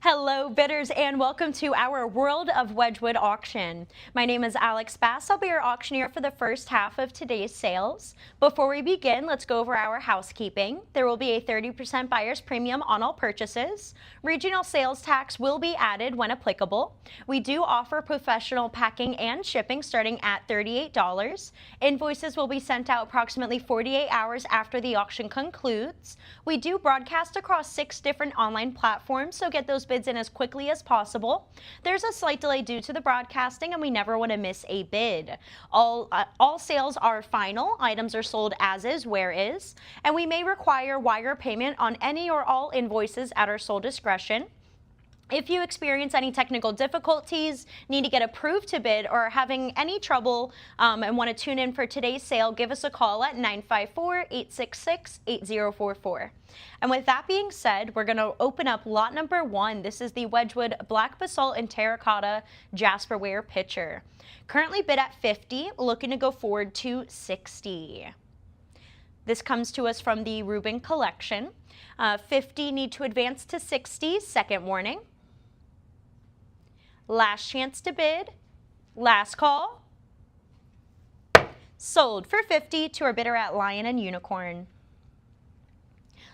Hello bidders and welcome to our World of Wedgwood auction. My name is Alex Bass. I'll be your auctioneer for the first half of today's sales. Before we begin, let's go over our housekeeping. There will be a 30% buyer's premium on all purchases. Regional sales tax will be added when applicable. We do offer professional packing and shipping starting at $38. Invoices will be sent out approximately 48 hours after the auction concludes. We do broadcast across 6 different online platforms, so get those bids in as quickly as possible. There's a slight delay due to the broadcasting and we never want to miss a bid. All sales are final. Items are sold as is, where is, and we may require wire payment on any or all invoices at our sole discretion. If you experience any technical difficulties, need to get approved to bid, or are having any trouble and want to tune in for today's sale, give us a call at 954-866-8044. And with that being said, we're going to open up lot number 1. This is the Wedgwood Black Basalt and Terracotta Jasperware pitcher. Currently bid at $50, looking to go forward to $60. This comes to us from the Rubin collection. 50 need to advance to 60, second warning. Last chance to bid, last call. Sold for $50 to our bidder at Lion and Unicorn.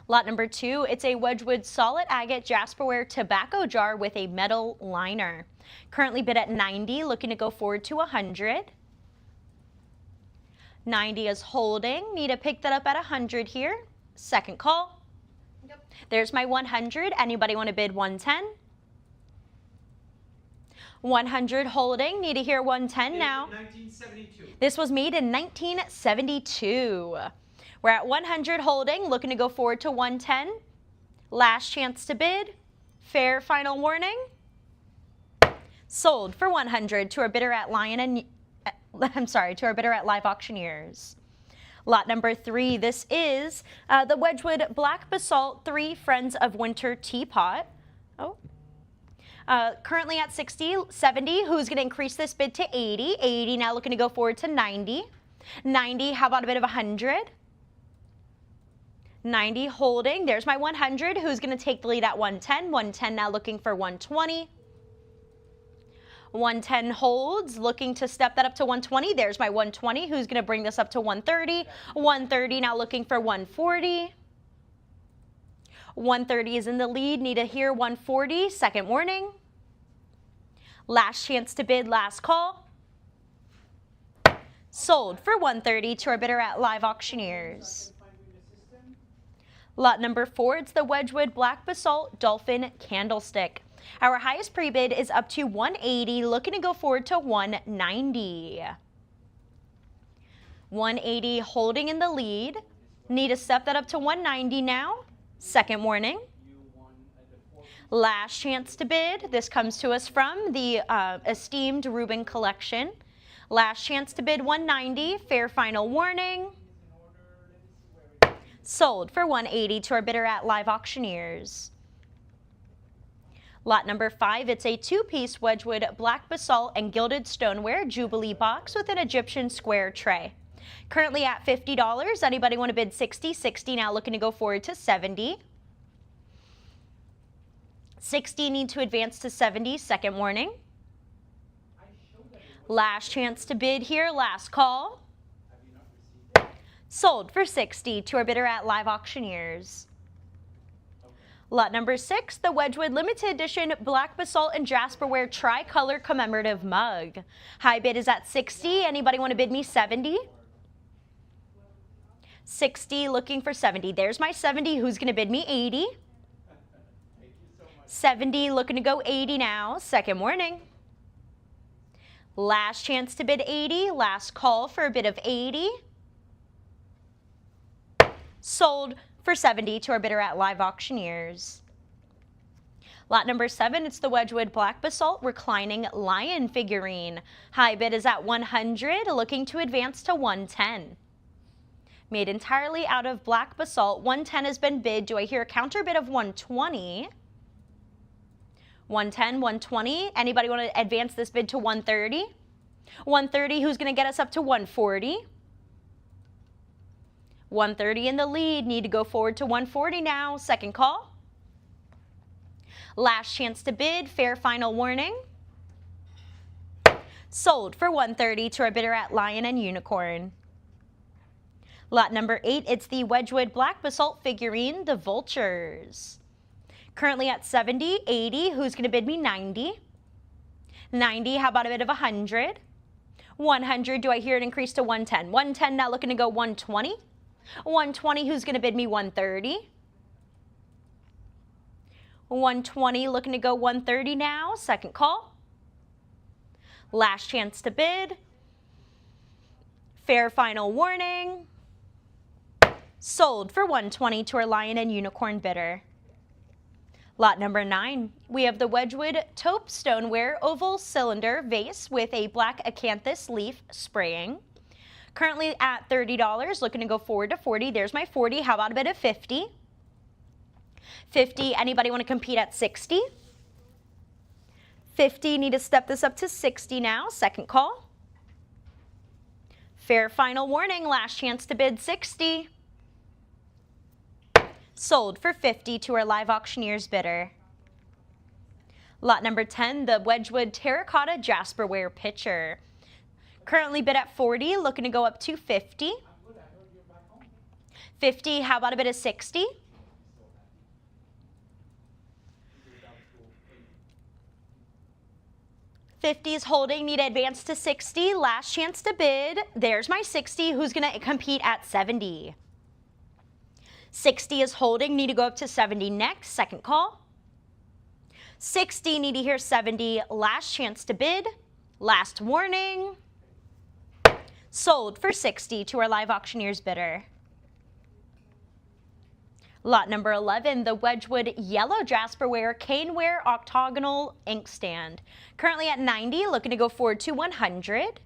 Lot number 2, it's a Wedgwood solid agate Jasperware tobacco jar with a metal liner. Currently bid at $90, looking to go forward to $100. 90 is holding, need to pick that up at $100 here. Second call. Yep. There's my 100. Anybody want to bid 110? 100 holding, need to hear 110 now. 1972. This was made in 1972. We're at 100 holding, looking to go forward to 110. Last chance to bid. Fair final warning. Sold for 100 to our bidder at Lion and to our bidder at Live Auctioneers. Lot number 3, this is the Wedgwood Black Basalt 3 Friends of Winter Teapot. Currently at 60, 70, who's going to increase this bid to 80? 80 now looking to go forward to 90. 90, how about a bid of 100? 90 holding, there's my 100, who's going to take the lead at 110? 110 now looking for 120. 110 holds, looking to step that up to 120. There's my 120, who's going to bring this up to 130. 130 now looking for 140. 130 is in the lead, need to hear 140, second warning. Last chance to bid, last call. Sold for 130 to our bidder at Live Auctioneers. Lot number 4, it's the Wedgwood Black Basalt Dolphin Candlestick. Our highest pre-bid is up to 180, looking to go forward to 190. 180 holding in the lead. Need to step that up to 190 now. Second warning. Last chance to bid. This comes to us from the esteemed Rubin collection. Last chance to bid 190. Fair final warning. Sold for 180 to our bidder at Live Auctioneers. Lot number 5, it's a 2-piece Wedgwood Black Basalt and Gilded Stoneware Jubilee box with an Egyptian square tray. Currently at $50. Anybody want to bid 60? 60 now looking to go forward to 70. 60 need to advance to 70, second warning. Last chance to bid here, last call. Sold for 60 to our bidder at Live Auctioneers. Lot number 6, the Wedgwood Limited Edition Black Basalt and Jasperware Tricolor Commemorative Mug. High bid is at 60. Anybody want to bid me 70? 60, looking for 70. There's my 70. Who's going to bid me 80? 70, looking to go 80 now. Second warning. Last chance to bid 80. Last call for a bid of 80. Sold for 70 to our bidder at Live Auctioneers. Lot number 7, it's the Wedgwood Black Basalt Reclining Lion Figurine. High bid is at 100, looking to advance to 110. Made entirely out of black basalt, 110 has been bid. Do I hear a counter bid of 120? 110, 120. Anybody want to advance this bid to 130? 130, who's going to get us up to 140? 130 in the lead, need to go forward to 140 now, second call. Last chance to bid, fair final warning. Sold for $130 to our bidder at Lion and Unicorn. Lot number 8, it's the Wedgwood Black Basalt figurine, the Vultures. Currently at $70, $80, who's going to bid me $90? $90, how about a bid of $100? $100, do I hear it increase to $110? $110 now looking to go $120? $120, who's going to bid me $130? $120, looking to go $130 now, second call. Last chance to bid. Fair final warning. Sold for $120 to our Lion and Unicorn bidder. Lot number 9, we have the Wedgwood taupe stoneware oval cylinder vase with a black acanthus leaf spraying. Currently at $30, looking to go forward to $40. There's my $40. How about a bid of $50? $50, anybody want to compete at $60? $50, need to step this up to $60 now, second call. Fair final warning, last chance to bid $60. Sold for $50 to our live auctioneer's bidder. Lot number 10, the Wedgwood terracotta jasperware pitcher. Currently bid at $40, looking to go up to $50. $50, how about a bid of $60? $50 is holding, need to advance to $60. Last chance to bid. There's my $60. Who's going to compete at $70? $60 is holding, need to go up to $70 next, second call. $60, need to hear $70, last chance to bid, last warning. Sold for $60 to our live auctioneer's bidder. Lot number 11, the Wedgwood yellow jasperware caneware octagonal inkstand. Currently at $90, looking to go forward to $100.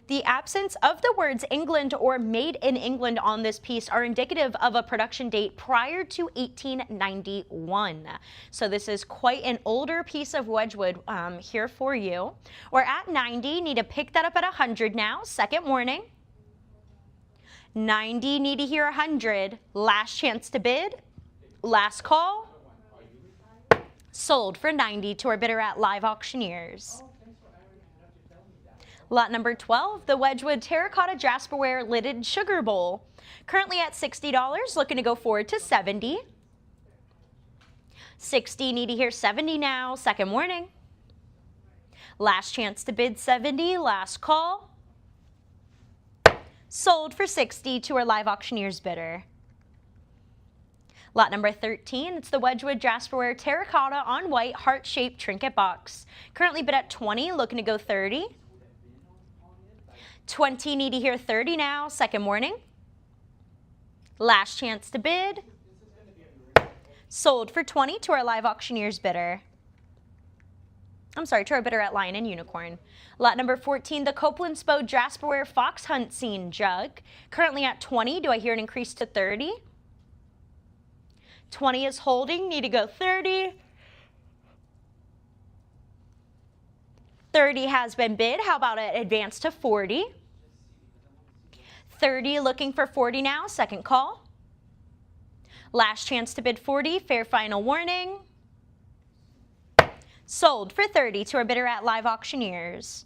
The absence of the words England or Made in England on this piece are indicative of a production date prior to 1891. So this is quite an older piece of Wedgwood here for you. We're at 90, need to pick that up at 100 now, second warning. 90, need to hear 100, last chance to bid, last call. Sold for 90 to our bidder at Live Auctioneers. Lot number 12, the Wedgwood terracotta jasperware lidded sugar bowl. Currently at $60, looking to go forward to $70. $60, need to hear $70 now, second warning. Last chance to bid $70, last call. Sold for $60 to our live auctioneer's bidder. Lot number 13, it's the Wedgwood jasperware terracotta on white heart-shaped trinket box. Currently bid at $20, looking to go $30. $20, need to hear $30 now, second warning. Last chance to bid. Sold for $20 to our live auctioneer's bidder. I'm sorry, to our bidder at Lion and Unicorn. Lot number 14, the Copeland Spo jasperware fox hunt scene jug. Currently at $20, do I hear an increase to $30? $20 is holding, need to go $30. $30 has been bid, how about it advance to $40? $30, looking for $40 now, second call. Last chance to bid $40, fair final warning. Sold for $30 to our bidder at Live Auctioneers.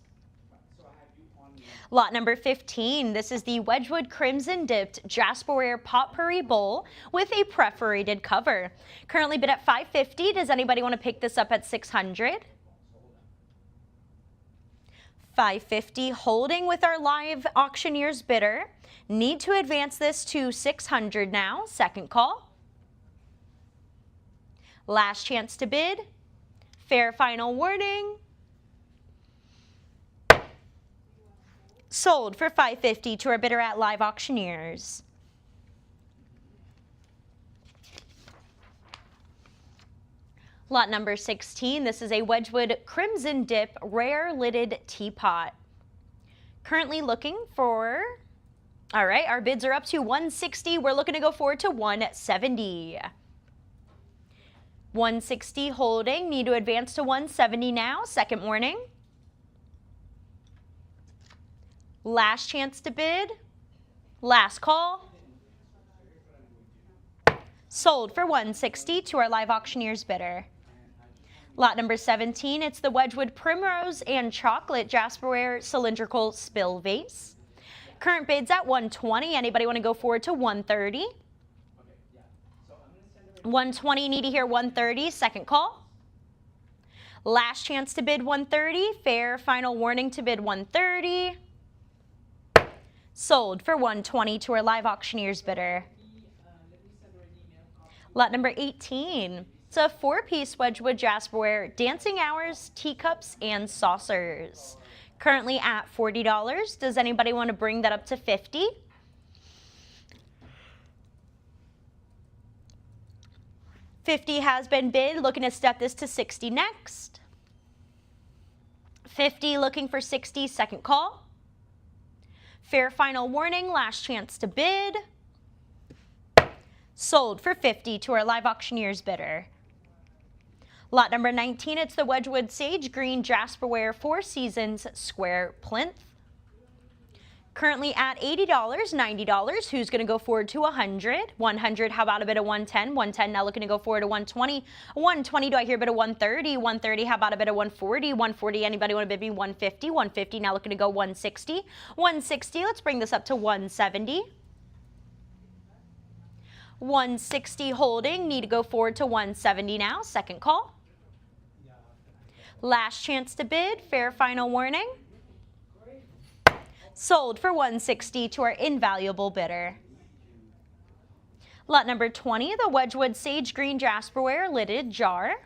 Lot number 15, this is the Wedgwood Crimson Dipped Jasperware Potpourri Bowl with a perforated cover. Currently bid at $550. Does anybody want to pick this up at $600? $550, holding with our live auctioneer's bidder. Need to advance this to $600 now, second call. Last chance to bid. Fair final warning. Sold for $550 to our bidder at Live Auctioneers. Lot number 16, this is a Wedgwood Crimson Dip Rare Lidded Teapot. Currently looking for, all right, our bids are up to $160. We're looking to go forward to $170. $160 holding, need to advance to $170 now, second warning. Last chance to bid, last call. Sold for 160 to our live auctioneer's bidder. Lot number 17, it's the Wedgwood Primrose and Chocolate Jasperware Cylindrical Spill Vase. Current bids at 120. Anybody want to go forward to 130? 120, need to hear 130, second call. Last chance to bid 130, fair final warning to bid 130. Sold for 120 to our live auctioneer's bidder. Lot number 18. It's a 4-piece Wedgwood Jasperware, dancing hours, teacups, and saucers. Currently at $40. Does anybody want to bring that up to $50? $50 has been bid. Looking to step this to $60 next. $50 looking for $60, second call. Fair final warning, last chance to bid. Sold for $50 to our live auctioneer's bidder. Lot number 19, it's the Wedgwood Sage Green Jasperware 4 Seasons Square Plinth. Currently at $80, $90. Who's going to go forward to 100? 100, how about a bid of 110? 110 now looking to go forward to 120. 120, do I hear a bid of 130? 130, how about a bid of 140? 140, anybody want to bid me 150? 150, now looking to go 160. 160, let's bring this up to 170. 160 holding, need to go forward to 170 now, second call. Last chance to bid, fair final warning. Sold for 160 to our invaluable bidder. Lot number 20, the Wedgwood Sage Green Jasperware Lidded Jar.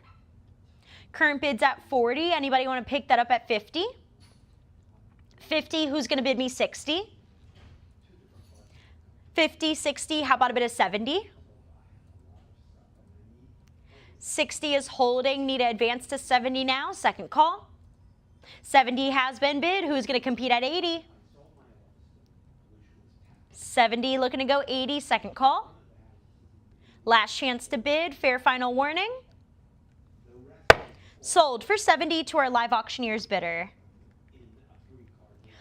Current bids at 40. Anybody want to pick that up at 50? 50, who's going to bid me 60? 50, 60, how about a bid of 70? 60 is holding, need to advance to 70 now, second call. 70 has been bid, who's going to compete at 80? 70 looking to go 80, second call. Last chance to bid, fair final warning. Sold for 70 to our live auctioneer's bidder.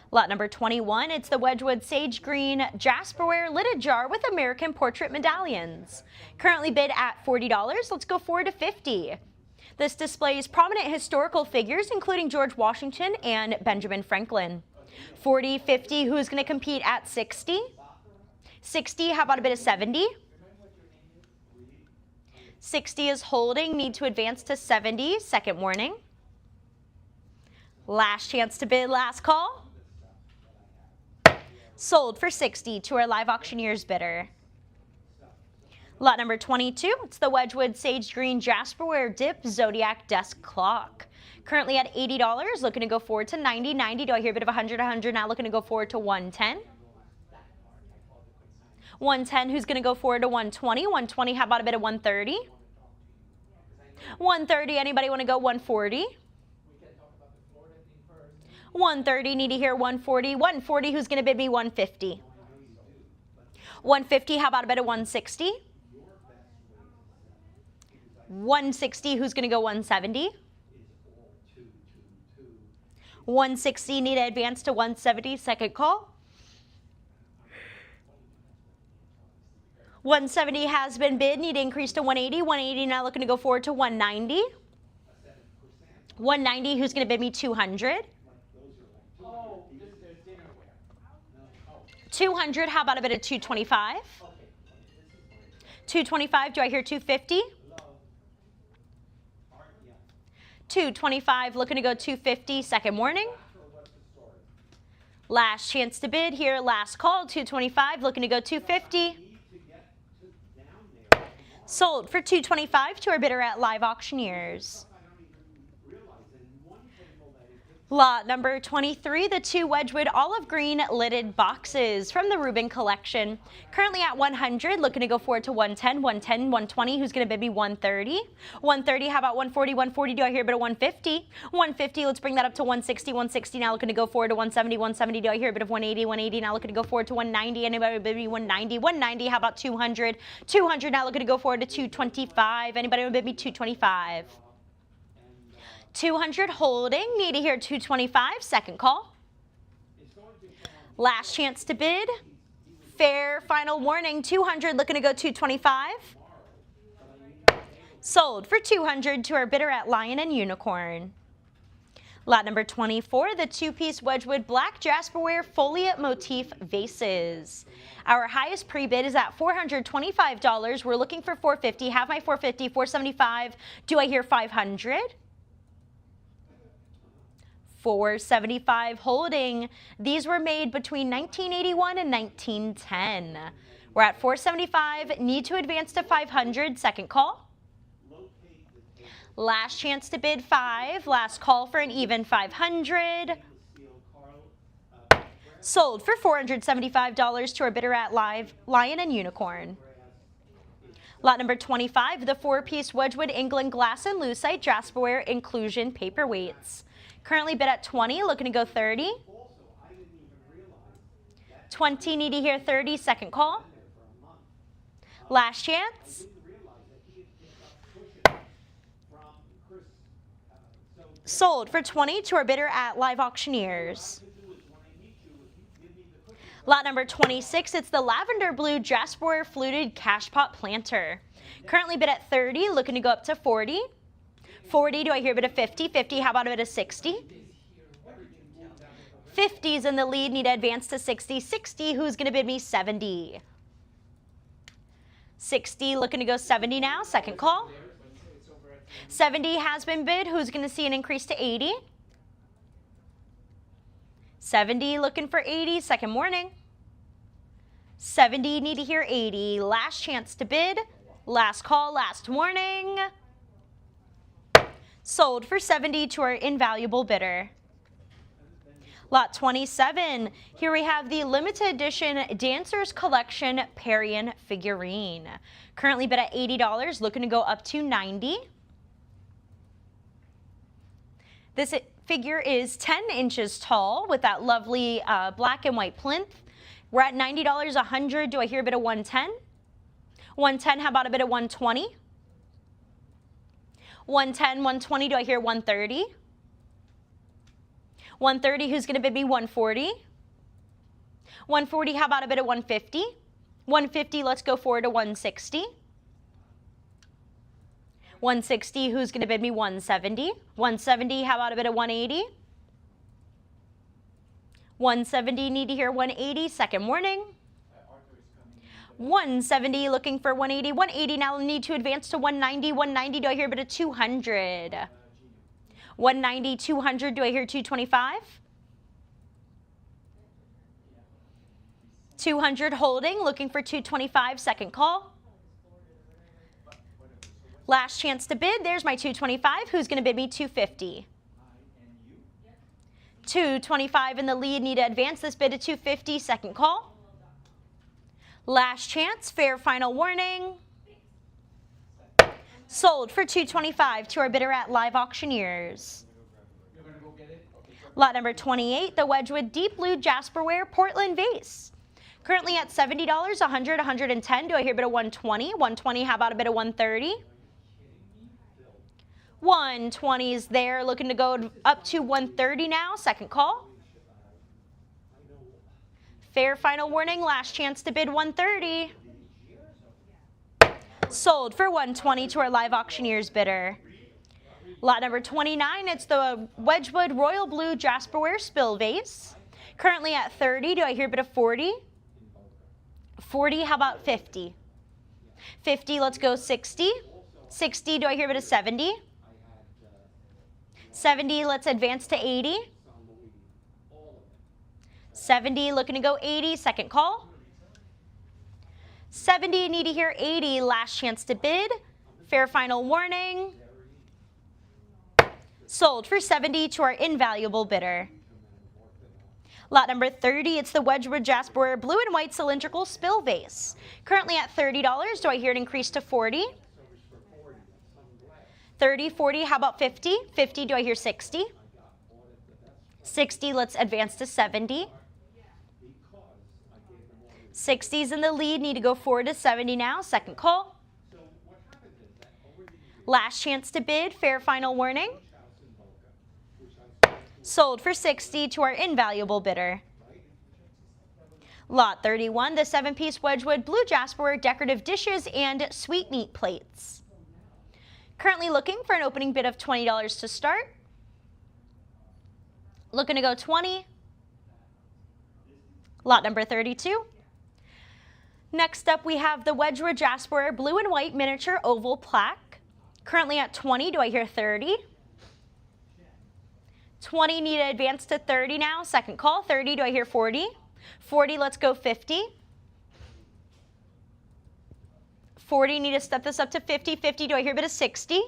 Lot number 21, it's the Wedgwood Sage Green Jasperware Lidded Jar with American Portrait Medallions. Currently bid at $40. Let's go forward to 50. This displays prominent historical figures, including George Washington and Benjamin Franklin. 40, 50, who's going to compete at 60? 60, how about a bid of 70? 60 is holding, need to advance to 70, second warning. Last chance to bid, last call. Sold for 60 to our live auctioneer's bidder. Lot number 22, it's the Wedgwood Sage Green Jasperware Dip Zodiac Desk Clock. Currently at $80, looking to go forward to 90. 90, do I hear a bit of 100? 100, now looking to go forward to 110. 110, who's going to go forward to 120? 120, how about a bit of 130? 130, anybody want to go 140? 130, need to hear 140. 140, who's going to bid me 150? 150, how about a bit of 160? 160, who's going to go 170? 160, need to advance to 170, second call. 170 has been bid, need to increase to 180. 180, now looking to go forward to 190. 190, who's going to bid me 200? 200, how about a bit of 225? 225, do I hear 250? 225, looking to go 250, second warning. Last chance to bid here, last call, 225, looking to go 250. Sold for 225 to our bidder at Live Auctioneers. Lot number 23, the 2 Wedgwood olive green lidded boxes from the Rubin collection. Currently at 100, looking to go forward to 110, 110, 120. Who's going to bid me 130? 130, how about 140, 140? Do I hear a bit of 150? 150, let's bring that up to 160, 160. Now looking to go forward to 170, 170. Do I hear a bit of 180, 180? Now looking to go forward to 190. Anybody bid me 190? 190, how about 200? 200, now looking to go forward to 225. Anybody bid me 225? 200 holding, need to hear 225, second call. Last chance to bid. Fair final warning, 200 looking to go 225. Sold for $200 to our bidder at Lion and Unicorn. Lot number 24, the two-piece Wedgwood black jasperware foliate motif vases. Our highest pre-bid is at $425. We're looking for $450. Have my $450, $475. Do I hear $500? $475 holding. These were made between 1981 and 1910. We're at $475. Need to advance to $500. Second call. Last chance to bid $5. Last call for an even $500. Sold for $475 to our bidder at Lion and Unicorn. Lot number 25, the four-piece Wedgwood England glass and lucite jasperware inclusion paperweights. Currently bid at $20, looking to go $30. $20, need to hear $30, second call. Last chance. Sold for $20 to our bidder at Live Auctioneers. Lot number 26, it's the lavender blue jasperware fluted cash pot planter. Currently bid at $30, looking to go up to $40. $40, do I hear a bid of $50? $50, how about a bid of $60? $50's in the lead, need to advance to $60. $60, who's going to bid me $70? $60, looking to go $70 now, second call. $70 has been bid. Who's going to see an increase to $80? $70 looking for $80. Second morning. $70 need to hear $80. Last chance to bid. Last call, last warning. Sold for $70 to our invaluable bidder. Lot 27. Here we have the limited edition Dancers Collection Parian figurine. Currently bid at $80. Looking to go up to $90. This figure is 10 inches tall with that lovely black and white plinth. We're at $90, $100. Do I hear a bit of $110? $110, how about a bit of $120? $110, $120, do I hear $130? $130, who's going to bid me $140? $140, how about a bit of $150? $150, let's go forward to $160. $160, who's going to bid me $170? $170, how about a bit of $180? $170, need to hear $180, second morning. $170, looking for $180. $180, now need to advance to $190. $190, do I hear a bit of $200? $190, $200, do I hear $225? $200 holding, looking for $225, second call. Last chance to bid. There's my $225. Who's going to bid me $250? $225 in the lead. Need to advance this bid to $250. Second call. Last chance. Fair final warning. Sold for $225 to our bidder at Live Auctioneers. Lot number 28, the Wedgwood Deep Blue Jasperware Portland Vase. Currently at $70, $100, $110. Do I hear a bit of $120? $120, how about a bit of $130? $120 is there, looking to go up to $130 now, second call. Fair final warning, last chance to bid $130. Sold for $120 to our Live Auctioneers bidder. Lot number 29, it's the Wedgwood Royal Blue Jasperware Spill Vase. Currently at $30, do I hear a bit of $40? $40, how about $50? $50, let's go $60. $60, do I hear a bit of $70? $70, let's advance to $80. $70, looking to go $80, second call. $70, need to hear $80, last chance to bid. Fair final warning. Sold for $70 to our invaluable bidder. Lot number 30, it's the Wedgwood Jasperware Blue and White Cylindrical Spill Vase. Currently at $30, do I hear it increase to $40? $30, $40, how about $50? $50, do I hear $60? $60, let's advance to $70. $60's in the lead, need to go forward to $70 now, second call. Last chance to bid, fair final warning. Sold for $60 to our invaluable bidder. Lot 31, the 7-piece Wedgwood Blue Jasperware Decorative Dishes and Sweetmeat Plates. Currently looking for an opening bid of $20 to start. Looking to go 20. Lot number 32. Next up, we have the Wedgwood Jasper Blue and White Miniature Oval Plaque. Currently at 20. Do I hear 30? 20, need to advance to 30 now. Second call. 30, do I hear 40? 40, let's go 50. 40, need to step this up to 50. 50, do I hear a bit of 60?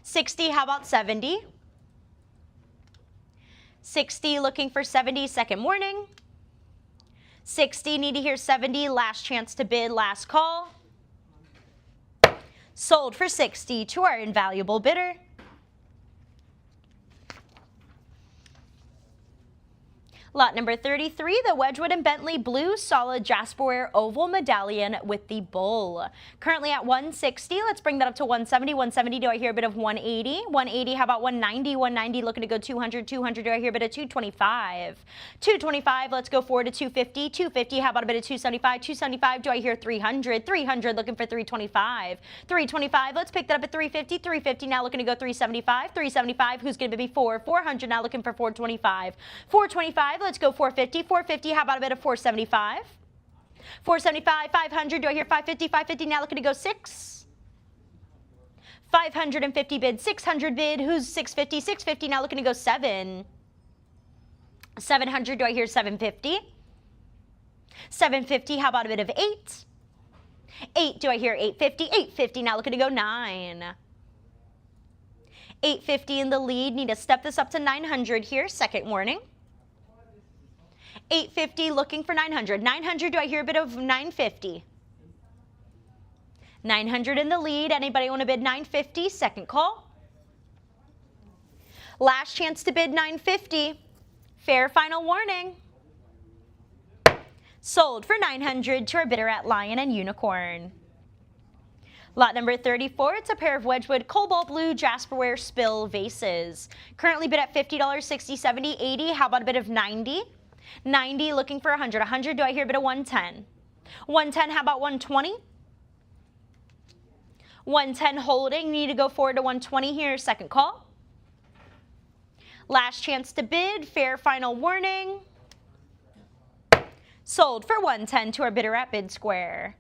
60, how about 70? 60, looking for 70, second warning. 60, need to hear 70, last chance to bid, last call. Sold for 60 to our invaluable bidder. Lot number 33, the Wedgwood and Bentley Blue Solid Jasperware Oval Medallion with the bull. Currently at 160, let's bring that up to 170. 170, do I hear a bit of 180? 180, how about 190? 190, looking to go 200. 200, do I hear a bit of 225? 225, let's go forward to 250. 250, how about a bit of 275? 275, do I hear 300? 300, looking for 325. 325, let's pick that up at 350. 350, now looking to go 375. 375, who's going to be 400, now looking for 425. 425, let's go 450. 450, how about a bit of 475? 475, 500, do I hear 550? 550, now looking to go 6. 550 bid, 600 bid, who's 650? 650, now looking to go 7. 700, do I hear 750? 750, how about a bit of 8? 8, do I hear 850? 850, now looking to go 9. 850 in the lead, need to step this up to 900 here, second warning. 850, looking for 900. 900, do I hear a bit of 950? 900 in the lead. Anybody want to bid 950? Second call. Last chance to bid 950. Fair final warning. Sold for 900 to our bidder at Lion and Unicorn. Lot number 34, it's a pair of Wedgwood Cobalt Blue Jasperware Spill Vases. Currently bid at $50, 60, 70, 80. How about a bit of 90? 90, looking for 100. 100, do I hear a bit of 110? 110, how about 120? 110 holding, need to go forward to 120 here, second call. Last chance to bid, fair final warning. Sold for 110 to our bidder at Bid Square.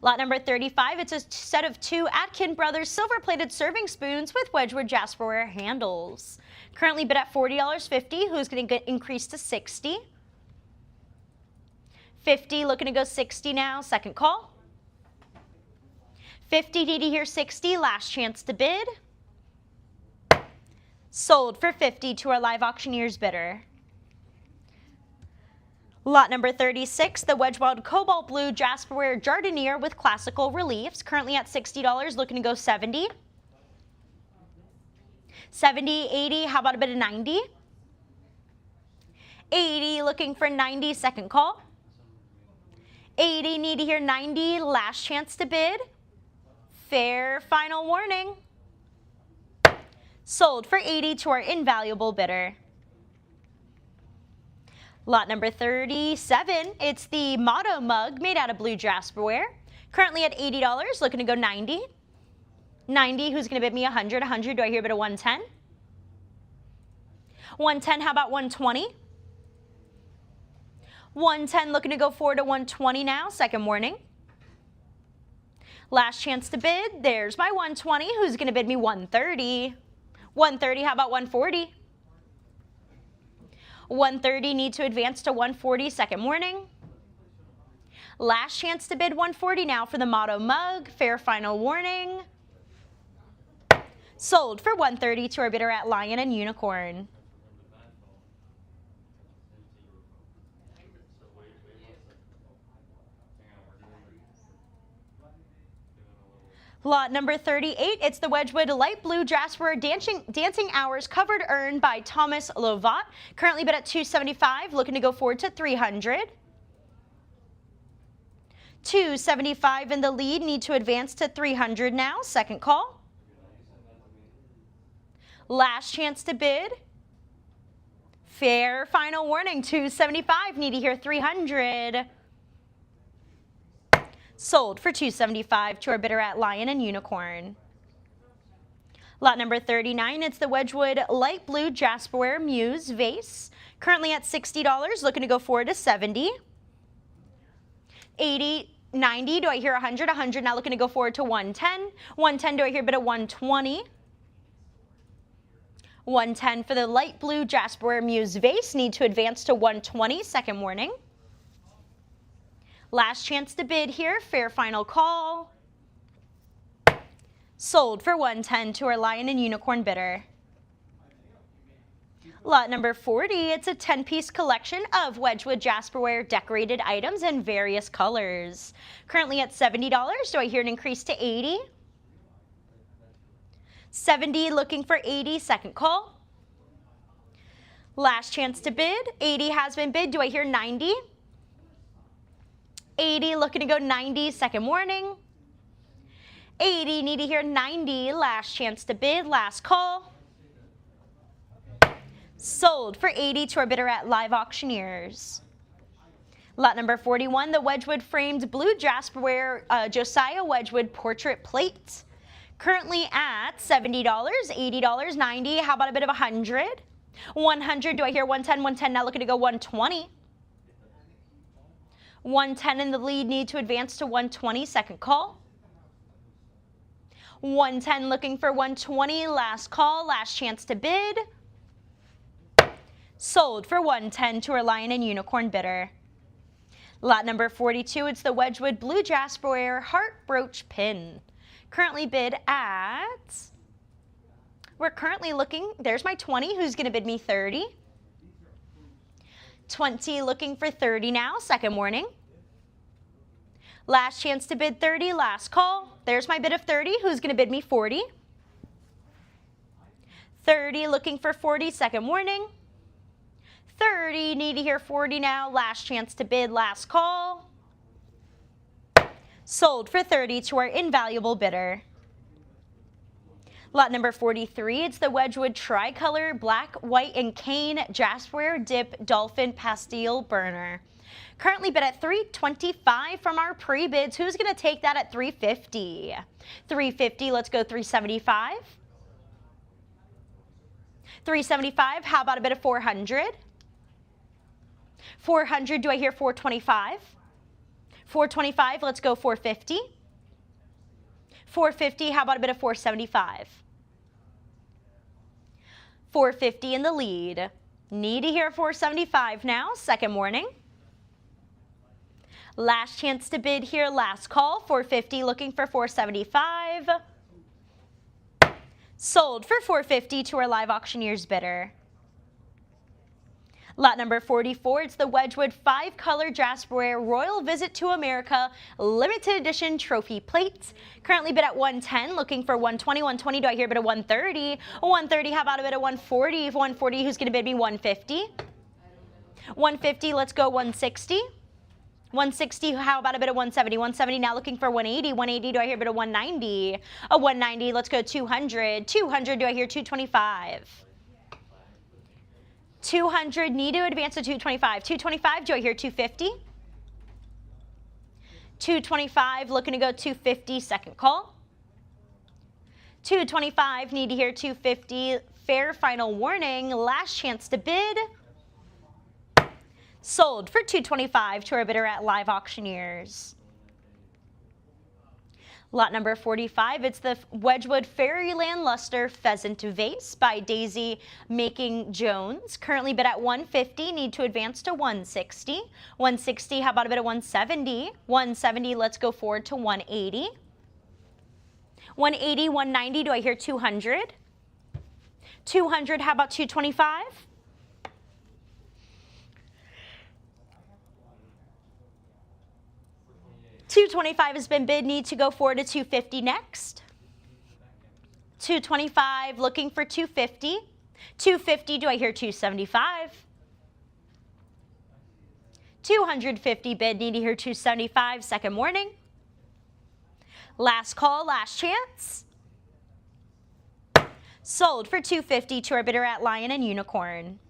Lot number 35, it's a set of 2 Atkin Brothers silver-plated serving spoons with Wedgwood Jasperware handles. Currently bid at $40.50, who's going to get increased to 60. 50, looking to go 60 now, second call. 50, need to hear 60, last chance to bid. Sold for 50 to our live auctioneer's bidder. Lot number 36, the Wedgwood Cobalt Blue Jasperware Jardiniere with classical reliefs, currently at $60, looking to go 70. 70, 80, how about a bit of 90? 80, looking for 90, second call. 80, need to hear 90, last chance to bid. Fair final warning. Sold for 80 to our invaluable bidder. Lot number 37, it's the motto mug made out of blue Jasperware. Currently at $80, looking to go 90. 90, who's going to bid me 100? 100, do I hear a bit of 110? 110, how about 120? 110, looking to go forward to 120 now, second warning. Last chance to bid, there's my 120, who's going to bid me 130? 130, how about 140? 130, need to advance to 140, second warning. Last chance to bid 140 now for the motto mug, fair final warning. Sold for 130 to our bidder at Lion and Unicorn. Lot number 38, it's the Wedgwood Light Blue Jasper Dancing Hours Covered Urn by Thomas Lovat. Currently bid at $275, looking to go forward to $300. $275 in the lead, need to advance to $300 now, second call. Last chance to bid. Fair final warning, $275, need to hear $300. Sold for $275 to our bidder at Lion and Unicorn. Lot number 39, it's the Wedgwood Light Blue Jasperware Muse Vase. Currently at $60, looking to go forward to $70. $80, $90, do I hear $100? $100 now looking to go forward to $110. $110, do I hear bid at $120? $110 for the Light Blue Jasperware Muse Vase, need to advance to $120, second warning. Last chance to bid here, fair final call. Sold for $110 to our Lion and Unicorn bidder. Lot number 40, it's a 10-piece collection of Wedgwood Jasperware decorated items in various colors. Currently at $70, do I hear an increase to $80? $70, looking for $80, second call. Last chance to bid, $80 has been bid, do I hear $90? $80, looking to go $90, second warning. $80, need to hear $90, last chance to bid, last call. Sold for $80 to our bidder at Live Auctioneers. Lot number 41, the Wedgwood framed blue Jasperware Josiah Wedgwood portrait plate. Currently at $70, $80, $90, how about a bid of $100? $100, do I hear $110? $110, now looking to go $120. $110 in the lead, need to advance to $120, second call. $110 looking for $120, last call, last chance to bid. Sold for $110 to our Lion and Unicorn bidder. Lot number 42, it's the Wedgwood Blue Jasperware Heart Brooch Pin. Currently bid at, we're currently looking, there's my 20, who's going to bid me 30? 20 looking for 30 now, second warning. Last chance to bid 30, last call. There's my bid of 30, who's going to bid me 40? 30 looking for 40, second warning. 30, need to hear 40 now, last chance to bid, last call. Sold for 30 to our invaluable bidder. Lot number 43, it's the Wedgwood Tricolor Black, White, and Cane Jasperware Dip Dolphin Pastille Burner. Currently bid at $325 from our pre-bids. Who's going to take that at $350? $350, let's go $375. $375, how about a bid of $400? $400, do I hear $425? $425, let's go $450. $450, how about a bit of $475? $450 in the lead. Need to hear $475 now, second warning. Last chance to bid here, last call, $450 looking for $475. Sold for $450 to our Live Auctioneers bidder. Lot number 44, it's the Wedgwood 5-color Jasperware Royal Visit to America Limited Edition Trophy Plate. Currently bid at $110, looking for $120. $120, do I hear a bid of $130? $130, how about a bid of $140? If $140, who's going to bid me $150? $150, let's go $160. $160, how about a bit of $170? $170, now looking for $180. $180, do I hear a bit of $190? A $190, let's go $200. $200, do I hear $225? $200, need to advance to $225. $225, do I hear $250? $225, looking to go $250, second call. $225, need to hear $250, fair final warning, last chance to bid. Sold for $225 to our bidder at Live Auctioneers. Lot number 45, it's the Wedgwood Fairyland Luster Pheasant Vase by Daisy Making Jones. Currently bid at $150, need to advance to $160. $160, how about a bit of $170? $170, let's go forward to $180. $180, $190, do I hear $200? $200, how about $225? $225 has been bid, need to go forward to $250 next. $225, looking for $250. $250, do I hear $275? $250 bid, need to hear $275, second warning. Last call, last chance. Sold for $250 to our bidder at Lion and Unicorn.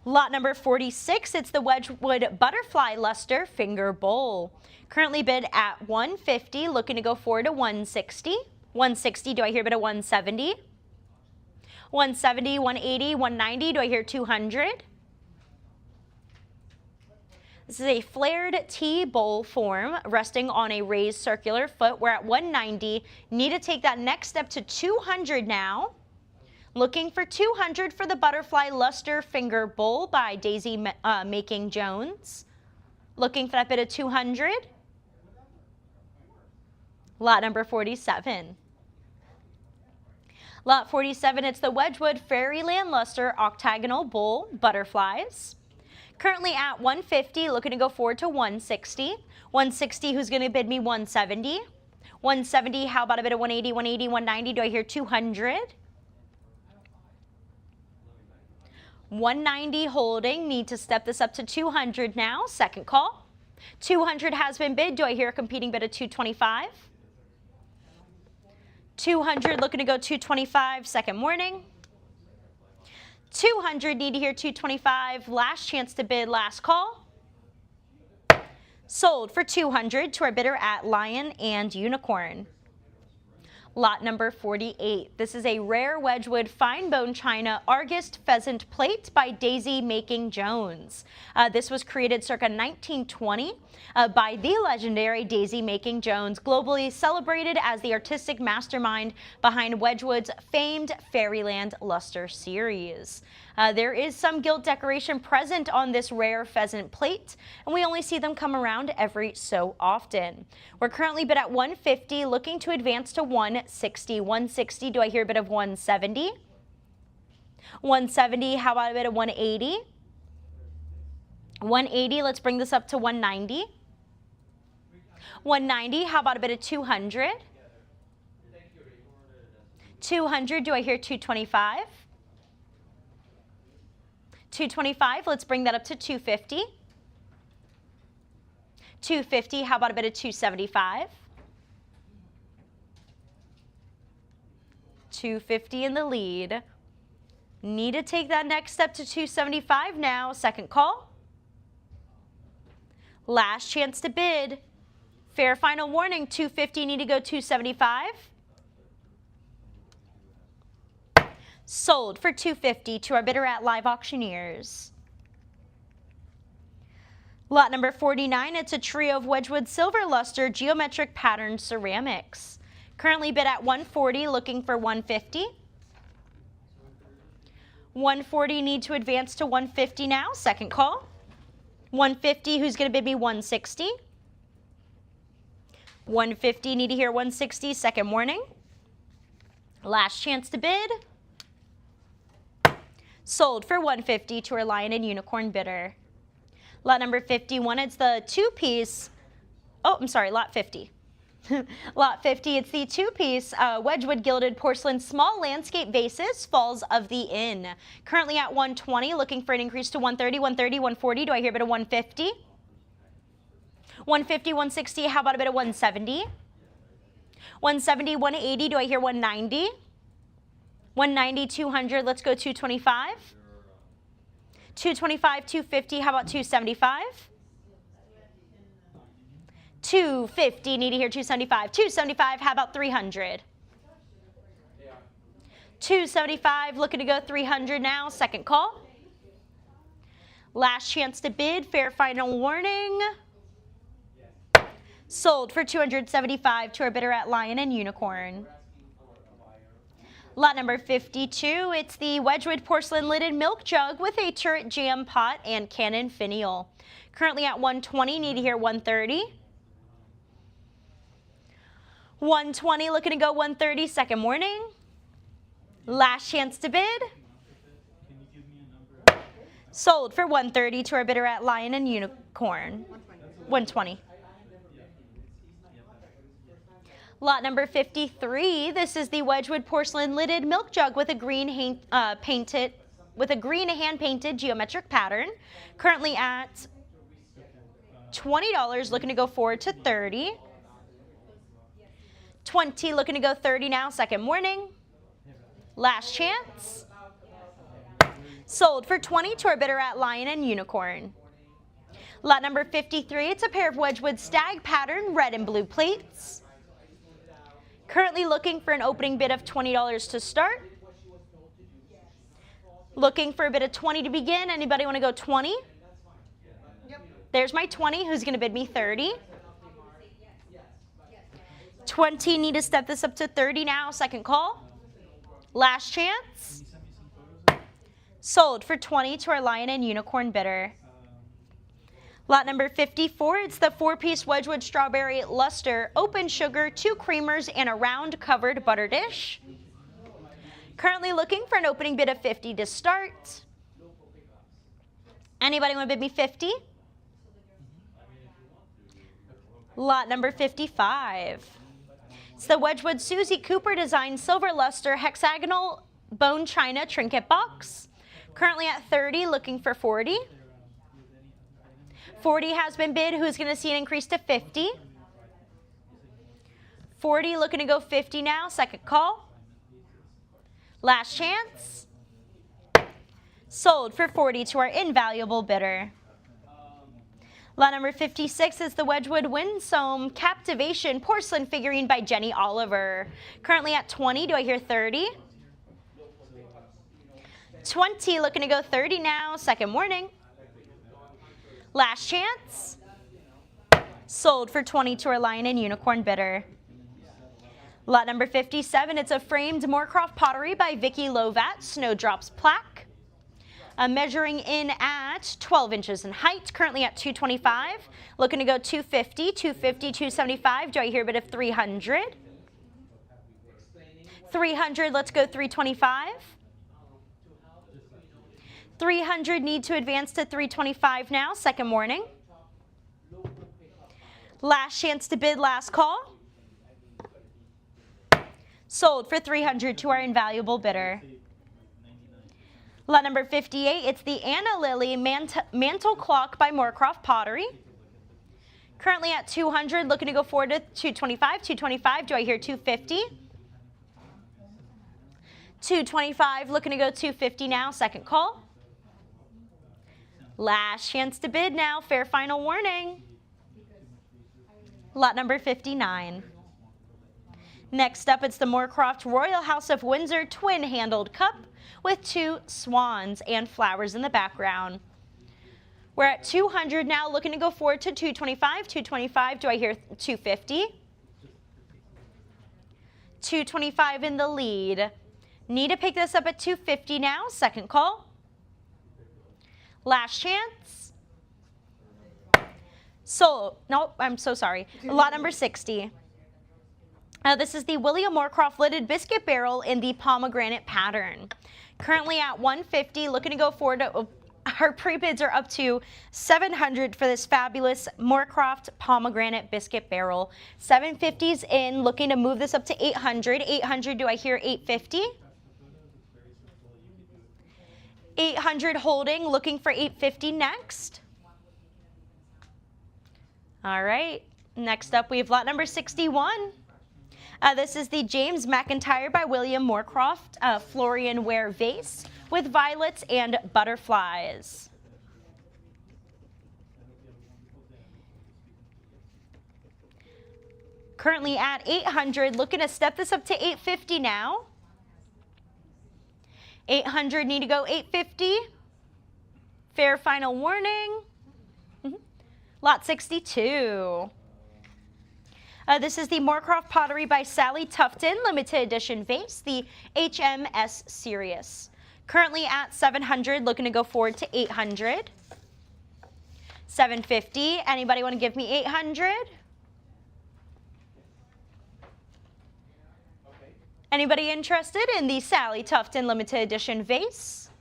Lot number 46, it's the Wedgwood Butterfly Luster Finger Bowl. Currently bid at $150, looking to go forward to $160. $160, do I hear bid at $170? $170, $180, $190, do I hear $200? This is a flared T bowl form resting on a raised circular foot. We're at $190. Need to take that next step to $200 now. Looking for $200 for the Butterfly Luster Finger Bowl by Daisy Making Jones. Looking for that bid of $200. Lot number 47. Lot 47, it's the Wedgwood Fairyland Luster Octagonal Bowl Butterflies. Currently at $150, looking to go forward to $160. $160, who's going to bid me $170? $170, how about a bid of $180, $180, $190? Do I hear $200? $190 holding, need to step this up to $200 now, second call. $200 has been bid, do I hear a competing bid of $225? $200 looking to go $225, second warning. $200 need to hear $225, last chance to bid, last call. Sold for $200 to our bidder at Lion and Unicorn. Lot number 48. This is a rare Wedgwood fine bone china Argist pheasant plate by Daisy Making Jones. This was created circa 1920 by the legendary Daisy Making Jones, globally celebrated as the artistic mastermind behind Wedgwood's famed Fairyland Luster series. There is some gilt decoration present on this rare pheasant plate, and we only see them come around every so often. We're currently bid at $150, looking to advance to $160. $160, do I hear a bid of $170? $170, how about a bid of $180? $180, let's bring this up to $190. $190, how about a bid of $200? $200, do I hear $225? $225, let's bring that up to $250. $250, how about a bit of $275? $250 in the lead. Need to take that next step to $275 now, second call. Last chance to bid. Fair final warning, $250, need to go $275. Sold for $250 to our bidder at Live Auctioneers. Lot number 49, it's a trio of Wedgwood Silver Luster Geometric Pattern Ceramics. Currently bid at $140, looking for $150. $140, need to advance to $150 now, second call. $150, who's going to bid me $160? $150, need to hear $160, second warning. Last chance to bid. Sold for $150 to our Lion and Unicorn bidder. Lot number 51, it's the two-piece, lot 50. Lot 50, it's the two-piece Wedgwood Gilded Porcelain Small Landscape Vases, Falls of the Inn. Currently at $120, looking for an increase to $130, $130, $140. Do I hear a bit of $150? $150, $160, how about a bit of $170? $170, $180, do I hear $190? $190, $200, let's go $225. $225, $250, how about $275? $250, need to hear $275. $275, how about $300? $275, looking to go $300 now, second call. Last chance to bid, fair final warning. Sold for $275 to our bidder at Lion and Unicorn. Lot number 52, it's the Wedgwood Porcelain Lidded Milk Jug with a turret jam pot and cannon finial. Currently at $120, need to hear $130. $120, looking to go $130, second warning. Last chance to bid. Sold for $130 to our bidder at Lion and Unicorn. $120. Lot number 53, this is the Wedgwood Porcelain Lidded Milk Jug with a green hand-painted geometric pattern. Currently at $20, looking to go forward to $30. $20, looking to go $30 now, second warning. Last chance. Sold for 20 to our bidder at Lion and Unicorn. Lot number 53, it's a pair of Wedgwood stag pattern red and blue plates. Currently looking for an opening bid of $20 to start. Looking for a bid of 20 to begin. Anybody want to go 20? Yep. There's my 20. Who's going to bid me 30? 20, need to step this up to 30 now. Second call. Last chance. Sold for 20 to our Lion and Unicorn bidder. Lot number 54, it's the 4-piece Wedgwood Strawberry Luster, open sugar, 2 creamers, and a round covered butter dish. Currently looking for an opening bid of 50 to start. Anybody want to bid me 50? Lot number 55. It's the Wedgwood Susie Cooper design silver luster hexagonal bone china trinket box. Currently at 30, looking for 40. 40 has been bid. Who's going to see an increase to 50? 40, looking to go 50 now. Second call. Last chance. Sold for 40 to our invaluable bidder. Lot number 56 is the Wedgwood Winsome Captivation porcelain figurine by Jenny Oliver. Currently at 20. Do I hear 30? 20, looking to go 30 now. Second warning. Last chance. Sold for 20 to our Lion and Unicorn bidder. Lot number 57, it's a framed Moorcroft pottery by Vicki Lovat, Snowdrops plaque. Measuring in at 12 inches in height, currently at 225. Looking to go 250, 250, 275. Do I hear a bit of 300? 300, let's go 325. 300, need to advance to 325 now. Second warning. Last chance to bid, last call. Sold for 300 to our invaluable bidder. Lot number 58, it's the Anna Lily Mantle Clock by Moorcroft Pottery. Currently at 200, looking to go forward to 225, 225. Do I hear 250? 225, looking to go 250 now. Second call. Last chance to bid now. Fair final warning. Lot number 59. Next up, it's the Moorcroft Royal House of Windsor twin-handled cup with 2 swans and flowers in the background. We're at 200 now, looking to go forward to 225. 225, do I hear 250? 225 in the lead. Need to pick this up at 250 now. Second call. Last chance. Nope, I'm so sorry. Lot number 60. This is the William Moorcroft lidded biscuit barrel in the pomegranate pattern. Currently at 150, looking to go forward to, our pre-bids are up to 700 for this fabulous Moorcroft pomegranate biscuit barrel. 750's in, looking to move this up to 800. 800, do I hear 850? 800 holding, looking for 850 next. All right, next up we have lot number 61. This is the James McIntyre by William Moorcroft Florian Ware vase with violets and butterflies. Currently at 800, looking to step this up to 850 now. 800, need to go 850. Fair final warning. Lot 62. This is the Moorcroft Pottery by Sally Tufton limited edition vase, the HMS Sirius. Currently at 700, looking to go forward to 800. 750, anybody want to give me 800? Anybody interested in the Sally Tufton limited edition vase?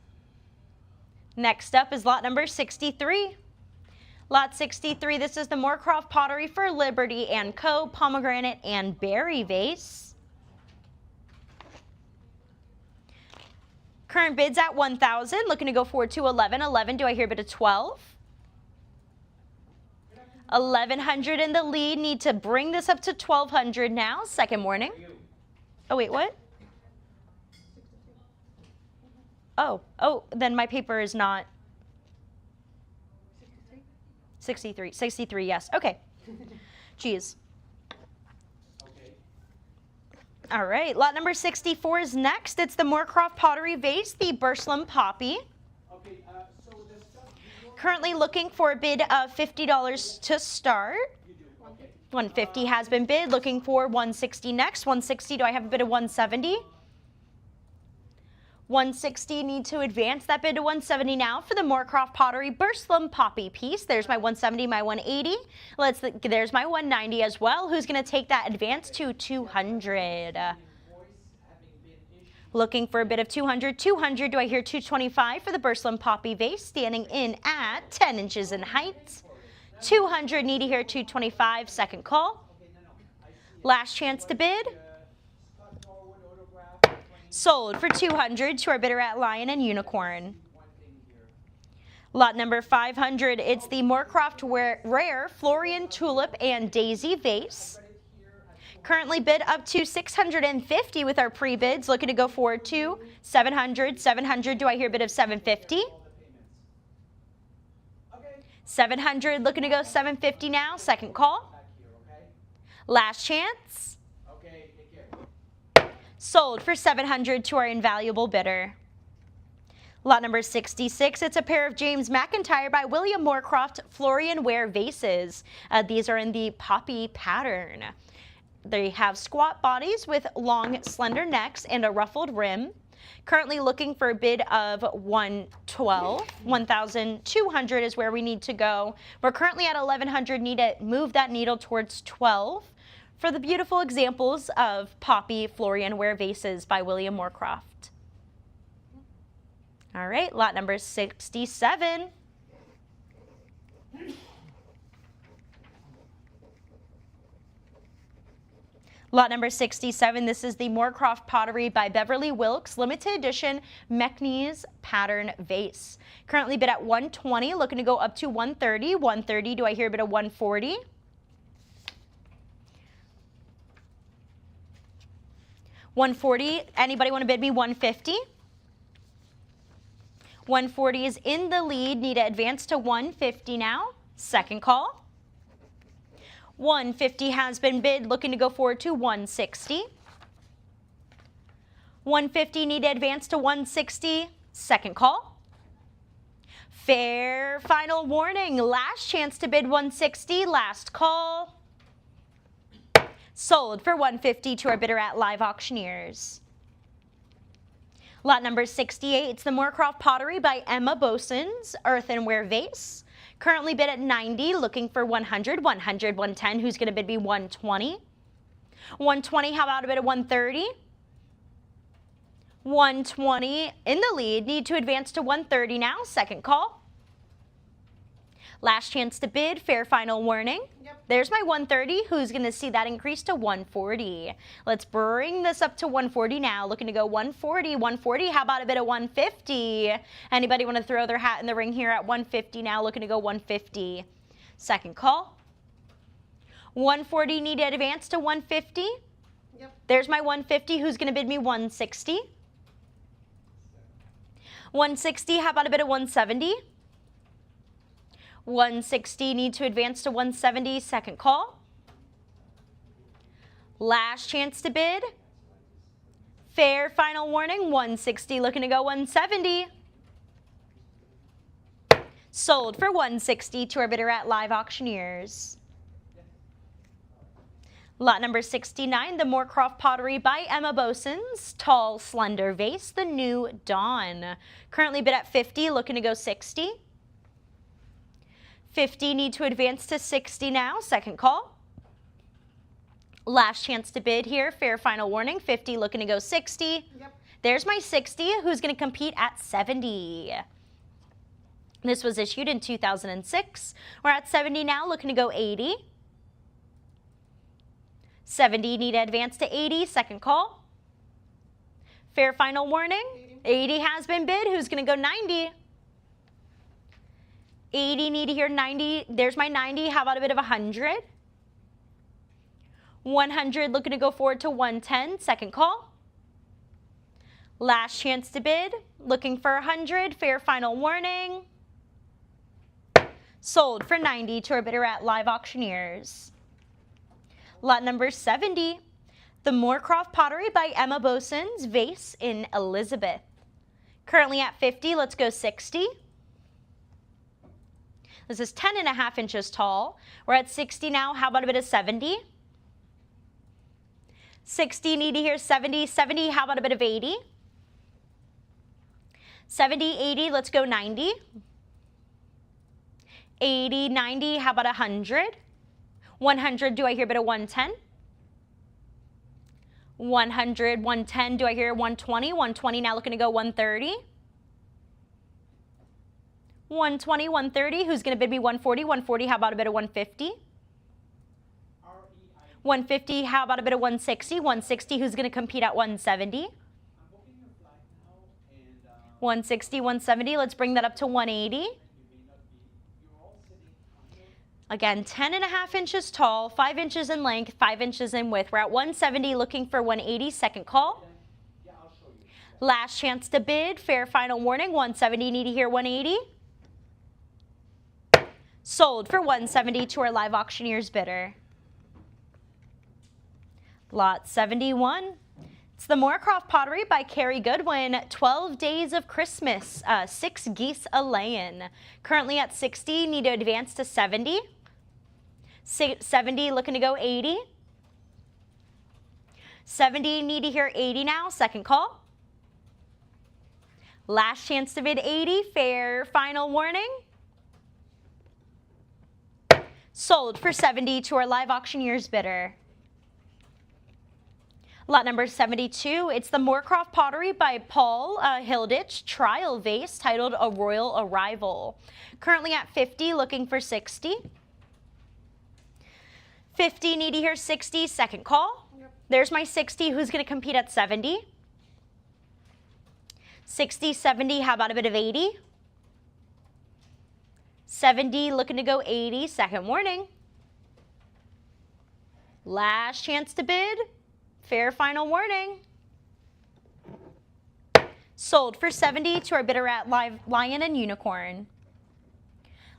Next up is lot number 63. Lot 63, this is the Moorcroft Pottery for Liberty & Co. pomegranate and berry vase. Current bids at 1,000, looking to go forward to 11. 11, do I hear a bit of 12? 1,100 in the lead, need to bring this up to 1,200 now. Second warning. Oh wait, what? Oh, then my paper is not 63. 63, yes. Okay. Geez. All right, lot number 64 is next. It's the Moorcroft Pottery Vase, the Burslem Poppy. Currently looking for a bid of $50 to start. 150 has been bid, looking for 160 next. 160, do I have a bid of 170? 160, need to advance that bid to 170 now for the Moorcroft Pottery Burslem Poppy piece. There's my 170, my 180. There's my 190 as well. Who's going to take that advance to 200? Looking for a bid of 200. 200, do I hear 225 for the Burslem Poppy Vase, standing in at 10 inches in height. 200, need to hear 225, second call. Last chance to bid. Sold for 200 to our bidder at Lion and Unicorn. Lot number 500, it's the Moorcroft Rare Florian Tulip and Daisy Vase. Currently bid up to 650 with our pre-bids, looking to go forward to 700. 700, do I hear a bid of 750? 700, looking to go 750 now, second call. Last chance. Sold for 700 to our invaluable bidder. Lot number 66, it's a pair of James McIntyre by William Moorcroft Florian Ware vases. These are in the poppy pattern. They have squat bodies with long, slender necks and a ruffled rim. Currently looking for a bid of 112. 1,200 is where we need to go. We're currently at 1,100, need to move that needle towards 12. For the beautiful examples of poppy Florian Ware vases by William Moorcroft. All right, lot number 67. Lot number 67, this is the Moorcroft Pottery by Beverly Wilkes Limited Edition Meknes Pattern Vase. Currently bid at 120, looking to go up to 130. 130, do I hear a bid of 140? 140, anybody want to bid me 150? 140 is in the lead, need to advance to 150 now. Second call. 150 has been bid, looking to go forward to 160. 150, need to advance to 160. Second call. Fair final warning, last chance to bid 160, last call. Sold for 150 to our bidder at Live Auctioneers. Lot number 68, it's the Moorcroft Pottery by Emma Boson's Earthenware Vase. Currently bid at 90, looking for 100, 100, 110. Who's going to bid me 120? 120, how about a bid of 130? 120 in the lead, need to advance to 130 now, second call. Last chance to bid, fair final warning. Yep. There's my 130. Who's going to see that increase to 140? Let's bring this up to 140 now. Looking to go 140. 140. How about a bit of 150? Anybody want to throw their hat in the ring here at 150 now? Looking to go 150. Second call. 140. Need to advance to 150. Yep. There's my 150. Who's going to bid me 160? 160. How about a bit of 170? 160, need to advance to 170, second call. Last chance to bid. Fair final warning, 160, looking to go 170. Sold for 160 to our bidder at Live Auctioneers. Lot number 69, the Moorcroft Pottery by Emma Boson's Tall, Slender Vase, the New Dawn. Currently bid at 50, looking to go 60. 50, need to advance to 60 now, second call. Last chance to bid here, fair final warning, 50, looking to go 60. Yep. There's my 60, who's going to compete at 70. This was issued in 2006. We're at 70 now, looking to go 80. 70, need to advance to 80, second call. Fair final warning, 80 has been bid, who's going to go 90? 80, need to hear 90. There's my 90. How about a bit of 100? 100, looking to go forward to 110. Second call. Last chance to bid, looking for 100, fair final warning. Sold for 90 to our bidder at Live Auctioneers. Lot number 70, the Moorcroft Pottery by Emma Boson's vase in Elizabeth. Currently at 50, let's go 60. This is 10.5 inches tall. We're at 60 now. How about a bit of 70? 60, need to hear 70. 70, how about a bit of 80? 70, 80, let's go 90. 80, 90, how about 100? 100, do I hear a bit of 110? 100, 110, do I hear 120? 120, now looking to go 130. 120, 130, who's going to bid me 140? 140, how about a bit of 150? 150, how about a bit of 160? 160, who's going to compete at 170? 160, 170, let's bring that up to 180. Again, 10.5 inches tall, 5 inches in length, 5 inches in width. We're at 170, looking for 180, second call. Last chance to bid, fair final warning, 170, need to hear 180. Sold for 170 to our Live Auctioneers bidder. Lot 71. It's the Moorcroft Pottery by Carrie Goodwin, 12 Days of Christmas, 6 geese a-layin'. Currently at 60, need to advance to 70. 70, looking to go 80. 70, need to hear 80 now, second call. Last chance to bid 80, fair final warning. Sold for 70 to our Live Auctioneers bidder. Lot number 72, it's the Moorcroft Pottery by Paul Hilditch trial vase titled A Royal Arrival. Currently at 50, looking for 60. 50, need to hear 60, second call. Yep. There's my 60, who's going to compete at 70? 60, 70, how about a bit of 80? 70, looking to go 80, second warning. Last chance to bid, fair final warning. Sold for 70 to our bidder at Lion and Unicorn.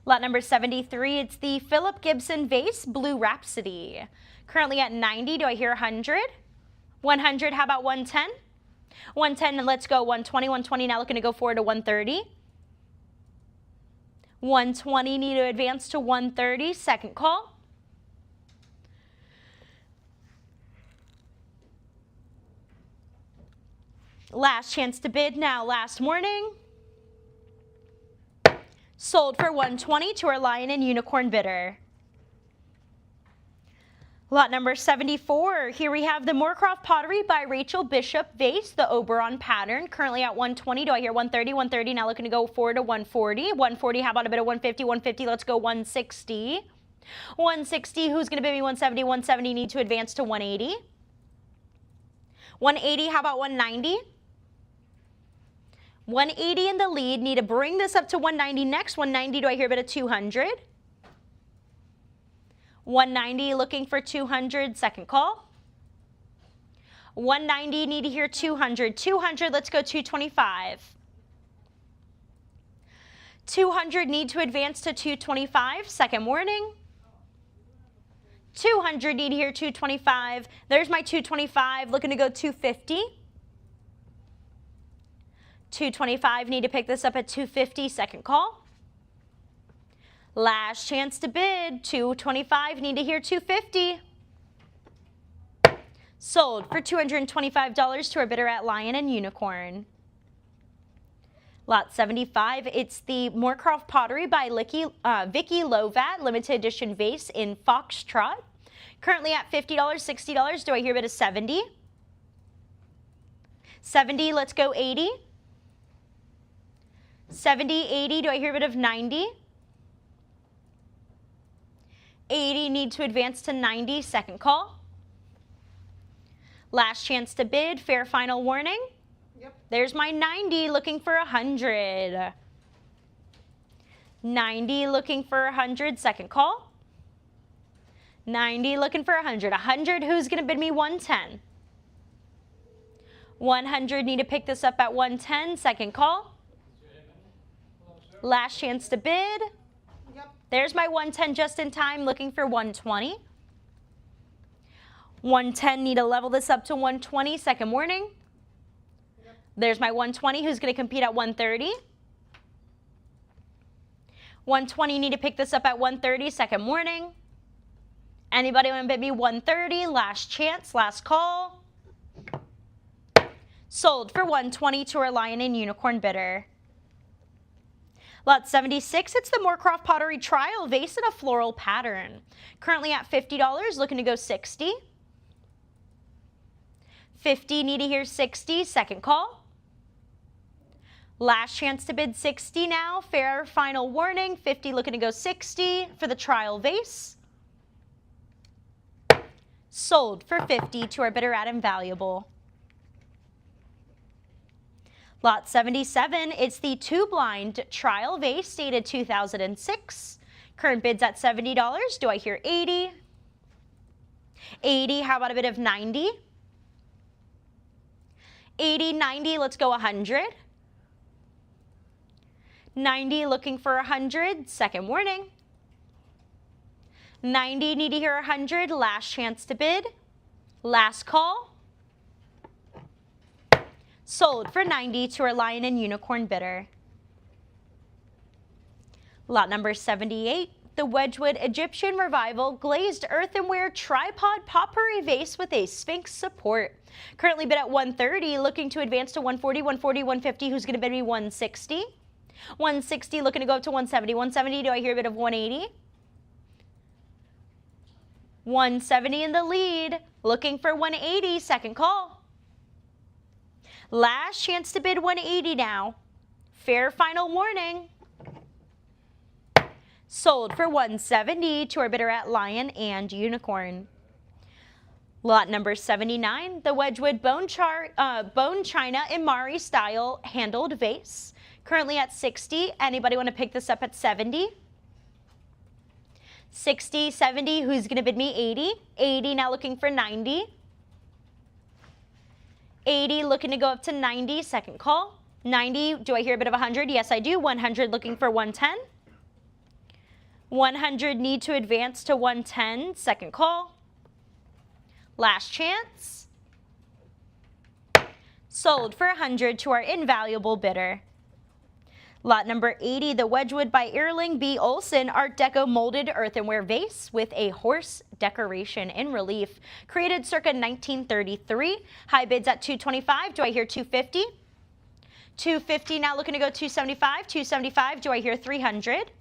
Lot number 73, it's the Philip Gibson Vase Blue Rhapsody. Currently at 90, do I hear 100? 100, how about 110? 110, and let's go 120, 120, now looking to go forward to 130. 120, need to advance to 130, second call. Last chance to bid now, last warning. Sold for 120 to our Lion and Unicorn bidder. Lot number 74, here we have the Moorcroft Pottery by Rachel Bishop Vase, the Oberon pattern, currently at 120. Do I hear 130? 130, now looking to go forward to 140. 140, how about a bit of 150? 150, let's go 160. 160, who's going to bid me 170? 170, need to advance to 180. 180, how about 190? 180 in the lead, need to bring this up to 190 next. 190, do I hear a bit of 200? 190, looking for 200, second call. 190, need to hear 200. 200, let's go 225. 200, need to advance to 225, second warning. 200, need to hear 225. There's my 225, looking to go 250. 225, need to pick this up at 250, second call. Last chance to bid, 225, need to hear 250. Sold for $225 to our bidder at Lion and Unicorn. Lot 75, it's the Moorcroft Pottery by Vicky Lovat, limited edition vase in Foxtrot. Currently at $50, $60, do I hear a bit of 70? 70, let's go 80. 70, 80, do I hear a bit of 90? 80, need to advance to 90, second call. Last chance to bid, fair final warning. Yep. There's my 90, looking for 100. 90, looking for 100, second call. 90, looking for 100. 100, who's going to bid me 110? 100, need to pick this up at 110, second call. Last chance to bid. There's my 110 just in time, looking for 120. 110, need to level this up to 120, second warning. There's my 120, who's going to compete at 130. 120, need to pick this up at 130, second warning. Anybody want to bid me 130, last chance, last call. Sold for 120 to our Lion and Unicorn bidder. Lot 76, it's the Moorcroft Pottery Trial Vase in a floral pattern. Currently at $50, looking to go 60. 50, need to hear 60, second call. Last chance to bid 60 now, fair final warning, 50 looking to go 60 for the trial vase. Sold for 50 to our bidder at Invaluable. Lot 77, it's the 2-blind trial vase dated 2006. Current bids at $70. Do I hear 80? 80, how about a bid of 90? 80, 90, let's go 100. 90, looking for 100, second warning. 90, need to hear 100, last chance to bid. Last call. Sold for 90 to our Lion and Unicorn bidder. Lot number 78, the Wedgwood Egyptian Revival Glazed Earthenware Tripod Potpourri Vase with a Sphinx support. Currently bid at 130, looking to advance to 140, 140, 150. Who's going to bid me 160? 160, looking to go up to 170. 170, do I hear a bid of 180? 170 in the lead, looking for 180, second call. Last chance to bid 180 now. Fair final warning. Sold for 170 to our bidder at Lion and Unicorn. Lot number 79, the Wedgwood Bone China Imari style handled vase. Currently at 60. Anybody want to pick this up at 70? 60, 70, who's going to bid me 80? 80, now looking for 90. 80, looking to go up to 90, second call. 90, do I hear a bit of 100? Yes, I do. 100, looking for 110. 100, need to advance to 110, second call. Last chance. Sold for 100 to our Invaluable bidder. Lot number 80, the Wedgwood by Erling B. Olson Art Deco molded earthenware vase with a horse decoration in relief. Created circa 1933. High bids at 225. Do I hear 250? 250, now looking to go 275. 275, do I hear 300?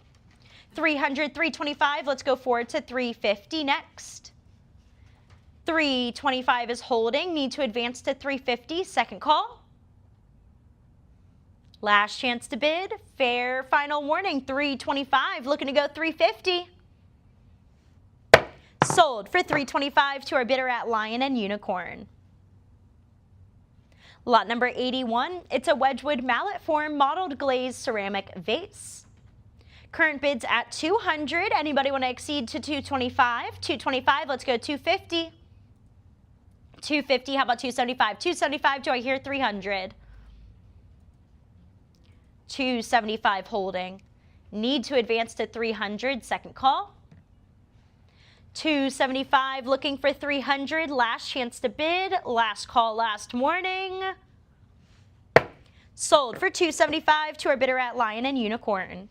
300, 325, let's go forward to 350 next. 325 is holding, need to advance to 350, second call. Last chance to bid, fair final warning, 325, looking to go 350. Sold for 325 to our bidder at Lion and Unicorn. Lot number 81, it's a Wedgwood mallet form modeled glazed ceramic vase. Current bids at 200. Anybody want to exceed to 225? 225, let's go 250. 250, how about 275? 275, do I hear 300? 275 holding. Need to advance to 300, second call. 275, looking for 300, last chance to bid, last call, last warning. Sold for 275 to our bidder at Lion and Unicorn.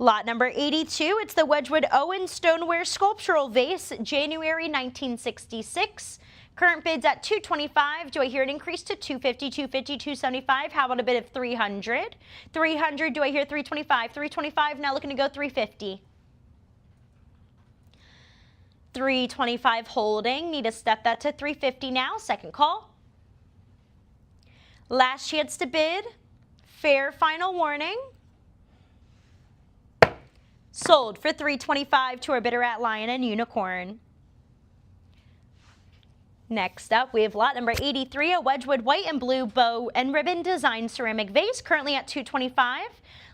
Lot number 82, it's the Wedgwood Owen Stoneware Sculptural Vase, January 1966. Current bids at 225. Do I hear an increase to 250, 250, 275? How about a bid of 300? 300, do I hear 325? 325, now looking to go 350. 325 holding, need to step that to 350 now, second call. Last chance to bid, fair final warning. Sold for 325 to our bidder at Lion and Unicorn. Next up, we have lot number 83, a Wedgwood white and blue bow and ribbon design ceramic vase, currently at 225.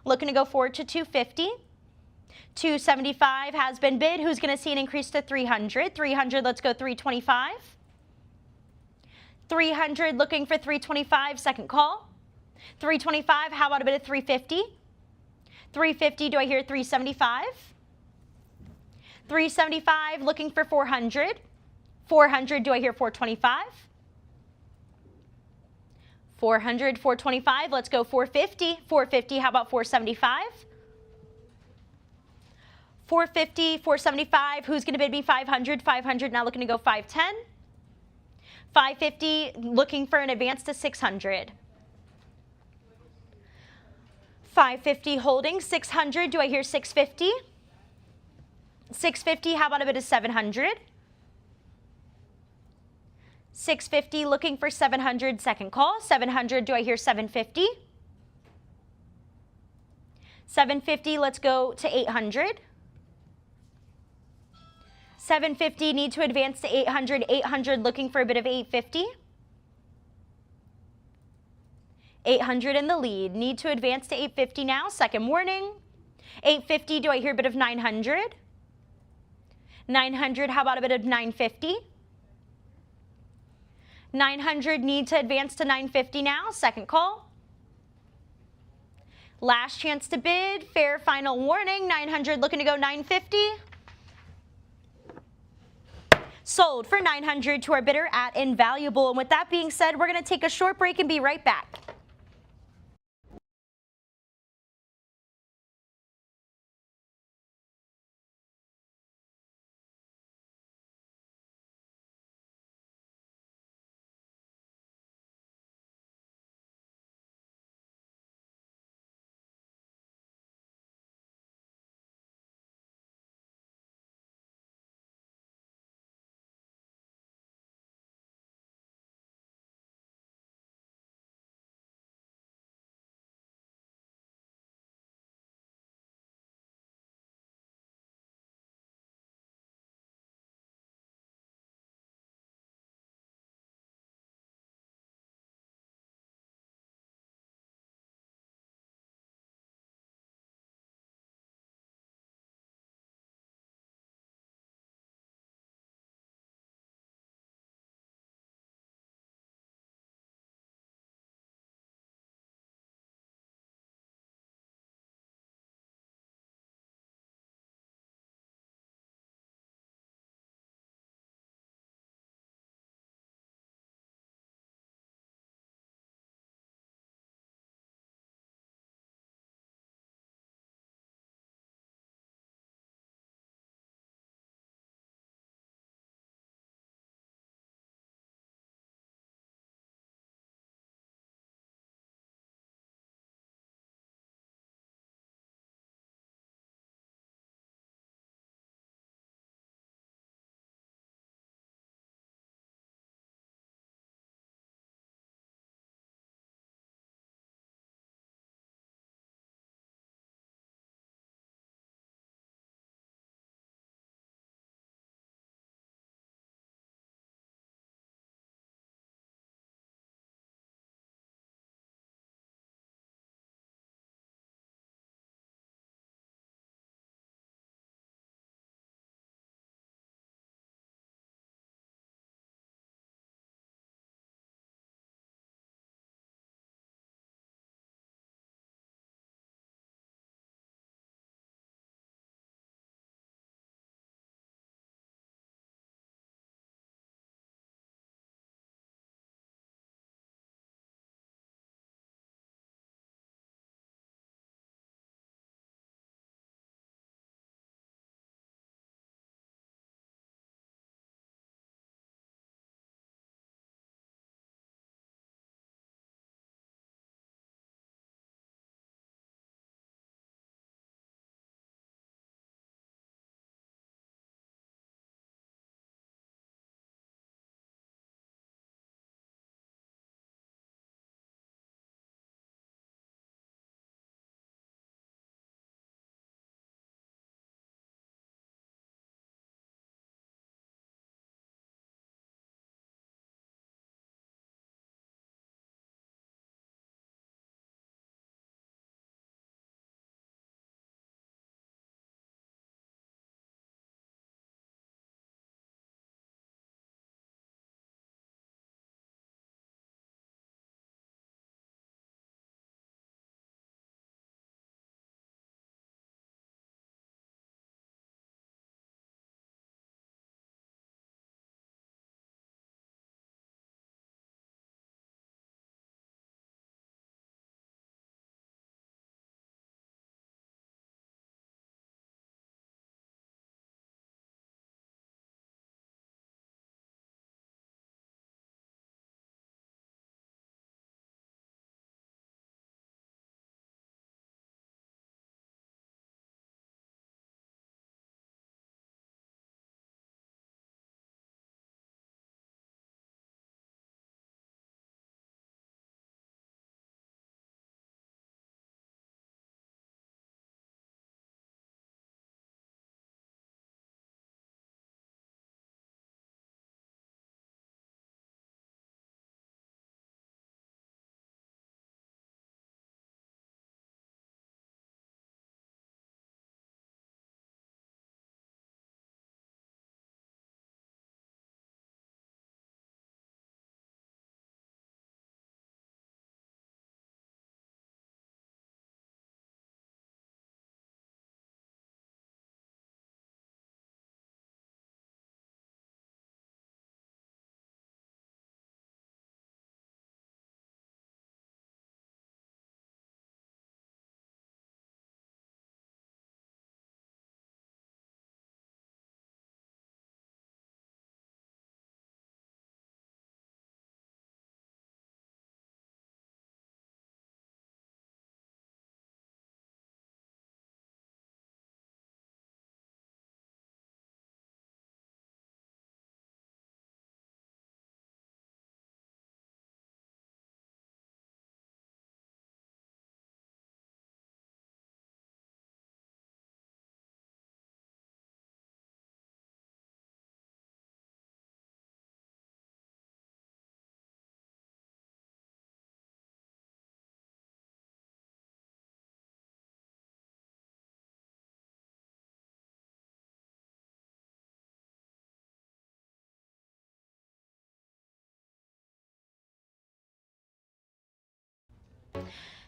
Looking to go forward to 250. 275 has been bid. Who's going to see an increase to 300? 300, let's go 325. 300 looking for 325, second call. 325, how about a bit of 350? 350, do I hear 375? 375 looking for 400. 400, do I hear 425? 400, 425, let's go 450. 450, how about 475? 450, 475, who's going to bid me 500? 500, now looking to go 510. 550, looking for an advance to 600. 550 holding. 600, do I hear 650? 650, how about a bit of 700? 650 looking for 700, second call. 700, do I hear 750? 750, let's go to 800. 750, need to advance to 800. 800 looking for a bit of 850. 800 in the lead. Need to advance to 850 now. Second warning. 850, do I hear a bit of 900? 900, how about a bit of 950? 900, need to advance to 950 now. Second call. Last chance to bid. Fair final warning. 900 looking to go 950. Sold for 900 to our bidder at Invaluable. And with that being said, we're going to take a short break and be right back.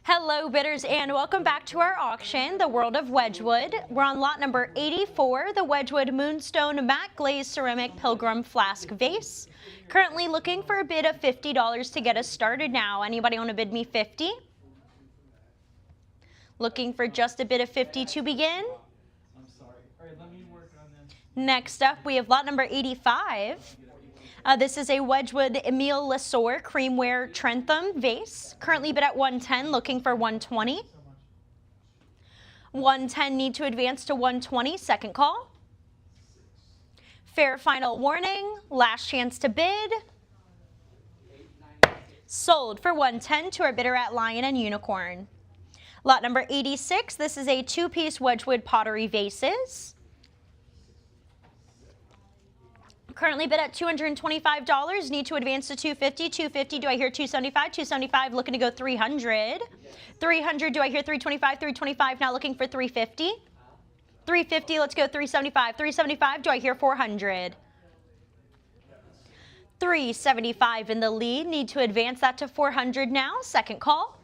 Hello bidders and welcome back to our auction, the World of Wedgwood. We're on lot number 84, the Wedgwood Moonstone Matte Glazed Ceramic Pilgrim Flask Vase. Currently looking for a bid of $50 to get us started now. Anybody want to bid me 50? Looking for just a bid of 50 to begin. I'm sorry. All right, let me work on this. Next up, we have lot number 85. This is a Wedgwood Emile Lessor Creamware Trentham Vase. Currently bid at 110, looking for 120. 110, need to advance to 120, second call. Fair final warning, last chance to bid. Sold for 110 to our bidder at Lion and Unicorn. Lot number 86, this is a two-piece Wedgwood pottery vases. Currently bid at $225, need to advance to 250, 250, do I hear 275, 275, looking to go 300. 300, do I hear 325, 325, now looking for 350. 350, let's go 375, 375, do I hear 400. 375 in the lead, need to advance that to 400 now, second call.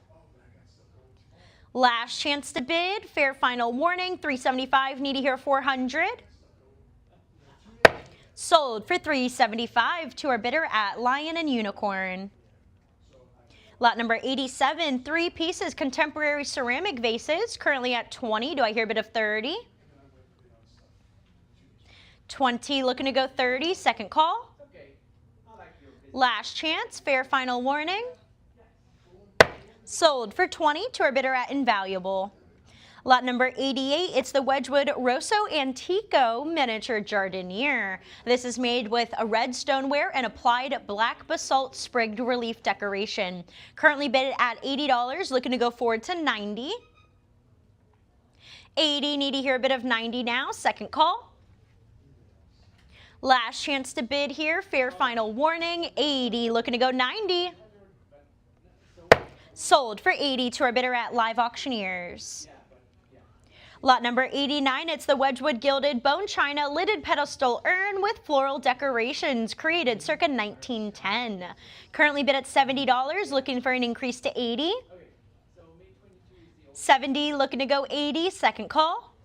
Last chance to bid, fair final warning, 375, need to hear 400. Sold for 375 to our bidder at Lion and Unicorn. Lot number 87, three pieces contemporary ceramic vases, currently at 20. Do I hear a bid of 30? 20, looking to go 30, second call. Last chance, fair final warning. Sold for 20 to our bidder at Invaluable. Lot number 88, it's the Wedgwood Rosso Antico Miniature Jardiniere. This is made with a red stoneware and applied black basalt sprigged relief decoration. Currently bid at $80, looking to go forward to 90. 80, need to hear a bid of 90 now, second call. Last chance to bid here, fair final warning, 80, looking to go 90. Sold for 80 to our bidder at Live Auctioneers. Lot number 89, it's the Wedgwood Gilded Bone China Lidded Pedestal Urn with floral decorations, created circa 1910. Currently bid at $70, looking for an increase to 80. 70, looking to go 80, second call.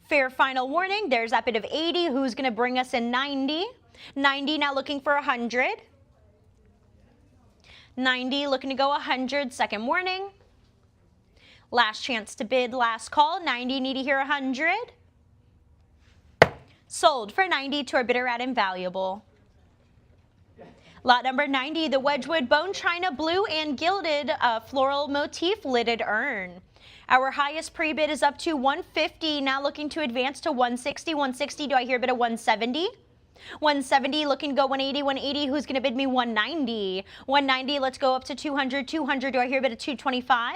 Fair final warning, there's that bid of 80, who's going to bring us in 90. 90, now looking for 100. 90, looking to go 100, second warning. Last chance to bid, last call, 90, need to hear 100. Sold for 90 to our bidder at Invaluable. Lot number 90, the Wedgwood Bone China Blue and Gilded Floral Motif Lidded Urn. Our highest pre-bid is up to 150, now looking to advance to 160. 160, do I hear a bid of 170? 170, looking to go 180, 180, who's going to bid me 190? 190, let's go up to 200. 200, do I hear a bid of 225?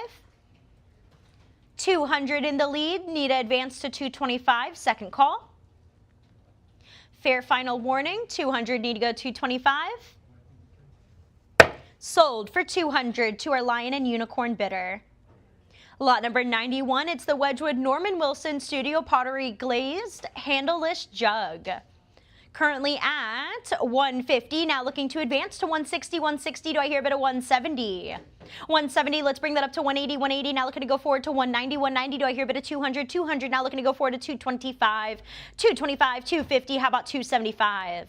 200 in the lead, need to advance to 225, second call. Fair final warning, 200, need to go 225. Sold for 200 to our Lion and Unicorn bidder. Lot number 91, it's the Wedgwood Norman Wilson Studio Pottery Glazed Handleless Jug. Currently at 150, now looking to advance to 160. 160, do I hear a bit of 170? 170, let's bring that up to 180. 180, now looking to go forward to 190. 190, do I hear a bit of 200? 200, now looking to go forward to 225. 225, 250, how about 275?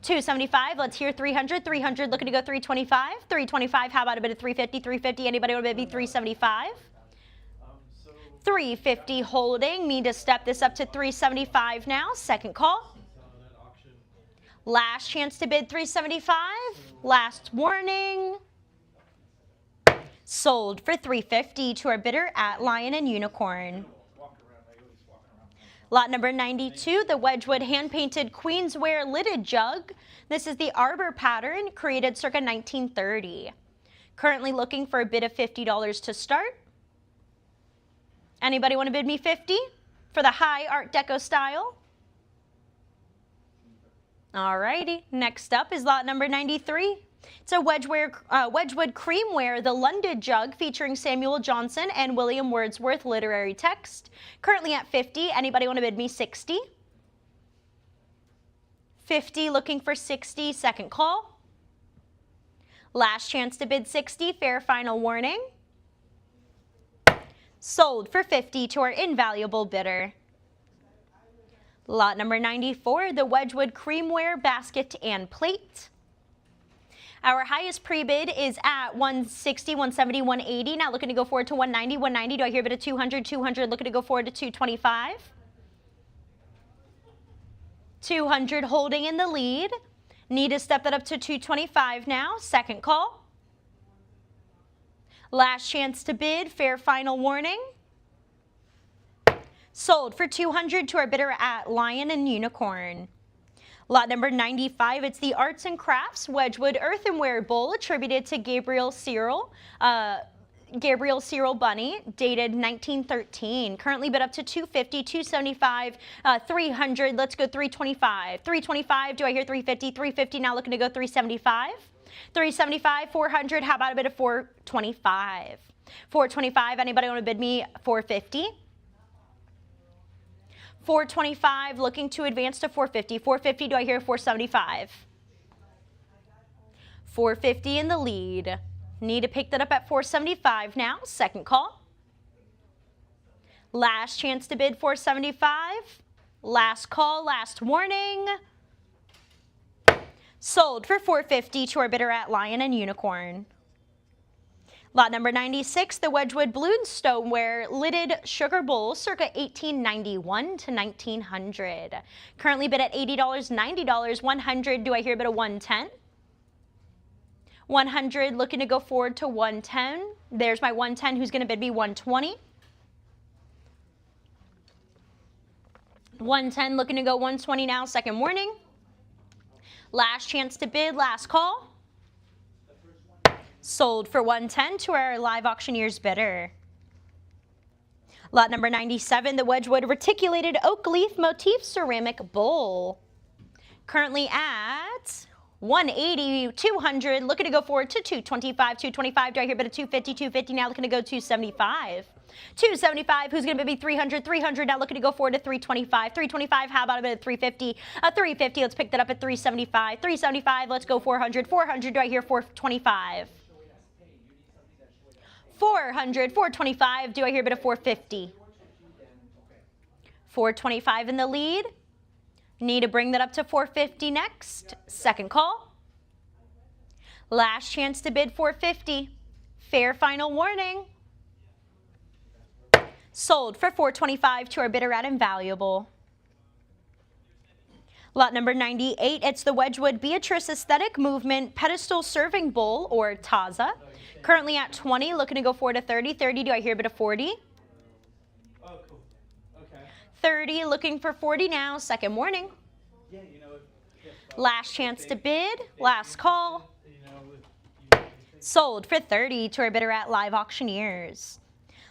275, let's hear 300. 300, looking to go 325. 325, how about a bit of 350? 350, anybody want to bid me 375? 350 holding, need to step this up to 375 now, second call. Last chance to bid 375, last warning. Sold for 350 to our bidder at Lion and Unicorn. Lot number 92, the Wedgwood hand-painted Queensware Lidded Jug. This is the Arbor pattern, created circa 1930. Currently looking for a bid of $50 to start. Anybody want to bid me 50 for the high Art Deco style? Alrighty, next up is lot number 93. It's a Wedgwood Creamware, the London Jug, featuring Samuel Johnson and William Wordsworth literary text. Currently at 50. Anybody want to bid me 60? 50, looking for 60, second call. Last chance to bid 60, fair final warning. Sold for 50 to our invaluable bidder. Lot number 94, the Wedgwood creamware basket and plate. Our highest pre-bid is at 160, 170, 180. Now looking to go forward to 190, 190. Do I hear a bid of 200, 200? Looking to go forward to 225. 200 holding in the lead. Need to step that up to 225 now. Second call. Last chance to bid, fair final warning. Sold for 200 to our bidder at Lion and Unicorn. Lot number 95, it's the Arts and Crafts Wedgwood Earthenware Bowl attributed to Gabriel Cyril Bunny, dated 1913. Currently bid up to 250, 275, 300. Let's go 325. 325, do I hear 350? 350, now looking to go 375. 375, 400, how about a bid of 425? 425, anybody want to bid me 450? 425, looking to advance to 450. 450, do I hear 475? 450 in the lead. Need to pick that up at 475 now. Second call. Last chance to bid 475. Last call, last warning. Sold for 450 to our bidder at Lion and Unicorn. Lot number 96, the Wedgwood Blue and Stoneware Lidded Sugar Bowl, circa 1891 to 1900. Currently bid at $80, $90, 100. Do I hear a bid of 110? 100, looking to go forward to 110. There's my 110, who's going to bid me 120. 110, looking to go 120 now, second warning. Last chance to bid, last call. Sold for 110 to our live auctioneer's bidder. Lot number 97, the Wedgwood Reticulated Oak Leaf Motif Ceramic Bowl. Currently at 180, 200, looking to go forward to 225, 225. Do I hear a bit of 250, 250? Now looking to go 275. 275, who's going to be 300, 300, now looking to go forward to 325. 325, how about a bit of 350? 350, let's pick that up at 375. 375, let's go 400. 400, do I hear 425? 400, 425, do I hear a bit of 450? 425 in the lead. Need to bring that up to 450 next. Second call. Last chance to bid 450. Fair final warning. Sold for 425 to our bidder at Invaluable. Lot number 98, it's the Wedgwood Beatrice Aesthetic Movement Pedestal Serving Bowl, or Taza. Currently at 20, looking to go forward to 30. 30, do I hear a bit of 40? Oh, cool. Okay. 30, looking for 40 now, second warning. Yeah, Last chance to bid, last call. Sold for 30 to our bidder at Live Auctioneers.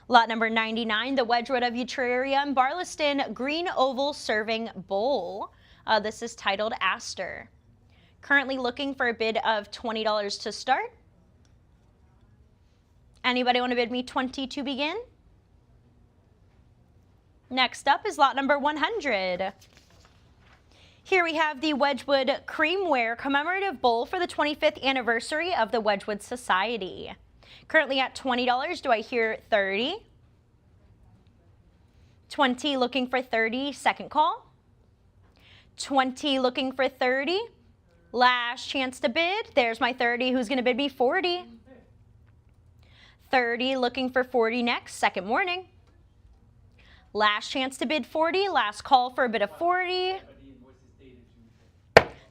Lot number 99, the Wedgwood of Utrera and Barlaston Green Oval Serving Bowl. This is titled Aster. Currently looking for a bid of $20 to start. Anybody want to bid me 20 to begin? Next up is lot number 100. Here we have the Wedgwood Creamware Commemorative Bowl for the 25th anniversary of the Wedgwood Society. Currently at $20, do I hear 30? 20, looking for 30, second call. 20, looking for 30. Last chance to bid. There's my 30, who's going to bid me 40? 30, looking for 40 next, second warning. Last chance to bid 40, last call for a bid of 40.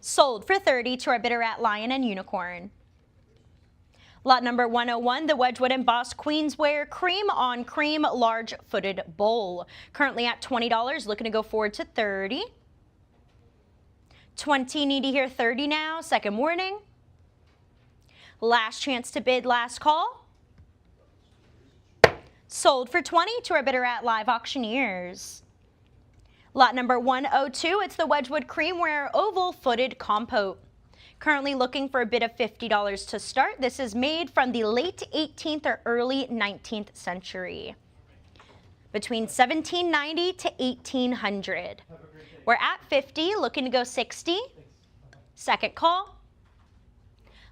Sold for 30 to our bidder at Lion and Unicorn. Lot number 101, the Wedgwood Embossed Queensware Cream on Cream Large Footed Bowl. Currently at $20, looking to go forward to 30. 20, need to hear 30 now, second warning. Last chance to bid, last call. Sold for 20 to our bidder at Live Auctioneers. Lot number 102, it's the Wedgwood Creamware Oval Footed Compote. Currently looking for a bid of $50 to start. This is made from the late 18th or early 19th century. Between 1790 to 1800. We're at 50, looking to go 60. Second call.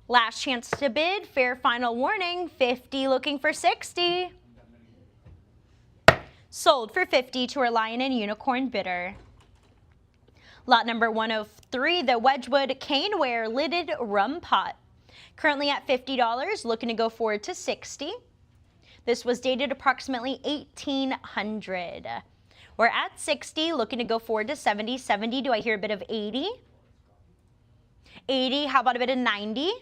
Last chance to bid, fair final warning, 50 looking for 60. Sold for 50 to our Lion and Unicorn bidder. Lot number 103, the Wedgwood Caneware Lidded Rum Pot. Currently at $50, looking to go forward to 60. This was dated approximately 1800. We're at 60, looking to go forward to 70. 70, do I hear a bit of 80? 80, how about a bit of 90?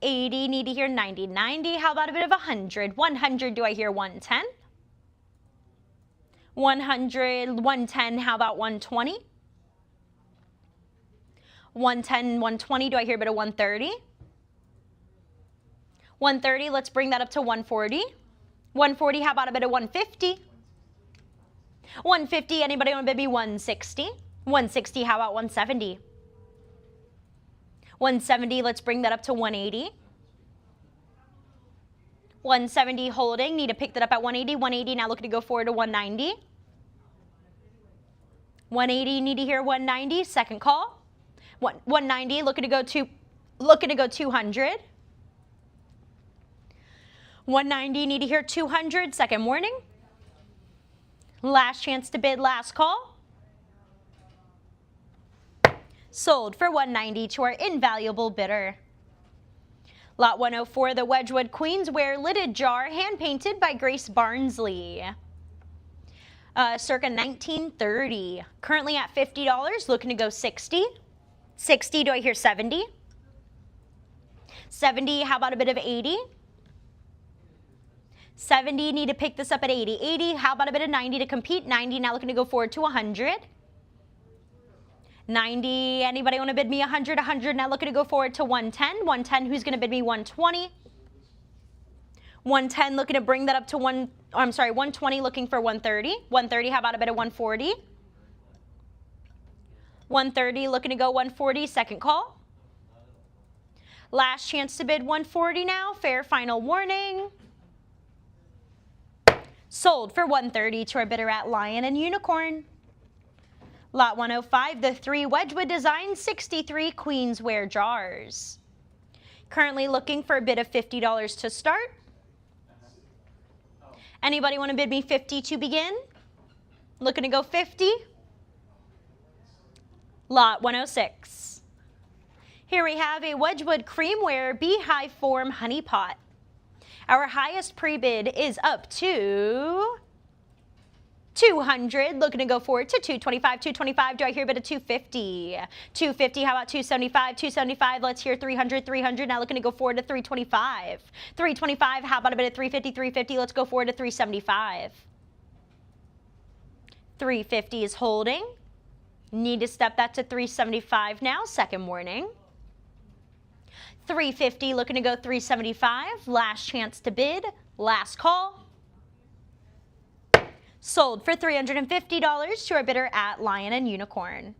80, need to hear 90. 90, how about a bit of 100? 100, do I hear 110? 100, 110, how about 120? 110, 120, do I hear a bit of 130? 130, let's bring that up to 140. 140, how about a bit of 150? 150, anybody want to bid me 160? 160, how about 170? 170, let's bring that up to 180. 170 holding, need to pick that up at 180. 180, now looking to go forward to 190. 180, need to hear 190, second call. 190, looking to go 200. 190, need to hear 200, second warning. Last chance to bid, last call. Sold for 190 to our invaluable bidder. Lot 104, the Wedgwood Queensware Lidded Jar, hand-painted by Grace Barnsley. Circa 1930. Currently at $50, looking to go 60. 60, do I hear 70? 70, how about a bit of 80? 70, need to pick this up at 80. 80, how about a bit of 90 to compete? 90, now looking to go forward to 100. 90, anybody want to bid me 100? 100, now looking to go forward to 110. 110, who's going to bid me 120? 110, looking to bring that up to 120, looking for 130. 130, how about a bit of 140? 130, looking to go 140, second call. Last chance to bid 140 now, fair final warning. Sold for 130 to our bidder at Lion and Unicorn. Lot 105, the 3 Wedgwood Design 63 Queensware Jars. Currently looking for a bid of $50 to start. Anybody want to bid me 50 to begin? Looking to go 50. Lot 106. Here we have a Wedgwood Creamware Beehive Form Honey Pot. Our highest pre-bid is up to 200, looking to go forward to 225. 225, do I hear a bit of 250? 250, how about 275? 275, let's hear 300. 300, now looking to go forward to 325. 325, how about a bit of 350? 350, let's go forward to 375. 350 is holding. Need to step that to 375 now, second warning. 350, looking to go 375. Last chance to bid, last call. Sold for $350 to our bidder at Lion and Unicorn.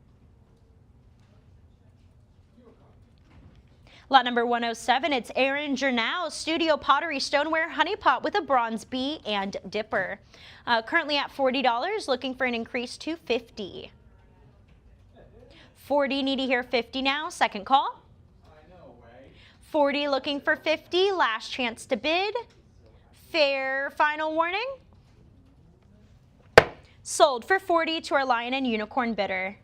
Lot number 107, it's Aaron Journow Studio Pottery Stoneware Honey Pot with a bronze bee and dipper. Currently at $40, looking for an increase to 50. 40, need to hear 50 now, second call. 40, looking for 50, last chance to bid. Fair final warning. Sold for 40 to our Lion and Unicorn bidder.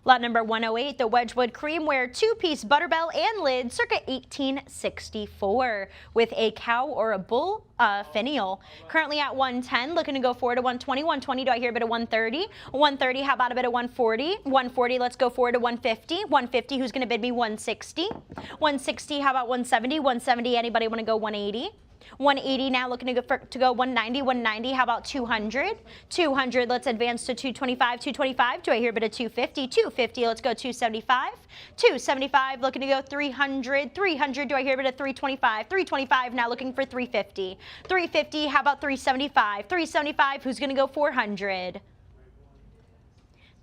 Lot number 108, the Wedgwood Creamware 2-piece butterbell and lid, circa 1864, with a cow or a bull finial. Currently at 110, looking to go forward to 120. 120, do I hear a bit of 130? 130, how about a bit of 140? 140, let's go forward to 150. 150, who's going to bid me 160? 160, how about 170? 170, anybody want to go 180? 180 now, looking to go 190. 190, how about 200? 200, let's advance to 225. 225, do I hear a bit of 250? 250, let's go 275. 275, looking to go 300. 300, do I hear a bit of 325? 325, now looking for 350. 350, how about 375? 375, who's going to go 400?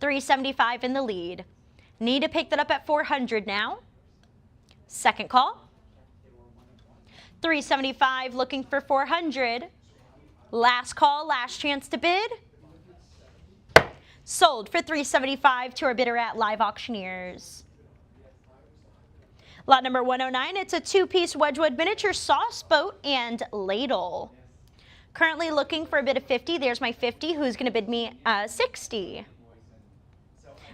375 in the lead. Need to pick that up at 400 now. Second call. 375, looking for 400. Last call, last chance to bid. Sold for 375 to our bidder at Live Auctioneers. Lot number 109, it's a two-piece Wedgwood miniature sauce boat and ladle. Currently looking for a bid of 50. There's my 50. Who's going to bid me 60?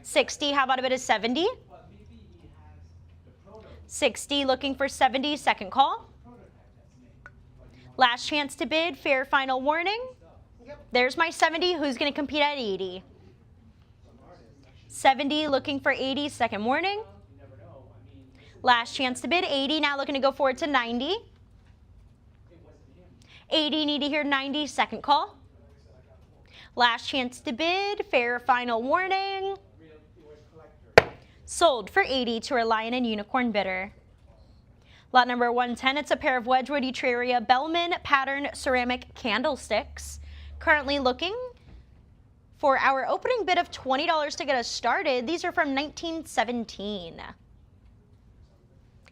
60. How about a bid of 70? 60. Looking for 70. Second call. Last chance to bid. Fair final warning. There's my 70. Who's going to compete at 80? 70. Looking for 80. Second warning. Last chance to bid. 80. Now looking to go forward to 90. 80, need to hear 90, second call. Last chance to bid, fair final warning. Sold for 80 to our Lion and Unicorn bidder. Lot number 110, it's a pair of Wedgwood Etreria Bellman pattern ceramic candlesticks. Currently looking for our opening bid of $20 to get us started. These are from 1917.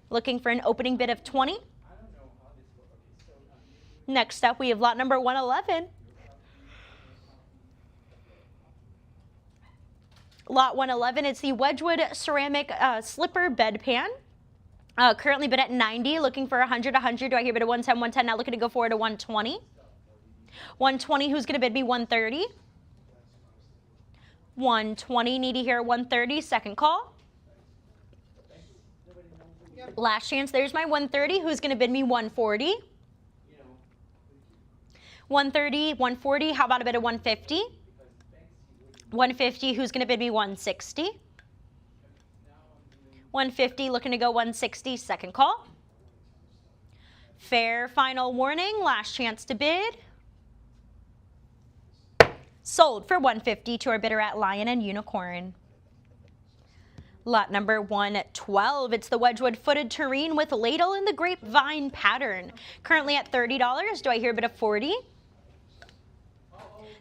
Looking for an opening bid of 20. Next up, we have lot number 111. Lot 111, it's the Wedgwood ceramic slipper bedpan. Currently bid at 90, looking for 100, 100. Do I hear bid at 110, 110? Now looking to go forward to 120. 120, who's going to bid me 130? 120, need to hear 130, second call. Last chance, there's my 130. Who's going to bid me 140? 130, 140, how about a bid of 150? 150, who's going to bid me 160? 150, looking to go 160, second call. Fair final warning, last chance to bid. Sold for 150 to our bidder at Lion and Unicorn. Lot number 112, it's the Wedgwood footed tureen with ladle in the grapevine pattern. Currently at $30, do I hear a bid of 40?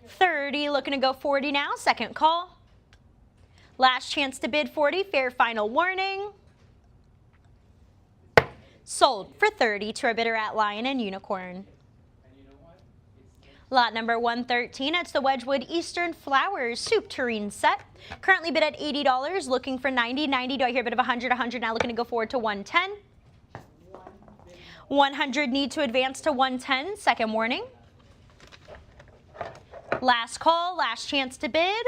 30, looking to go 40 now, second call. Last chance to bid 40, fair final warning. Sold for 30 to our bidder at Lion and Unicorn. Lot number 113, it's the Wedgwood Eastern Flowers Soup Tureen set. Currently bid at $80, looking for 90, 90, do I hear a bid of 100, 100, now looking to go forward to 110. 100, need to advance to 110, second warning. Last call, last chance to bid.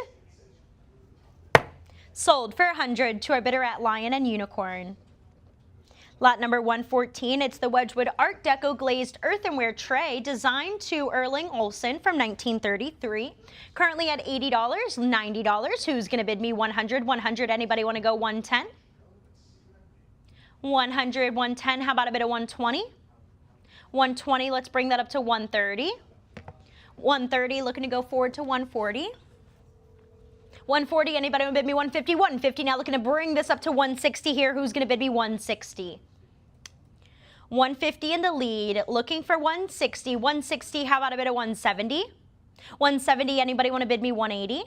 Sold for 100 to our bidder at Lion and Unicorn. Lot number 114, it's the Wedgwood Art Deco glazed earthenware tray designed to Erling Olsen from 1933. Currently at $80, $90. Who's going to bid me 100, 100? Anybody want to go 110? 100, 110. How about a bid of 120? 120, let's bring that up to 130. 130, looking to go forward to 140. 140, anybody want to bid me 150? 150, now looking to bring this up to 160 here. Who's going to bid me 160? 150 in the lead, looking for 160. 160, how about a bid of 170? 170, anybody want to bid me 180?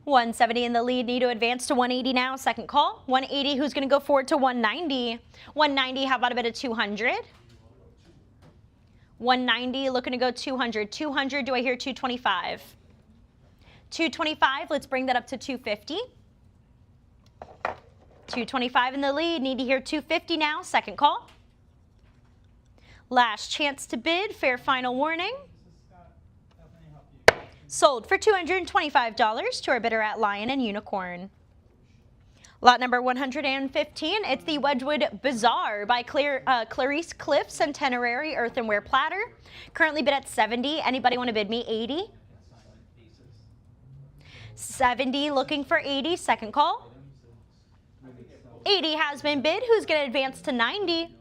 170 in the lead, need to advance to 180 now, second call. 180, who's going to go forward to 190? 190, how about a bid of 200? 190, looking to go 200. 200, do I hear 225? 225, let's bring that up to 250. 225 in the lead, need to hear 250 now, second call. Last chance to bid, fair final warning. Sold for $225 to our bidder at Lion and Unicorn. Lot number 115, it's the Wedgwood Bazaar by Clarice Cliff Centenary Earthenware Platter. Currently bid at 70. Anybody want to bid me 80? 70, looking for 80, second call. 80 has been bid. Who's going to advance to 90?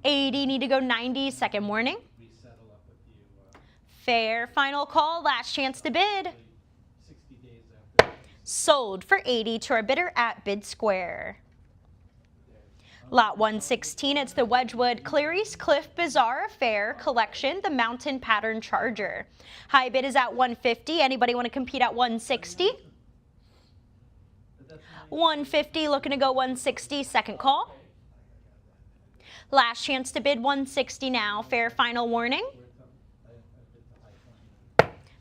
80, need to go 90, second warning. Fair final call, last chance to bid. Sold for 80 to our bidder at Bid Square. Lot 116, it's the Wedgwood Clarice Cliff Bazaar Fair Collection, the Mountain Pattern Charger. High bid is at 150. Anybody want to compete at 160? 150, looking to go 160, second call. Last chance to bid 160 now, fair final warning.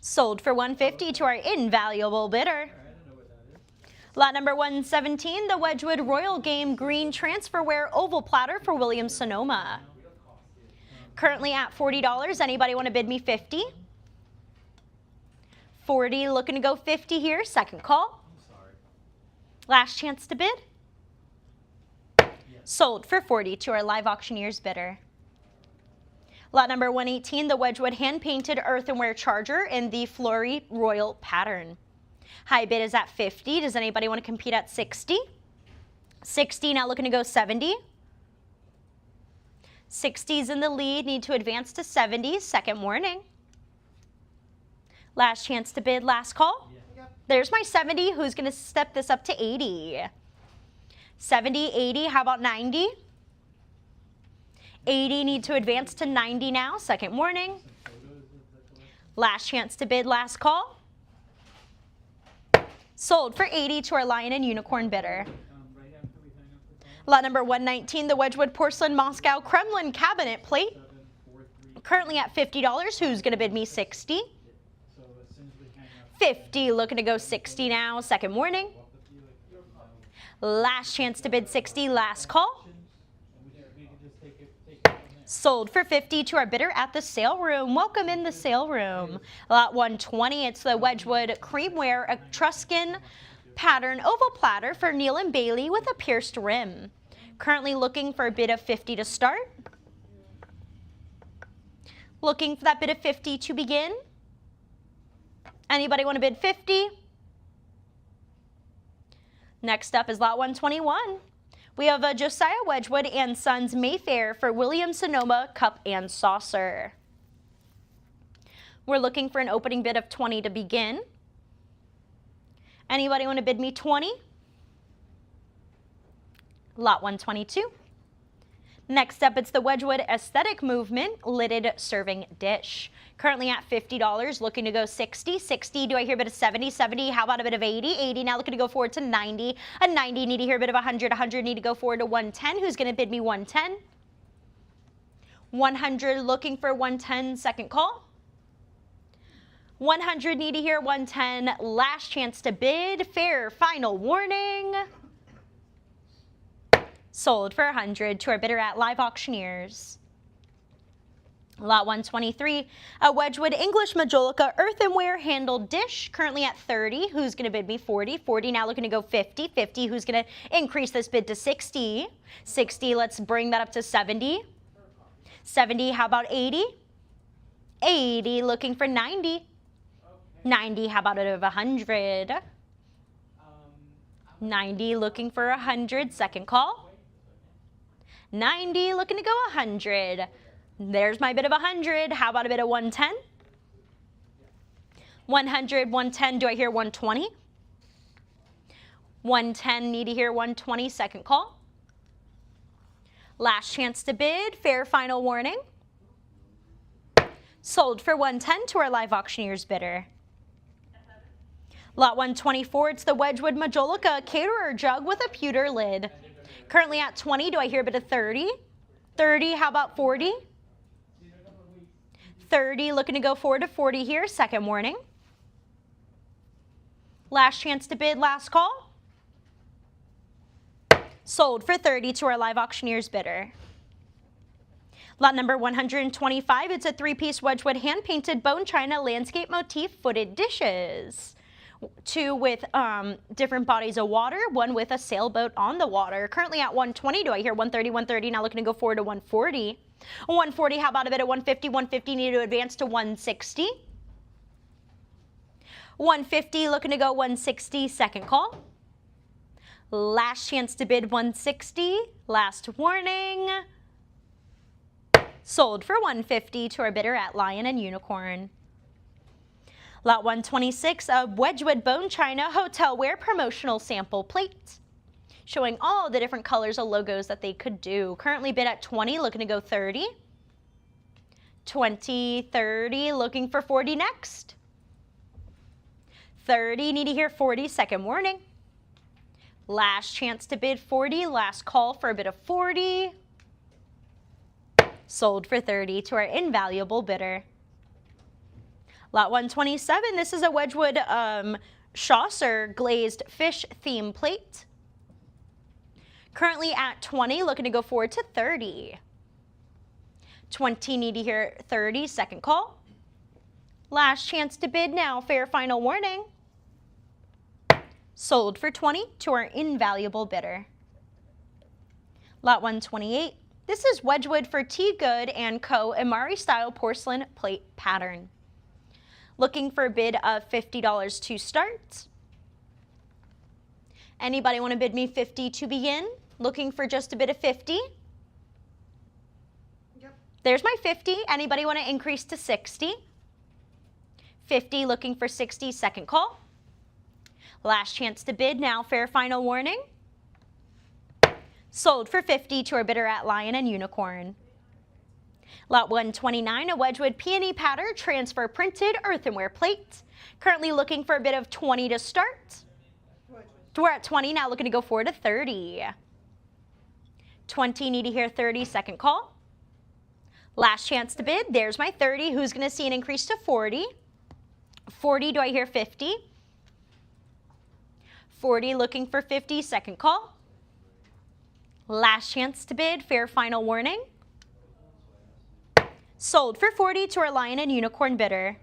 Sold for 150 to our invaluable bidder. Lot number 117, the Wedgwood Royal Game Green Transferware Oval Platter for Williams-Sonoma. Currently at $40. Anybody want to bid me 50? 40, looking to go 50 here. Second call. Last chance to bid. Sold for 40 to our live auctioneer's bidder. Lot number 118, the Wedgwood hand-painted earthenware charger in the Flory Royal pattern. High bid is at 50. Does anybody want to compete at 60? 60, now looking to go 70. 60's in the lead, need to advance to 70. Second warning. Last chance to bid, last call. There's my 70. Who's going to step this up to 80? 70, 80, how about 90? 80, need to advance to 90 now. Second warning. Last chance to bid, last call. Sold for 80 to our Lion and Unicorn bidder. Lot number 119, the Wedgwood Porcelain Moscow Kremlin Cabinet Plate. Currently at $50. Who's going to bid me 60? 50, looking to go 60 now. Second warning. Last chance to bid 60, last call. Sold for 50 to our bidder at the sale room. Welcome in the sale room. Lot 120, it's the Wedgwood Creamware Etruscan Pattern Oval Platter for Neil and Bailey with a pierced rim. Currently looking for a bid of 50 to start. Looking for that bid of 50 to begin. Anybody want to bid 50? Next up is lot 121. We have a Josiah Wedgwood and Sons Mayfair for Williams-Sonoma Cup and Saucer. We're looking for an opening bid of 20 to begin. Anybody want to bid me 20? Lot 122. Next up, it's the Wedgwood Aesthetic Movement Lidded Serving Dish. Currently at $50, looking to go 60. 60, do I hear a bit of 70? 70, how about a bit of 80? 80, now looking to go forward to 90. A 90, need to hear a bit of 100. 100, need to go forward to 110. Who's going to bid me 110? 100, looking for 110, second call. 100, need to hear 110. Last chance to bid. Fair final warning. Sold for 100 to our bidder at Live Auctioneers. Lot 123, a Wedgwood English Majolica earthenware handled dish, currently at 30. Who's going to bid me 40? 40, now looking to go 50. 50, who's going to increase this bid to 60? 60, let's bring that up to 70. 70, how about 80? 80, looking for 90. 90, how about over 100? 90, looking for 100, second call. 90, looking to go 100. There's my bid of 100. How about a bit of 110? 100, 110, do I hear 120? 110, need to hear 120, second call. Last chance to bid, fair final warning. Sold for 110 to our Live Auctioneers bidder. Lot 124, it's the Wedgwood Majolica Caterer Jug with a pewter lid. Currently at 20, do I hear a bit of 30? 30, how about 40? 30, looking to go forward to 40 here, second warning. Last chance to bid, last call. Sold for 30 to our Live Auctioneers bidder. Lot number 125, it's a three-piece Wedgwood hand-painted bone china landscape motif footed dishes. Two with different bodies of water, one with a sailboat on the water. Currently at 120, do I hear 130, 130, now looking to go forward to 140. 140, how about a bit of 150, 150, need to advance to 160. 150, looking to go 160, second call. Last chance to bid 160, last warning. Sold for 150 to our bidder at Lion and Unicorn. Lot 126, a Wedgwood Bone China Hotelware Promotional Sample Plate. Showing all the different colors of logos that they could do. Currently bid at 20, looking to go 30. 20, 30, looking for 40 next. 30, need to hear 40, second warning. Last chance to bid 40, last call for a bid of 40. Sold for 30 to our invaluable bidder. Lot 127, this is a Wedgwood Chaucer glazed fish theme plate. Currently at 20, looking to go forward to 30. 20, need to hear 30, second call. Last chance to bid now, fair final warning. Sold for 20 to our invaluable bidder. Lot 128. This is Wedgwood for T. Good & Co. Imari style porcelain plate pattern. Looking for a bid of $50 to start. Anybody want to bid me 50 to begin? Looking for just a bid of 50. Yep. There's my 50. Anybody want to increase to 60? 50, looking for 60, second call. Last chance to bid now, fair final warning. Sold for 50 to our bidder at Lion and Unicorn. Lot 129, a Wedgwood peony pattern transfer printed earthenware plate. Currently looking for a bid of 20 to start. We're at 20 now, looking to go forward to 30. 20, need to hear 30, second call. Last chance to bid, there's my 30. Who's going to see an increase to 40? 40, do I hear 50? 40, looking for 50, second call. Last chance to bid, fair final warning. Sold for 40 to our Lion and Unicorn bidder.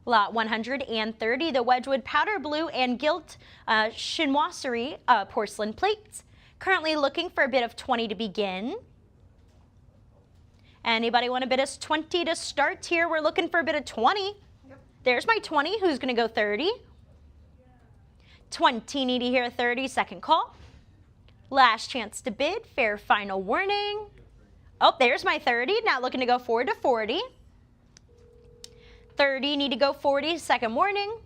Lot 130, the Wedgwood powder blue and gilt chinoiserie porcelain plate. Currently looking for a bid of 20 to begin. Anybody want to bid us 20 to start here? We're looking for a bid of 20. Yep. There's my 20. Who's going to go 30? 20, need to hear 30, second call. Last chance to bid, fair final warning. Oh, there's my 30. Now looking to go forward to 40. 30, need to go 40, second warning.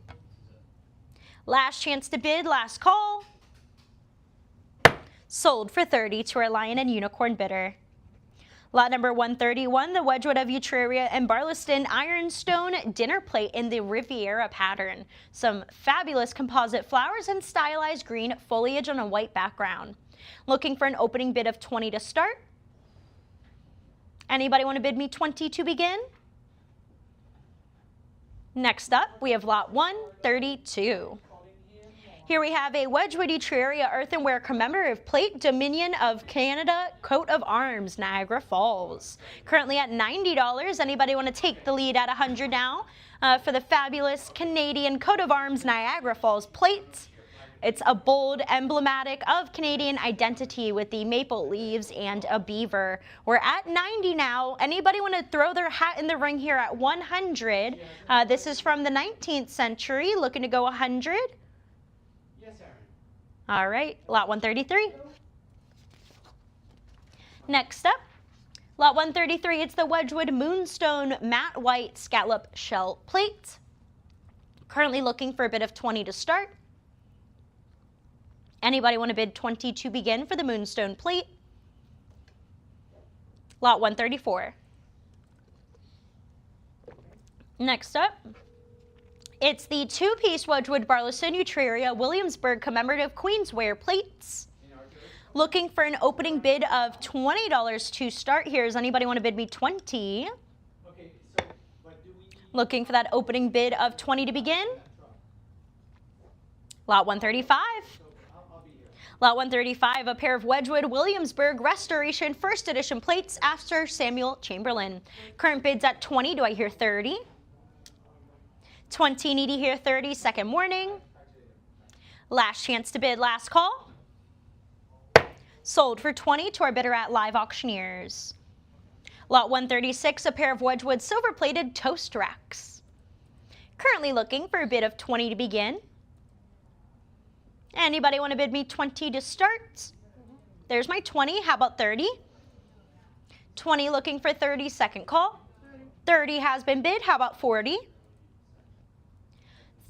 Last chance to bid, last call. Sold for 30 to our Lion and Unicorn bidder. Lot number 131, the Wedgwood of Etruria and Barlaston ironstone dinner plate in the Riviera pattern. Some fabulous composite flowers and stylized green foliage on a white background. Looking for an opening bid of 20 to start. Anybody want to bid me 20 to begin? Next up, we have lot 132. Here we have a Wedgwood Etruria earthenware commemorative plate, Dominion of Canada coat of arms, Niagara Falls. Currently at $90. Anybody want to take the lead at $100 now for the fabulous Canadian coat of arms, Niagara Falls plate? It's a bold, emblematic of Canadian identity with the maple leaves and a beaver. We're at 90 now. Anybody want to throw their hat in the ring here at 100? This is from the 19th century, looking to go 100. Yes, Aaron. All right, lot 133. Next up, lot 133, it's the Wedgwood Moonstone matte white scallop shell plate. Currently looking for a bid of 20 to start. Anybody want to bid 20 to begin for the Moonstone plate? Lot 134. Next up, it's the two-piece Wedgwood Barlaston Etruria Williamsburg commemorative Queensware plates. Looking for an opening bid of $20 to start here. Does anybody want to bid me 20? Okay, so, but do we... Looking for that opening bid of 20 to begin. Lot 135. I'll be here. Lot 135, a pair of Wedgwood Williamsburg Restoration First Edition plates after Samuel Chamberlain. Current bids at 20. Do I hear 30? 20, need to hear 30, second warning. Last chance to bid, last call. Sold for 20 to our bidder at Live Auctioneers. Lot 136, a pair of Wedgwood silver-plated toast racks. Currently looking for a bid of 20 to begin. Anybody want to bid me 20 to start? There's my 20. How about 30? 20 looking for 30, second call. 30 has been bid. How about 40?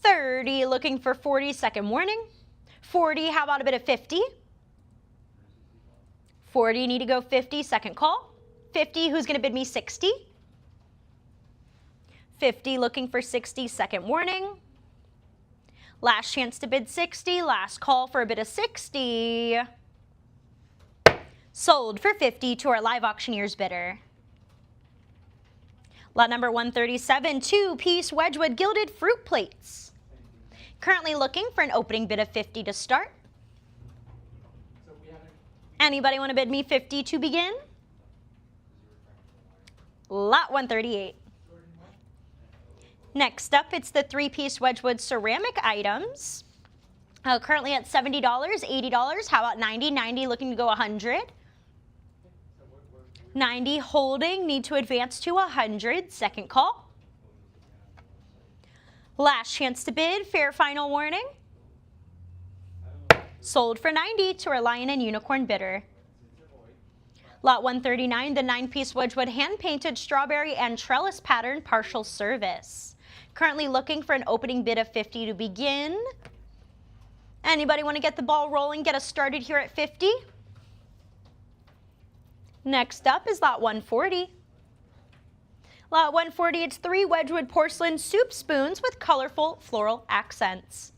30 looking for 40, second warning. 40, how about a bid of 50? 40, need to go 50, second call. 50, who's going to bid me 60? 50 looking for 60, second warning. Last chance to bid 60, last call for a bid of 60. Sold for 50 to our Live Auctioneers bidder. Lot number 137, two-piece Wedgwood gilded fruit plates. Currently looking for an opening bid of 50 to start. So we haven't, Anybody want to bid me 50 to begin? Lot 138. Next up, it's the 3-piece Wedgwood ceramic items. Currently at $70, $80. How about 90? 90 looking to go 100. 90 holding, need to advance to 100. Second call. Last chance to bid, fair final warning. Sold for 90 to our Lion and Unicorn bidder. Lot 139, the 9-piece Wedgwood hand-painted strawberry and trellis pattern partial service. Currently looking for an opening bid of 50 to begin. Anybody want to get the ball rolling, get us started here at 50? Next up is lot 140. Lot 140, it's 3 Wedgwood porcelain soup spoons with colorful floral accents.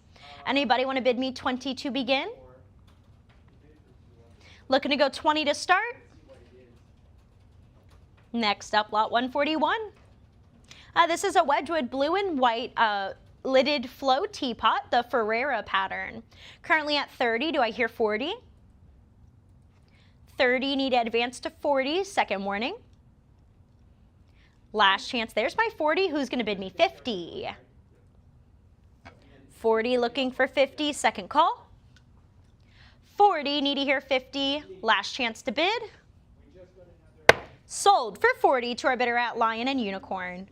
Anybody want to bid me 20 to begin? Looking to go 20 to start? Next up, lot 141. This is a Wedgwood blue and white lidded flow teapot, the Ferrera pattern. Currently at 30, do I hear 40? 30, need to advance to 40, second warning. Last chance, there's my 40, who's going to bid me 50? 40 looking for 50, second call. 40, need to hear 50, last chance to bid. Sold for 40 to our bidder at Lion and Unicorn.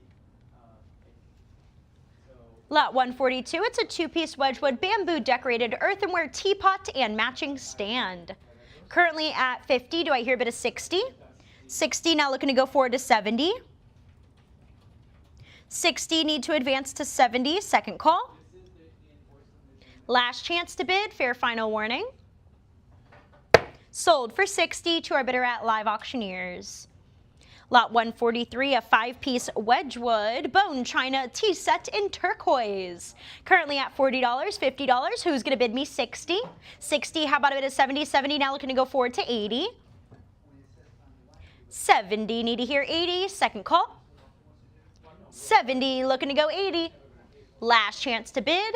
Lot 142, it's a 2-piece Wedgwood bamboo decorated earthenware teapot and matching stand. Currently at 50, do I hear a bid of 60? 60, now looking to go forward to 70. 60, need to advance to 70, second call. Last chance to bid, fair final warning. Sold for 60 to our bidder at Live Auctioneers. Lot 143, a 5-piece Wedgwood bone china tea set in turquoise. Currently at $40, $50. Who's going to bid me 60? 60, how about a bid of 70? 70, now looking to go forward to 80. 70, need to hear 80, second call. 70, looking to go 80. Last chance to bid.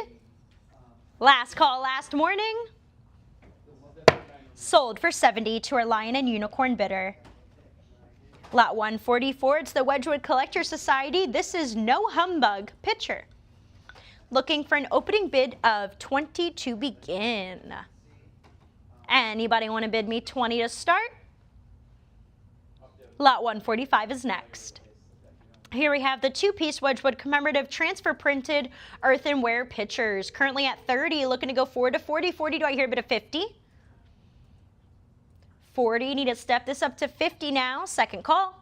Last call, last warning. Sold for 70 to our Lion and Unicorn bidder. Lot 144, it's the Wedgwood Collector Society. This is No Humbug pitcher. Looking for an opening bid of 20 to begin. Anybody want to bid me 20 to start? Lot 145 is next. Here we have the 2-piece Wedgwood commemorative transfer printed earthenware pitchers. Currently at 30, looking to go forward to 40. 40, do I hear a bid of 50? 40, need to step this up to 50 now, second call.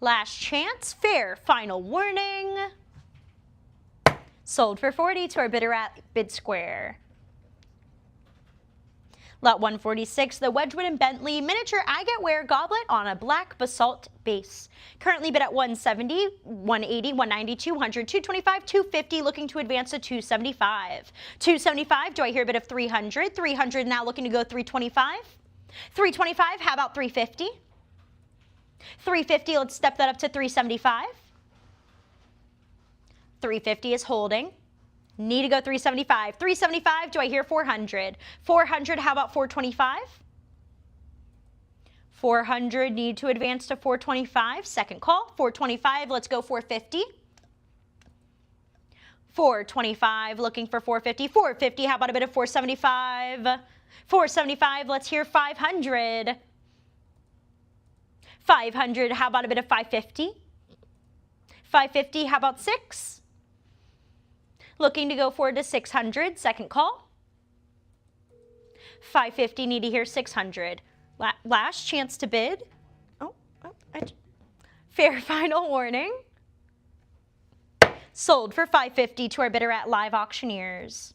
Last chance, fair final warning. Sold for 40 to our bidder at Bid Square. Lot 146, the Wedgwood and Bentley miniature agateware goblet on a black basalt base. Currently bid at 170, 180, 190, 200, 225, 250, looking to advance to 275. 275, do I hear a bid of 300? 300 now looking to go 325. 325, how about 350? 350, let's step that up to 375. 350 is holding. Need to go 375. 375, do I hear 400? 400, how about 425? 400, need to advance to 425. Second call. 425, let's go 450. 425, looking for 450. 450, how about a bit of 475? 475, let's hear 500. 500, how about a bit of 550? 550, how about 6? Looking to go forward to 600, second call. 550, need to hear 600. Last chance to bid. Fair final warning. Sold for 550 to our bidder at Live Auctioneers.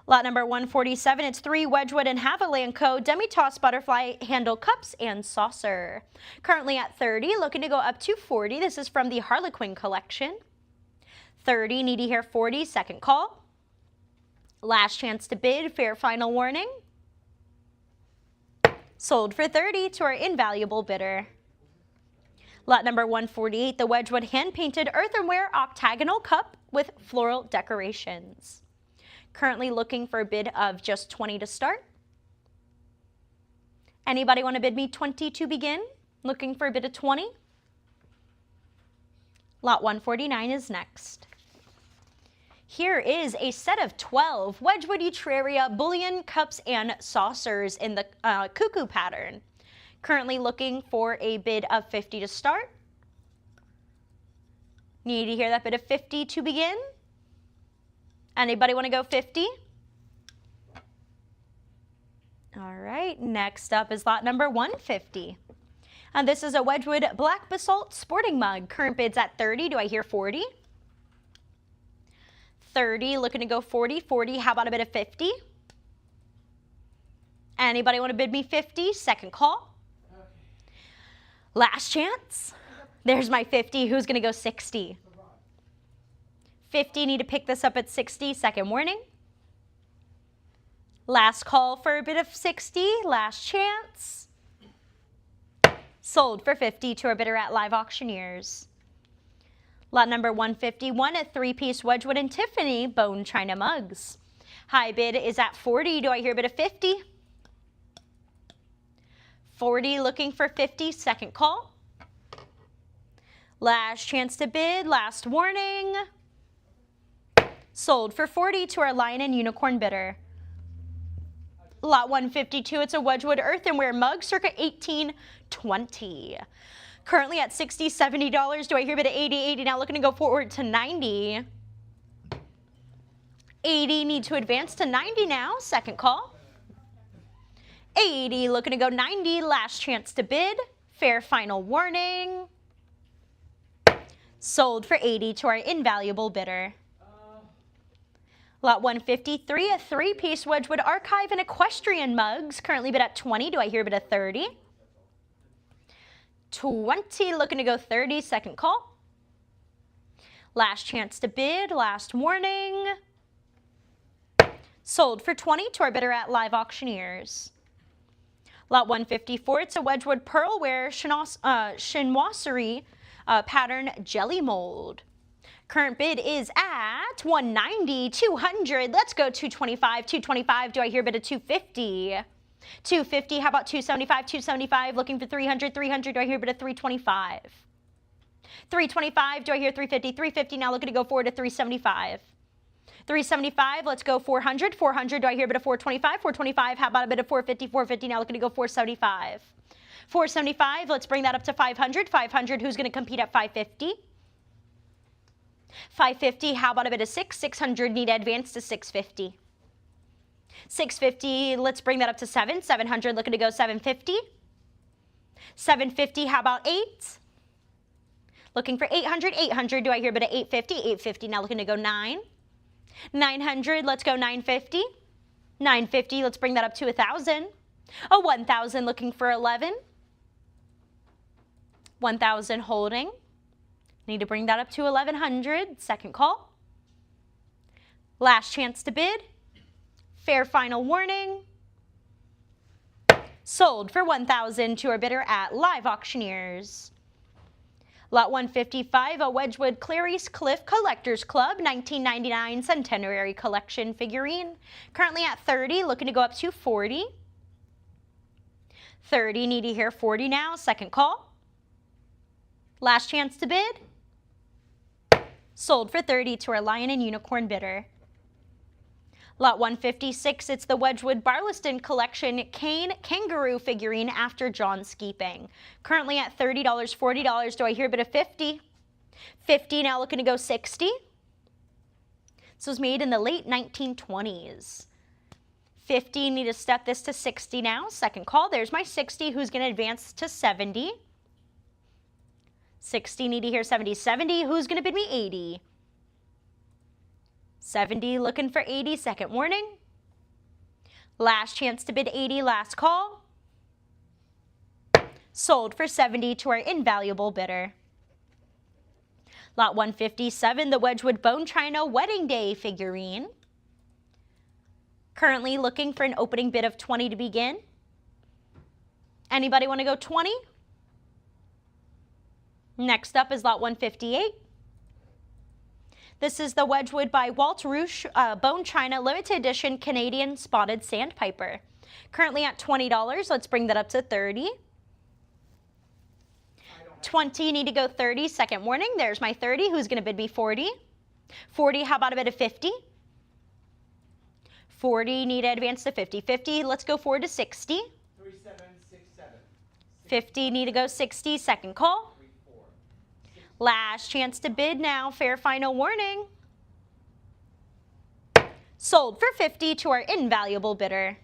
Lot number 147, it's 3 Wedgwood and Haviland Co. Demi-Toss Butterfly Handle Cups and Saucer. Currently at 30, looking to go up to 40. This is from the Harlequin collection. 30, need to hear 40, second call. Last chance to bid, fair final warning. Sold for 30 to our invaluable bidder. Lot number 148, the Wedgwood hand-painted earthenware octagonal cup with floral decorations. Currently looking for a bid of just 20 to start. Anybody want to bid me 20 to begin? Looking for a bid of 20? Lot 149 is next. Here is a set of 12 Wedgwood Eutreria bullion cups and saucers in the cuckoo pattern. Currently looking for a bid of 50 to start. Need to hear that bid of 50 to begin? Anybody want to go 50? All right, next up is lot number 150. And this is a Wedgwood Black Basalt sporting mug. Current bids at 30. Do I hear 40? 30, looking to go 40. 40, how about a bid of 50? Anybody want to bid me 50? Second call. Okay. Last chance. There's my 50. Who's going to go 60? 50, need to pick this up at 60. Second warning. Last call for a bid of 60. Last chance. Sold for 50 to our bidder at Live Auctioneers. Lot number 151, a three-piece Wedgwood and Tiffany bone china mugs. High bid is at 40. Do I hear a bid of 50? 40, looking for 50. Second call. Last chance to bid. Last warning. Sold for 40 to our Lion and Unicorn bidder. Lot 152, it's a Wedgwood earthenware mug, circa 1820. Currently at $60, $70. Do I hear a bid of 80, 80? Now looking to go forward to 90. 80, need to advance to 90 now. Second call. 80, looking to go 90. Last chance to bid. Fair final warning. Sold for 80 to our invaluable bidder. Lot 153, a three-piece Wedgwood archive and equestrian mugs. Currently bid at 20. Do I hear a bid of 30? 20, looking to go 30. Second call. Last chance to bid. Last warning. Sold for 20 to our bidder at Live Auctioneers. Lot 154, it's a Wedgwood pearlware chinoiserie pattern jelly mold. Current bid is at 190, 200. Let's go 225, 225. Do I hear a bid of 250? 250, how about 275, 275, looking for 300, 300. Do I hear a bid of 325? 325, do I hear 350, 350. Now looking to go forward to 375. 375, let's go 400, 400. Do I hear a bid of 425, 425. How about a bid of 450, 450. Now looking to go 475. 475, let's bring that up to 500, 500. Who's going to compete at 550? 550, how about a bit of 600, need to advance to 650. 650, let's bring that up to 700, looking to go 750. 750, how about 8? Looking for 800, 800, do I hear a bit of 850? 850, now looking to go 9. 900, let's go 950. 950, let's bring that up to 1,000. A 1,000, looking for 11. 1,000 holding. Need to bring that up to 1,100. Second call. Last chance to bid. Fair final warning. Sold for 1,000 to our bidder at Live Auctioneers. Lot 155, a Wedgwood Clarice Cliff Collectors Club 1999 Centenary Collection figurine. Currently at 30, looking to go up to 40. 30, need to hear 40 now. Second call. Last chance to bid. Sold for 30 to our Lion and Unicorn bidder. Lot 156, it's the Wedgwood Barliston Collection Cane Kangaroo figurine after John Skeeping. Currently at $30, $40. Do I hear a bit of 50? 50, now looking to go 60. This was made in the late 1920s. 50, need to step this to 60 now. Second call, there's my 60. Who's going to advance to 70? 60, need to hear 70. 70, who's going to bid me 80? 70, looking for 80. Second warning. Last chance to bid 80. Last call. Sold for 70 to our invaluable bidder. Lot 157, the Wedgwood Bone China Wedding Day figurine. Currently looking for an opening bid of 20 to begin. Anybody want to go 20? Next up is lot 158. This is the Wedgwood by Walt Rouge Bone China Limited Edition Canadian Spotted Sandpiper. Currently at $20. Let's bring that up to 30. 20, need to go 30. Second warning. There's my 30. Who's going to bid me 40? 40, how about a bid of 50? 40, need to advance to 50. 50, let's go forward to 60. 3767. 50, need to go 60. Second call. 34. Last chance to bid now. Fair final warning. Sold for 50 to our invaluable bidder.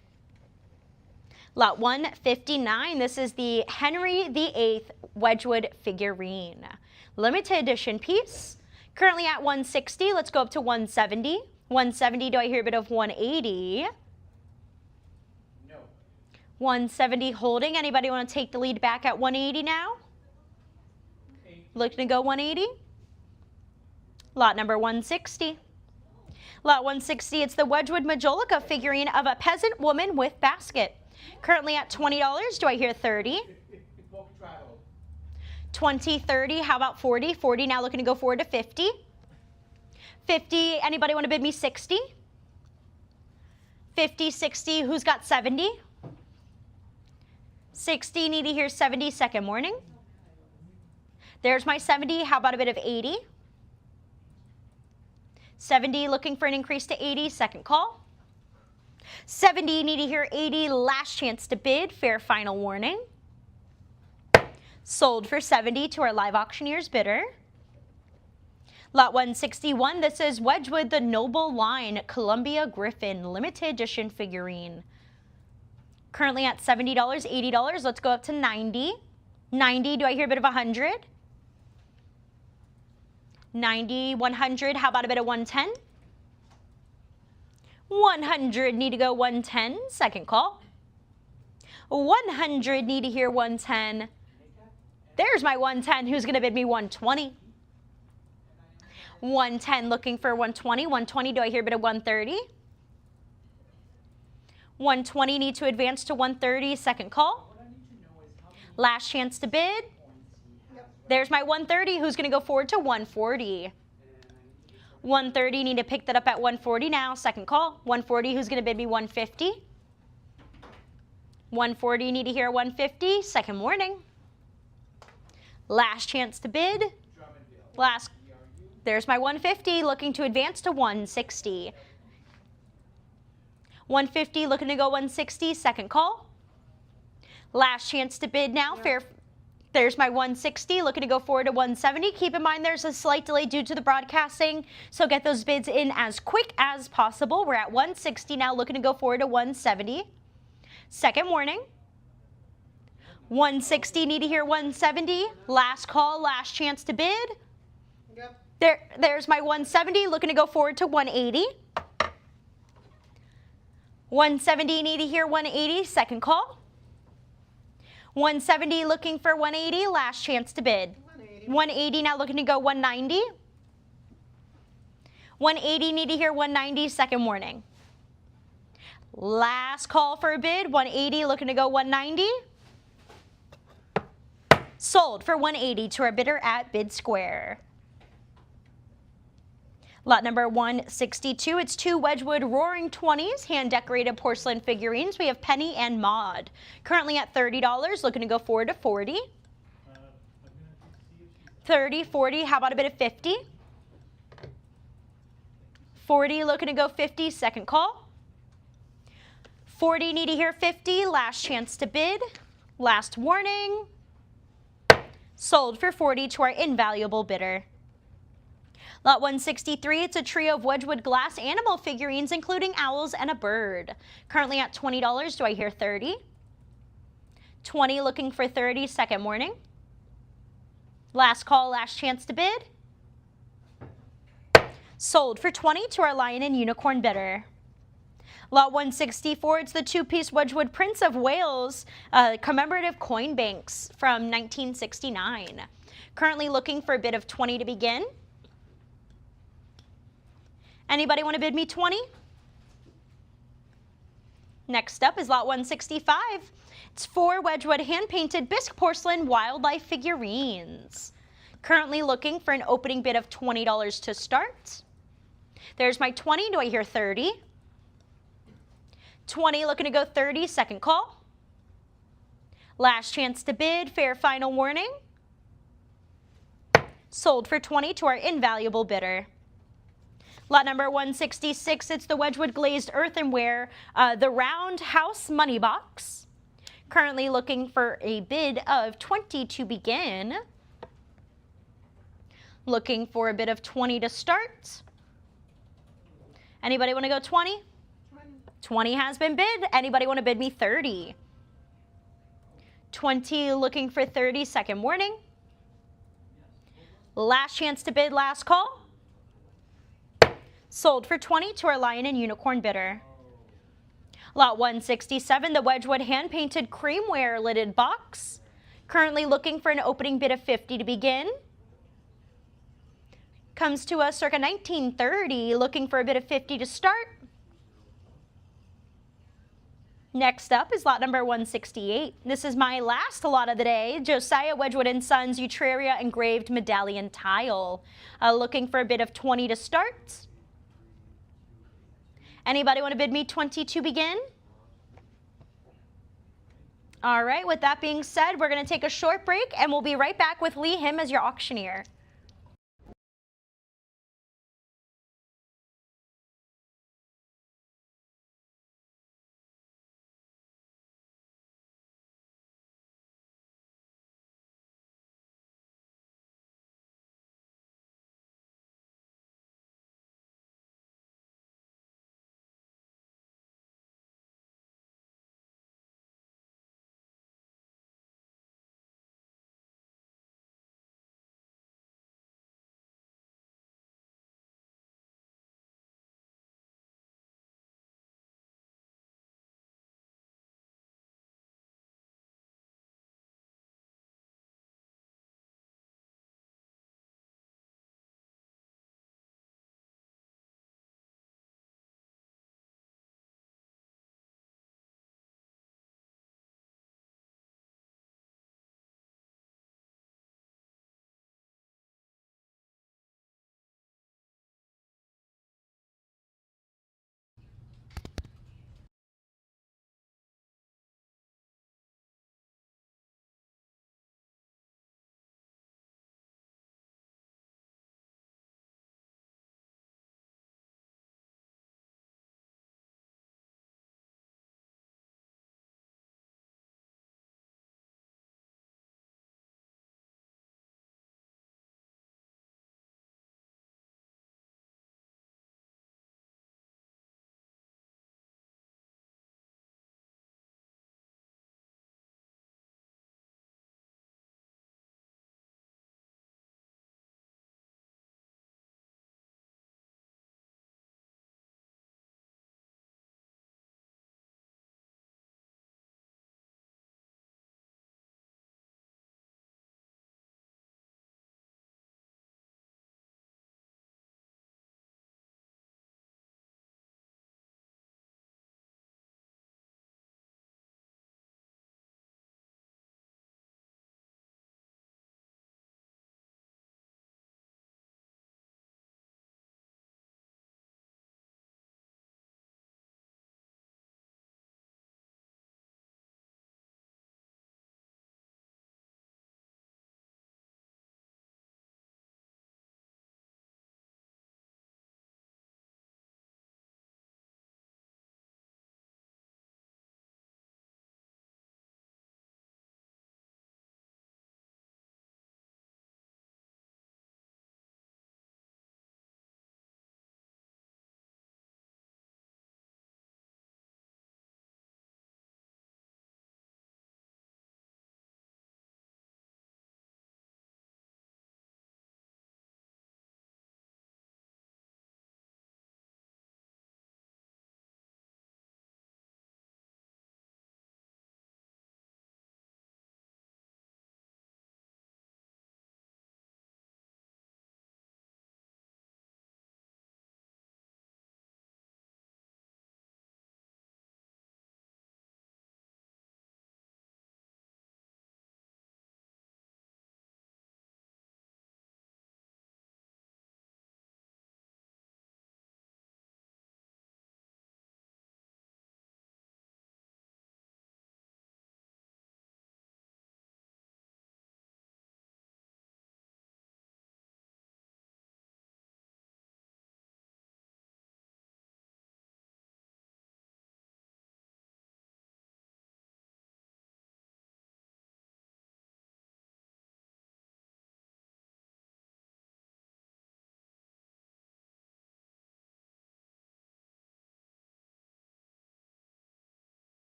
Lot 159. This is the Henry VIII Wedgwood figurine. Limited edition piece. Currently at 160. Let's go up to 170. 170, do I hear a bit of 180? No. 170 holding. Anybody want to take the lead back at 180 now? Looking to go 180? Lot number 160. Lot 160, it's the Wedgwood Majolica figurine of a peasant woman with basket. Currently at $20. Do I hear 30? 20, 30, how about 40? 40, now looking to go forward to 50. 50, anybody want to bid me 60? 50, 60, who's got 70? 60, need to hear 70, second morning. There's my 70, how about a bit of 80? 70, looking for an increase to 80, second call. 70, need to hear 80, last chance to bid, fair final warning. Sold for 70 to our live auctioneer's bidder. Lot 161, this is Wedgwood, the Noble Line Columbia Griffin Limited Edition figurine. Currently at $70, $80, let's go up to 90. 90, do I hear a bit of 100? 90, 100, how about a bit of 110? 100, need to go 110, second call. 100, need to hear 110. There's my 110, who's going to bid me 120? 110, looking for 120. 120, do I hear a bit of 130? 120, need to advance to 130, second call. Last chance to bid. There's my 130, who's going to go forward to 140? 130, need to pick that up at 140 now, second call. 140, who's going to bid me 150? 140, need to hear 150, second warning. Last chance to bid. There's my 150, looking to advance to 160. 150, looking to go 160, second call. Last chance to bid now, fair. There's my 160, looking to go forward to 170. Keep in mind there's a slight delay due to the broadcasting, so get those bids in as quick as possible. We're at 160 now, looking to go forward to 170. Second warning. 160, need to hear 170. Last call, last chance to bid. There's my 170, looking to go forward to 180. 170, need to hear 180, second call. 170, looking for 180, last chance to bid. 180, now looking to go 190. 180, need to hear 190, second warning. Last call for a bid, 180, looking to go 190. Sold for 180 to our bidder at Bid Square. Lot number 162, it's two Wedgwood Roaring 20s, hand-decorated porcelain figurines. We have Penny and Maud. Currently at $30, looking to go forward to 40. 30, 40, how about a bit of 50? 40, looking to go 50, second call. 40, need to hear 50, last chance to bid. Last warning. Sold for 40 to our invaluable bidder. Lot 163, it's a trio of Wedgwood glass animal figurines, including owls and a bird. Currently at $20, do I hear 30? 20, looking for 30, second morning. Last call, last chance to bid. Sold for 20 to our lion and unicorn bidder. Lot 164, it's the two-piece Wedgwood Prince of Wales commemorative coin banks from 1969. Currently looking for a bid of 20 to begin. Anybody want to bid me 20? Next up is lot 165. It's four Wedgwood hand-painted bisque porcelain wildlife figurines. Currently looking for an opening bid of $20 to start. There's my 20. Do I hear 30? 20 looking to go 30. Second call. Last chance to bid. Fair final warning. Sold for 20 to our invaluable bidder. Lot number 166, it's the Wedgwood glazed earthenware, the round house money box. Currently looking for a bid of 20 to begin. Looking for a bid of 20 to start. Anybody want to go 20? 20 has been bid. Anybody want to bid me 30? 20 looking for 30, second warning. Last chance to bid, last call. Sold for 20 to our Lion and Unicorn bidder. Lot 167, the Wedgwood hand-painted creamware lidded box. Currently looking for an opening bid of 50 to begin. Comes to us circa 1930, looking for a bid of 50 to start. Next up is lot number 168. This is my last lot of the day. Josiah Wedgwood & Sons Utraria engraved medallion tile. Looking for a bid of 20 to start. Anybody want to bid me 20 to begin? All right, with that being said, we're going to take a short break and we'll be right back with Lee Him as your auctioneer.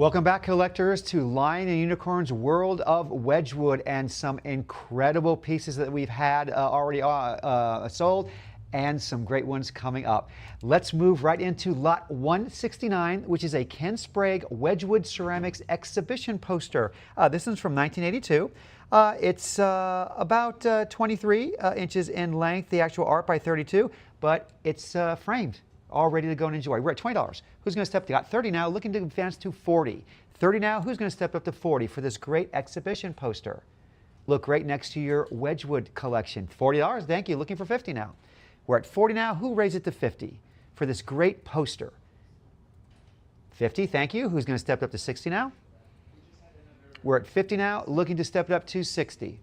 Welcome back, collectors, to Lion and Unicorn's World of Wedgwood, and some incredible pieces that we've had already sold, and some great ones coming up. Let's move right into lot 169, which is a Ken Sprague Wedgwood Ceramics exhibition poster. This one's from 1982. It's about 23 inches in length, the actual art by 32, but it's framed, all ready to go and enjoy. We're at $20. Who's going to step up? Got 30 now, looking to advance to 40. 30 now, who's going to step up to 40 for this great exhibition poster? Look right next to your Wedgwood collection. $40, thank you. Looking for 50 now. We're at 40 now. Who raised it to 50 for this great poster? 50, thank you. Who's going to step up to 60 now? We're at 50 now, looking to step it up to 60.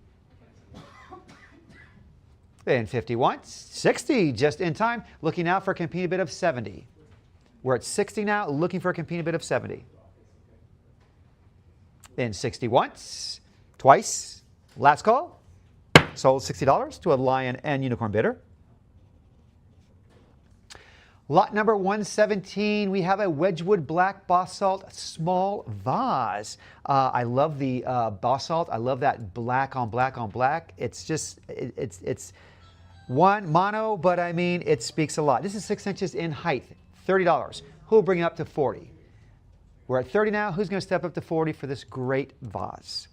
And 51, 60, just in time. Looking now for a competing bid of 70. We're at 60 now, looking for a competing bid of 70. And 60 once, twice, last call. Sold $60 to a Lion and Unicorn bidder. Lot number 117, we have a Wedgwood black basalt small vase. I love the basalt. I love that black on black on black. It's just, it's one mono, but I mean, it speaks a lot. This is 6 inches in height, $30. Who will bring it up to 40? We're at 30 now. Who's going to step up to 40 for this great vase?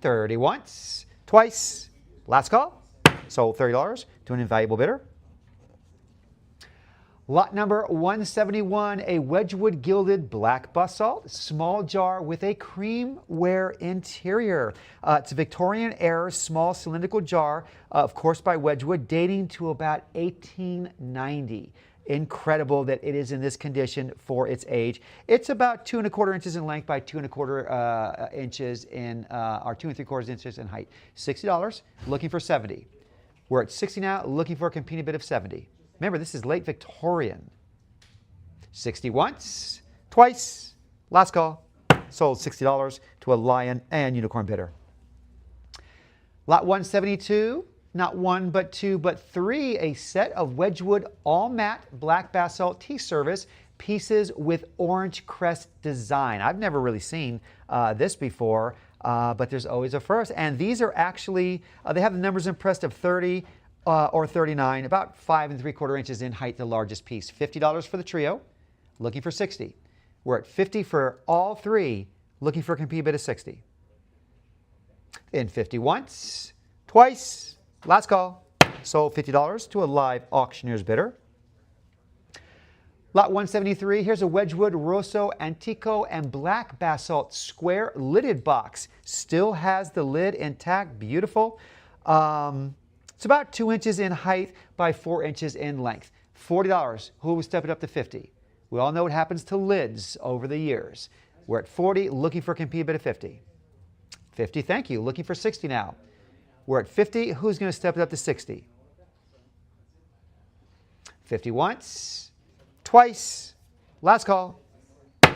30 once, twice, last call. Sold $30 to an invaluable bidder. Lot number 171, a Wedgwood gilded black basalt, small jar with a creamware interior. It's a Victorian era small cylindrical jar, of course by Wedgwood, dating to about 1890. Incredible that it is in this condition for its age. It's about 2 1/4 inches in length by 2 1/4 inches in, or 2 3/4 inches in height. $60, looking for 70. We're at 60 now, looking for a competing bid of 70. Remember, this is late Victorian. 60 once, twice, last call. Sold $60 to a Lion and Unicorn bidder. Lot 172, not 1 but 2 but 3, a set of Wedgwood all matte black basalt tea service pieces with orange crest design. I've never really seen this before, but there's always a first. And these are actually, they have the numbers impressed of 30, or 39, about 5 3/4 inches in height, the largest piece. $50 for the trio, looking for 60. We're at 50 for all 3, looking for a competing bid of 60. In 50 once, twice, last call. Sold $50 to a live auctioneer's bidder. Lot 173, here's a Wedgwood Rosso Antico and Black Basalt square lidded box. Still has the lid intact, beautiful. It's about 2 inches in height by 4 inches in length. $40. Who will step it up to 50? We all know what happens to lids over the years. We're at 40, looking for a competing bid of 50. 50, thank you. Looking for 60 now. We're at 50. Who's going to step it up to 60? 50 once, twice, last call.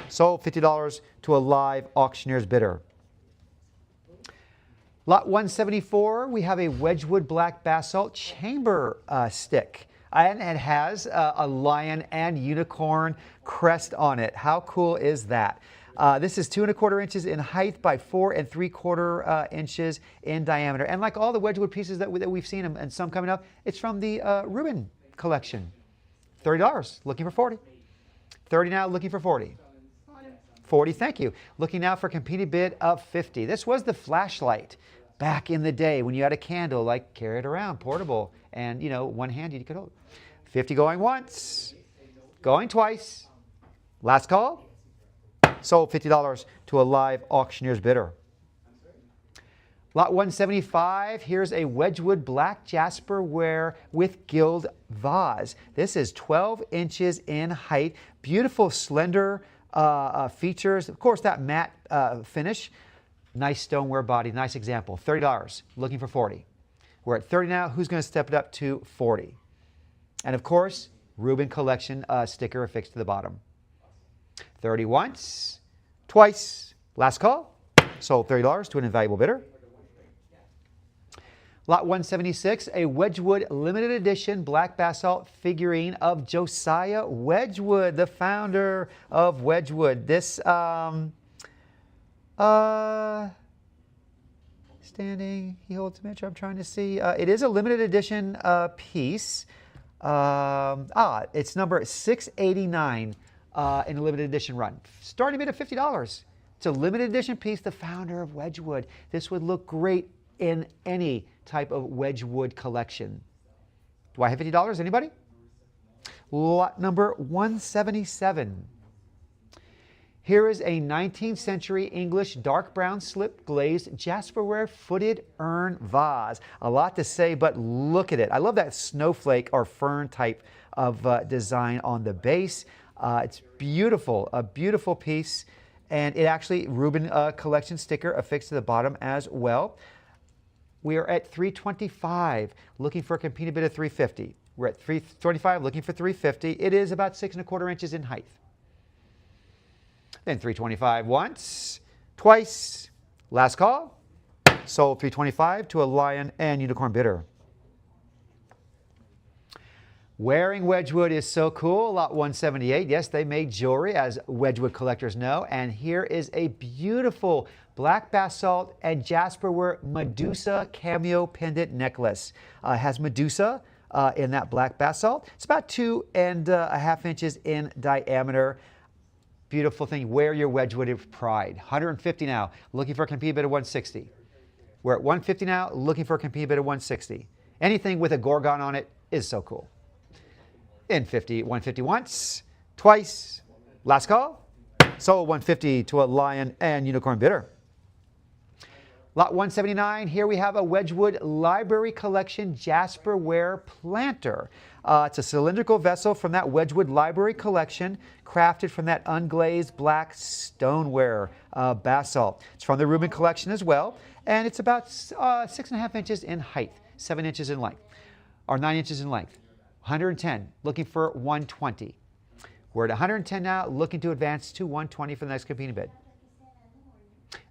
Sold $50 to a live auctioneer's bidder. Lot 174, we have a Wedgwood black basalt chamber stick. And it has a Lion and Unicorn crest on it. How cool is that? This is 2 1/4 inches in height by 4 3/4 inches in diameter. And like all the Wedgwood pieces that we've seen, and some coming up, it's from the Rubin collection. $30, looking for 40. 30 now, looking for 40. 40, thank you. Looking now for a competing bid of 50. This was the flashlight back in the day when you had a candle, like carry it around, portable, and you know, one hand you could hold. 50 going once, going twice, last call. Sold $50 to a live auctioneer's bidder. Lot 175, here's a Wedgwood black jasper ware with gilt vase. This is 12 inches in height, beautiful slender features. Of course, that matte finish. Nice stoneware body, nice example. $30, looking for 40. We're at 30 now. Who's going to step it up to 40? And of course, Rubin collection sticker affixed to the bottom. 30 once, twice, last call. Sold $30 to an invaluable bidder. Lot 176, a Wedgwood limited edition black basalt figurine of Josiah Wedgwood, the founder of Wedgwood. This, standing, he holds a miniature, I'm trying to see. It is a limited edition piece. It's number 689 in a limited edition run. Starting bid at $50. It's a limited edition piece, the founder of Wedgwood. This would look great in any type of Wedgwood collection. Do I have $50? Anybody? Lot number 177. Here is a 19th century English dark brown slip glazed jasperware footed urn vase. A lot to say, but look at it. I love that snowflake or fern type of design on the base. It's beautiful, a beautiful piece. And it actually, Reuben collection sticker affixed to the bottom as well. We are at $325, looking for a competing bid of $350. We're at $325, looking for $350. It is about 6 1/4 inches in height. Then $325 once, twice, last call. Sold $325 to a lion and unicorn bidder. Wearing Wedgwood is so cool. Lot 178. Yes, they make jewelry, as Wedgwood collectors know. And here is a beautiful black basalt and jasperware Medusa cameo pendant necklace. It has Medusa in that black basalt. It's about 2.5 inches in diameter. Beautiful thing. Wear your Wedgwood with pride. $150 now. Looking for a competing bid of $160. We're at $150 now. Looking for a competing bid of $160. Anything with a gorgon on it is so cool. In $150 once, twice, last call. Sold $150 to a lion and unicorn bidder. Lot 179, here we have a Wedgwood Library Collection jasperware planter. It's a cylindrical vessel from that Wedgwood Library Collection, crafted from that unglazed black stoneware basalt. It's from the Reuben collection as well, and it's about 6.5 inches in height, 7 inches in length, or 9 inches in length. 110, looking for 120. We're at 110 now, looking to advance to 120 for the next competing bid.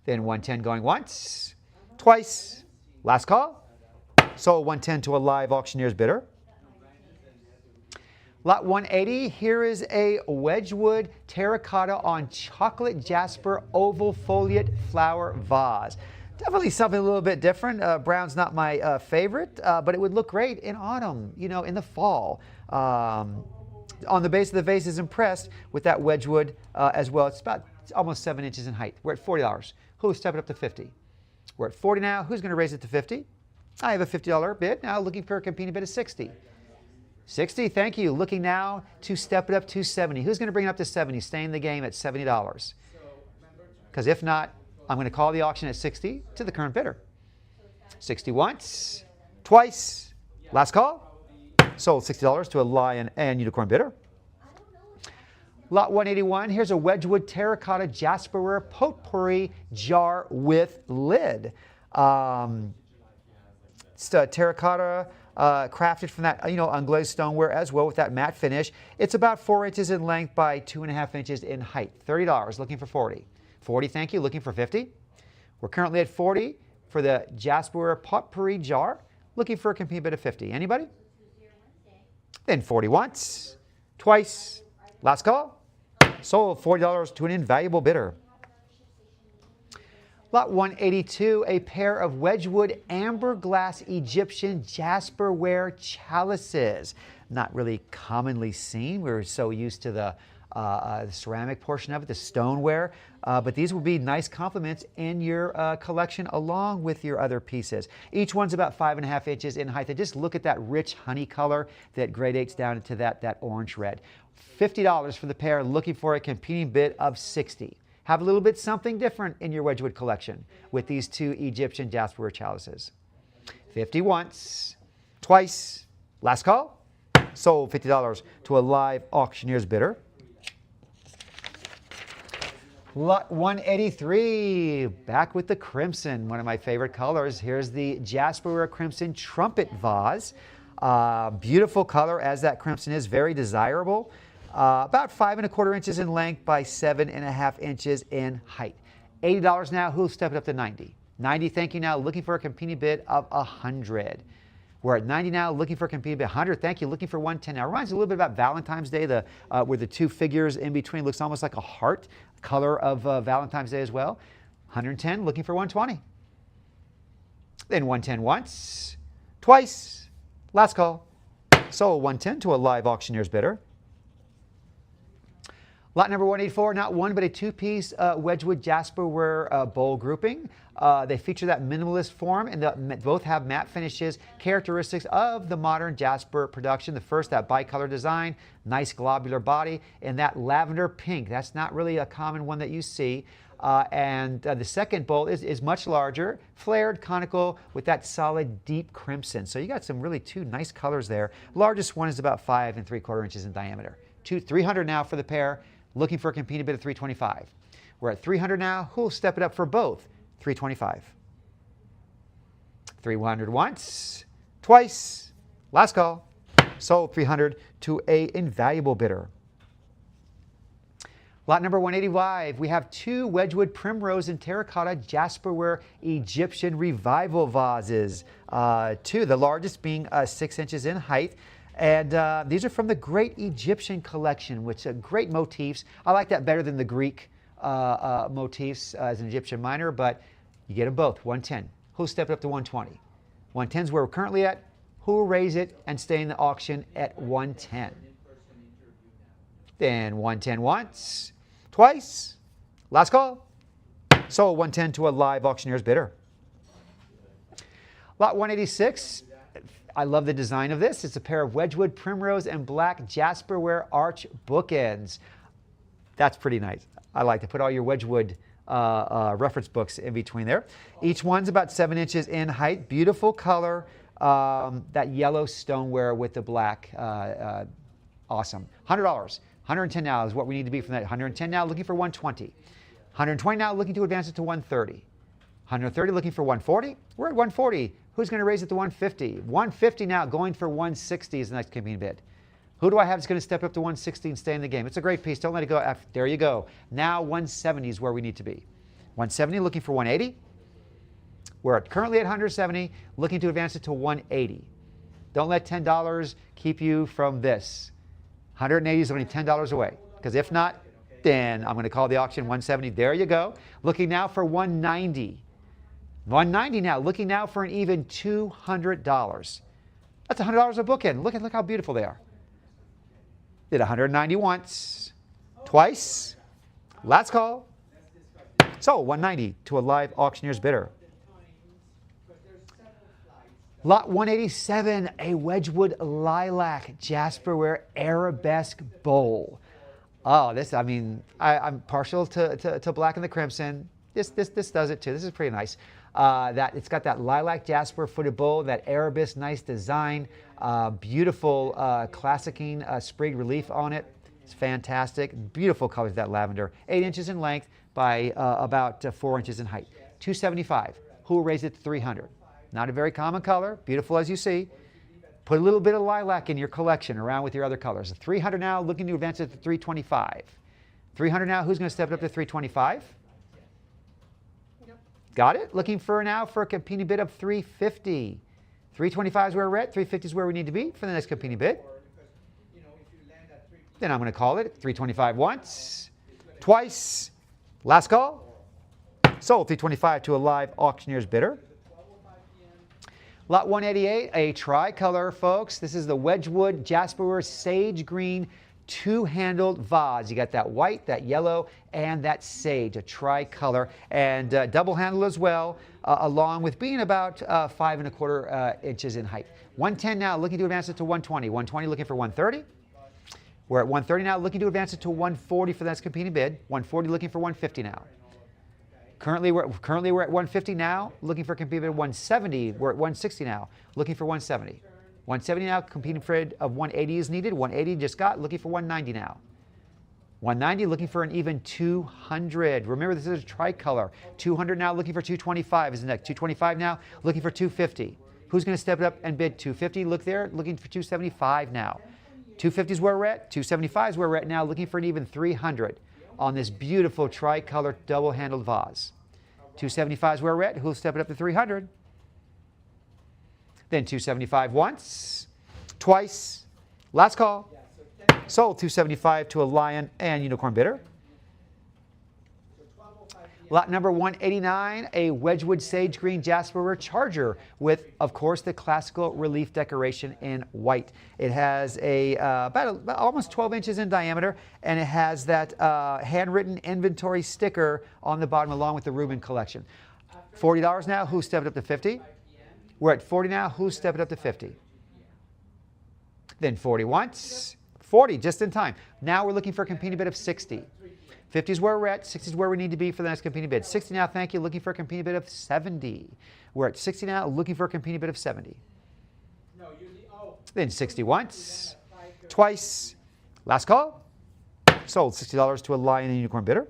Then 110 going once, twice, last call. Sold 110 to a live auctioneer's bidder. Lot 180, here is a Wedgwood terracotta on chocolate jasper oval foliate flower vase. Definitely something a little bit different. Brown's not my favorite, but it would look great in autumn, you know, in the fall. On the base of the vase is impressed with that Wedgwood as well. It's almost 7 inches in height. We're at $40. Who'll step it up to $50? We're at $40 now. Who's going to raise it to $50? I have a $50 bid. Now looking for a competing bid of $60. $60, thank you. Looking now to step it up to $70. Who's going to bring it up to $70? Stay in the game at $70. Because if not, I'm going to call the auction at $60 to the current bidder. $60 once, twice, last call. Sold $60 to a lion and unicorn bidder. Lot 181, here's a Wedgwood terracotta jasperware potpourri jar with lid. It's a terracotta crafted from that, unglazed stoneware as well with that matte finish. It's about 4 inches in length by 2.5 inches in height. $30, looking for $40. $40, thank you, looking for $50. We're currently at $40 for the jasperware potpourri jar, looking for a competing bid of $50. Anybody? Then $40 once, twice, last call. Sold $40 to an invaluable bidder. Lot 182, a pair of Wedgwood amber glass Egyptian jasperware chalices. Not really commonly seen. We're so used to the ceramic portion of it, the stoneware. But these will be nice complements in your collection along with your other pieces. Each one's about 5.5 inches in height. And just look at that rich honey color that gradates down into that orange red. $50 for the pair, looking for a competing bid of $60. Have a little bit something different in your Wedgwood collection with these two Egyptian jasperware chalices. $50 once, twice, last call. Sold $50 to a live auctioneer's bidder. Lot 183, back with the crimson, one of my favorite colors. Here's the jasperware crimson trumpet vase. Beautiful color as that crimson is, very desirable. About 5 1/4 inches in length by 7.5 inches in height. $80 now. Who'll step it up to $90? 90, thank you now, looking for a competing bid of 100. We're at 90 now, looking for a competing bid. 100, thank you, looking for 110 now. Reminds me a little bit about Valentine's Day, where the two figures in between looks almost like a heart, color of Valentine's Day as well. 110, looking for 120. Then 110 once, twice, last call. Sold 110 to a live auctioneer's bidder. Lot number 184, not one, but a two-piece Wedgwood Jasperware bowl grouping. They feature that minimalist form, and both have matte finishes, characteristics of the modern Jasper production. The first, that bicolor design, nice globular body, and that lavender pink. That's not really a common one that you see. The second bowl is much larger, flared, conical, with that solid, deep crimson. So you got some really two nice colors there. Largest one is about 5 3/4 inches in diameter. 300 now for the pair. Looking for a competing bid of 325. We're at 300 now. Who'll step it up for both? 325. 300 once, twice, last call. Sold 300 to a invaluable bidder. Lot number 185, we have two Wedgwood Primrose and Terracotta Jasperware Egyptian Revival vases. Two, the largest being 6 inches in height. And these are from the Great Egyptian Collection, which are great motifs. I like that better than the Greek motifs as an Egyptian miner, but you get them both, 110. Who'll step it up to 120? 110 is where we're currently at. Who will raise it and stay in the auction at 110? Then 110 once, twice, last call. Sold 110 to a live auctioneer's bidder. Lot 186. I love the design of this. It's a pair of Wedgwood Primrose and Black Jasperware arch bookends. That's pretty nice. I like to put all your Wedgwood reference books in between there. Each one's about 7 inches in height. Beautiful color. That yellow stoneware with the black. Awesome. $100. 110 now is what we need to be from that. 110 now, looking for 120. 120 now, looking to advance it to 130. 130 looking for 140. We're at 140. Who's going to raise it to 150? 150 now, going for 160 is the next competing bid. Who do I have that's going to step up to 160 and stay in the game? It's a great piece. Don't let it go. There you go. Now 170 is where we need to be. 170 looking for 180. We're currently at 170, looking to advance it to 180. Don't let $10 keep you from this. 180 is only $10 away, because if not, then I'm going to call the auction 170. There you go. Looking now for 190. 190 now, looking now for an even $200. That's $100 a bookend. Look how beautiful they are. Did 190 once, twice, last call. So 190 to a live auctioneer's bidder. Lot 187, a Wedgwood Lilac Jasperware Arabesque Bowl. Oh, this, I mean, I'm partial to black and the crimson. This does it too. This is pretty nice. It's got that lilac jasper footed bowl, that arabesque, nice design, beautiful classicing sprigged relief on it. It's fantastic. Beautiful colors, that lavender. 8 inches in length by about 4 inches in height. 275. Who will raise it to 300? Not a very common color. Beautiful as you see. Put a little bit of lilac in your collection around with your other colors. 300 now, looking to advance it to 325. 300 now, who's going to step it up to 325? Got it? Looking for now for a competing bid of 350. 325 is where we're at. 350 is where we need to be for the next competing bid. Then I'm going to call it 325 once, twice, last call. Sold 325 to a live auctioneer's bidder. Lot 188, a tricolor, folks. This is the Wedgwood Jasperware Sage Green two-handled vase. You got that white, that yellow, and that sage, a tricolor, and double-handled as well, along with being about 5 1/4 inches in height. 110 now, looking to advance it to 120. 120 looking for 130. We're at 130 now, looking to advance it to 140 for the next competing bid. 140 looking for 150 now. Currently we're at 150 now, looking for a competing bid of 170. We're at 160 now, looking for 170. 170 now, competing bid of 180 is needed. 180 just got, looking for 190 now. 190 looking for an even 200. Remember, this is a tricolor. 200 now, looking for 225 is the next. 225 now, looking for 250. Who's going to step it up and bid 250? Look there, looking for 275 now. 250 is where we're at. 275 is where we're at now, looking for an even 300 on this beautiful tricolor double-handled vase. 275 is where we're at. Who'll step it up to 300? Then 275 once, twice. Last call. Sold 275 to a Lion and Unicorn bidder. Lot number 189, a Wedgwood Sage Green Jasperware Charger with, of course, the classical relief decoration in white. It has about almost 12 inches in diameter, and it has that handwritten inventory sticker on the bottom along with the Reuben collection. $40 now. Who stepped up to 50? We're at 40 now. Who stepped it up to 50? Then 40 once. 40 just in time. Now we're looking for a competing bid of 60. 50 is where we're at. 60 is where we need to be for the next competing bid. 60 now, thank you. Looking for a competing bid of 70. We're at 60 now, looking for a competing bid of 70. Then 60 once, twice. Last call. Sold $60 to a Lion and Unicorn bidder.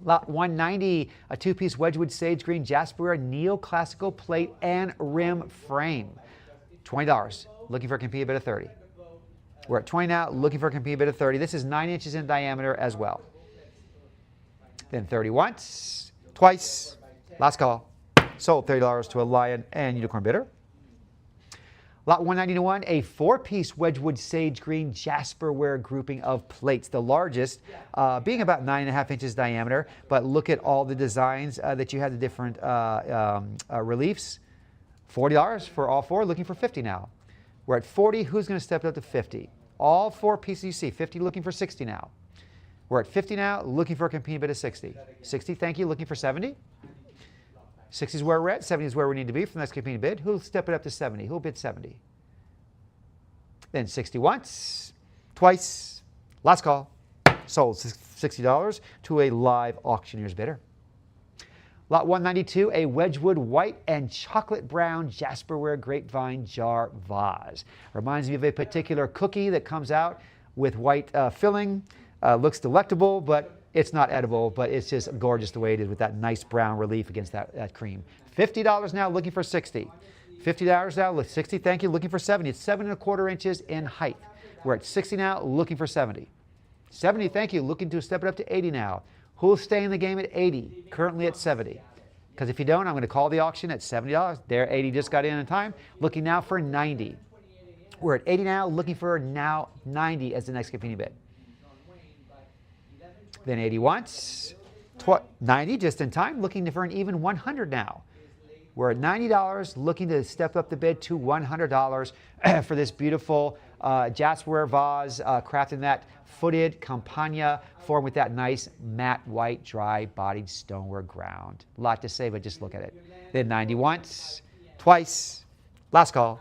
Lot 190, a two-piece Wedgwood Sage Green Jasperware Neoclassical plate and rim frame. $20. Looking for a competing bid of 30. We're at 20 now, looking for a competing bid of 30. This is 9 inches in diameter as well. Then 30 once, twice. Last call. Sold $30 to a Lion and Unicorn bidder. Lot 191, a four-piece Wedgwood Sage Green Jasperware grouping of plates. The largest being about 9.5 inches diameter. But look at all the designs that you have, the different reliefs. $40 for all four, looking for 50 now. We're at 40. Who's going to step it up to 50? All four pieces you see. 50 looking for 60 now. We're at 50 now, looking for a competing bid of 60. 60, thank you. Looking for 70? 60 is where we're at. 70 is where we need to be for the next competing bid. Who'll step it up to 70? Who'll bid 70? Then 60 once, twice. Last call. Sold $60 to a live auctioneer's bidder. Lot 192, a Wedgwood white and chocolate brown Jasperware grapevine jar vase. Reminds me of a particular cookie that comes out with white filling. Looks delectable, but it's not edible, but it's just gorgeous the way it is with that nice brown relief against that cream. $50 now, looking for 60. $50 now, 60, thank you, looking for 70. It's 7.25 inches in height. We're at 60 now, looking for 70. 70, thank you, looking to step it up to 80 now. Who'll stay in the game at 80, currently at 70? Because if you don't, I'm going to call the auction at $70. There, 80 just got in time. Looking now for 90. We're at 80 now, looking for now 90 as the next competing bid. Then 80 once, 90 just in time, looking for an even 100 now. We're at $90, looking to step up the bid to $100 for this beautiful Jasperware vase, crafted in that footed campagna formed with that nice matte white dry-bodied stoneware ground. A lot to say, but just look at it. Then 90 once, twice. Last call.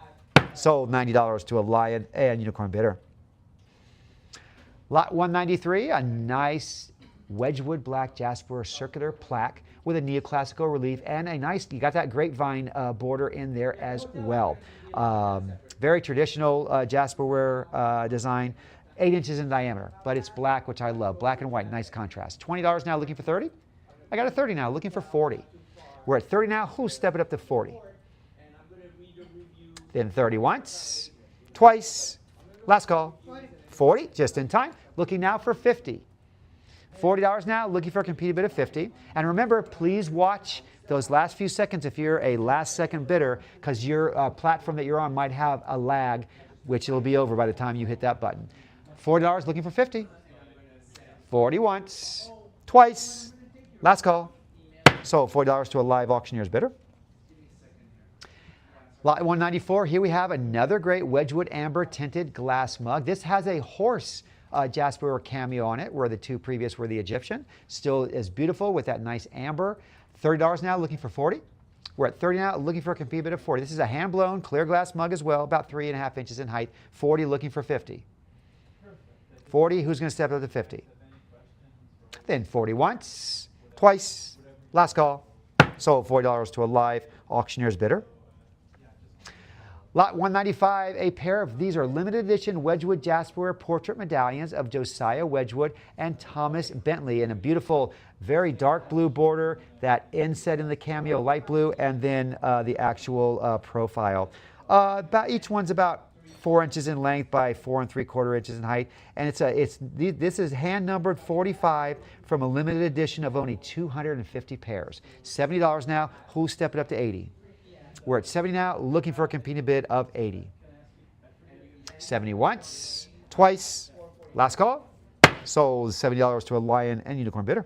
Sold $90 to a Lion and Unicorn bidder. Lot 193, a nice Wedgwood black Jasperware circular plaque with a neoclassical relief and a nice, you got that grapevine border in there as well. Very traditional Jasperware design, 8 inches in diameter, but it's black, which I love. Black and white, nice contrast. $20 now, looking for 30? I got a 30 now, looking for 40. We're at 30 now, who'll step it up to 40? Then 30 once, twice, last call. 40, just in time. Looking now for 50. $40 now, looking for a competing bid of 50. And remember, please watch those last few seconds if you're a last second bidder, because your platform that you're on might have a lag, which it'll be over by the time you hit that button. $40, looking for 50. 40 once, twice, last call. Sold $40 to a live auctioneer's bidder. Lot 194, here we have another great Wedgwood amber tinted glass mug. This has a horse Jasperware cameo on it, where the two previous were the Egyptian. Still is beautiful with that nice amber. $30 now, looking for 40. We're at 30 now, looking for a competing bid of 40. This is a hand-blown clear glass mug as well, about 3.5 inches in height. 40, looking for 50. 40, who's going to step up to 50? Then 40 once, twice, last call. Sold $40 to a live auctioneer's bidder. Lot 195, a pair of these are limited edition Wedgwood Jasperware portrait medallions of Josiah Wedgwood and Thomas Bentley in a beautiful, very dark blue border, that inset in the cameo light blue, and then the actual profile. Each one's about 4 inches in length by 4 3/4 inches in height, and this is hand numbered 45 from a limited edition of only 250 pairs. $70 now. Who'll step it up to 80? We're at 70 now, looking for a competing bid of 80. 70 once, twice, last call. Sold $70 to a Lion and Unicorn bidder.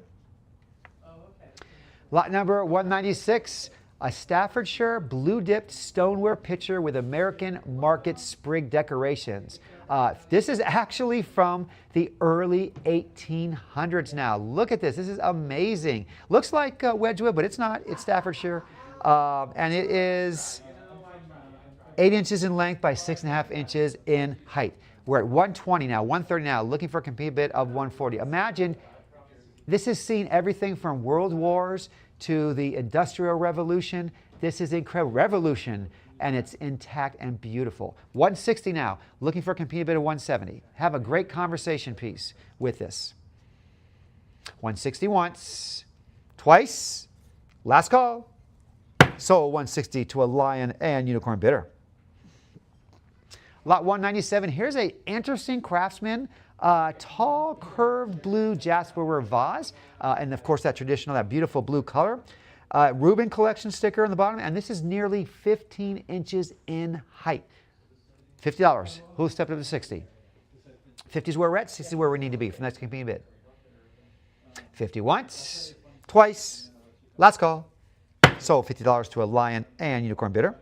Lot number 196. A Staffordshire blue-dipped stoneware pitcher with American market sprig decorations. This is actually from the early 1800s now. Look at this. This is amazing. Looks like Wedgwood, but it's not. It's Staffordshire. And it is 8 inches in length by 6.5 inches in height. We're at 120 now, 130 now, looking for a competing bid of 140. Imagine, this has seen everything from world wars to the Industrial Revolution. This is incredible. Revolution, and it's intact and beautiful. 160 now, looking for a competing bid of 170. Have a great conversation piece with this. 160 once, twice, last call. Sold 160 to a Lion and Unicorn bidder. Lot 197, here's a interesting craftsman, tall curved blue jasperware vase, and of course that traditional, that beautiful blue color. Reuben collection sticker on the bottom, and this is nearly 15 inches in height. $50. Who'll step up to 60? 50 is where we're at, 60 is where we need to be for the next competing bid. 50 once, twice, last call. Sold $50 to a Lion and Unicorn bidder.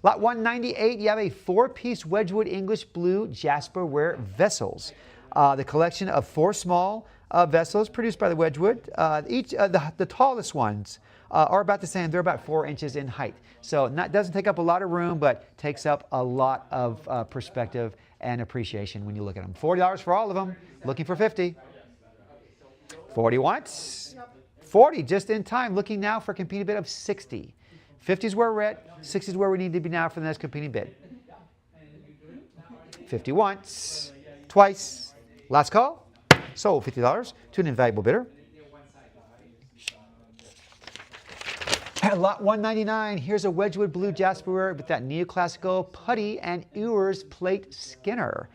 Lot 198, you have a 4-piece Wedgwood English blue jasperware vessels. The collection of 4 small vessels produced by the Wedgwood. The tallest ones are about the same. They're about 4 inches in height. So doesn't take up a lot of room, but takes up a lot of perspective and appreciation when you look at them. $40 for all of them. Looking for 50. 40 once. 40 just in time. Looking now for a competing bid of 60. 50 is where we're at. 60 is where we need to be now for the next competing bid. 50 once, twice, last call. Sold $50 to an invaluable bidder. At lot 199, here's a Wedgwood blue jasperware with that neoclassical putty and Ewers plate skinner.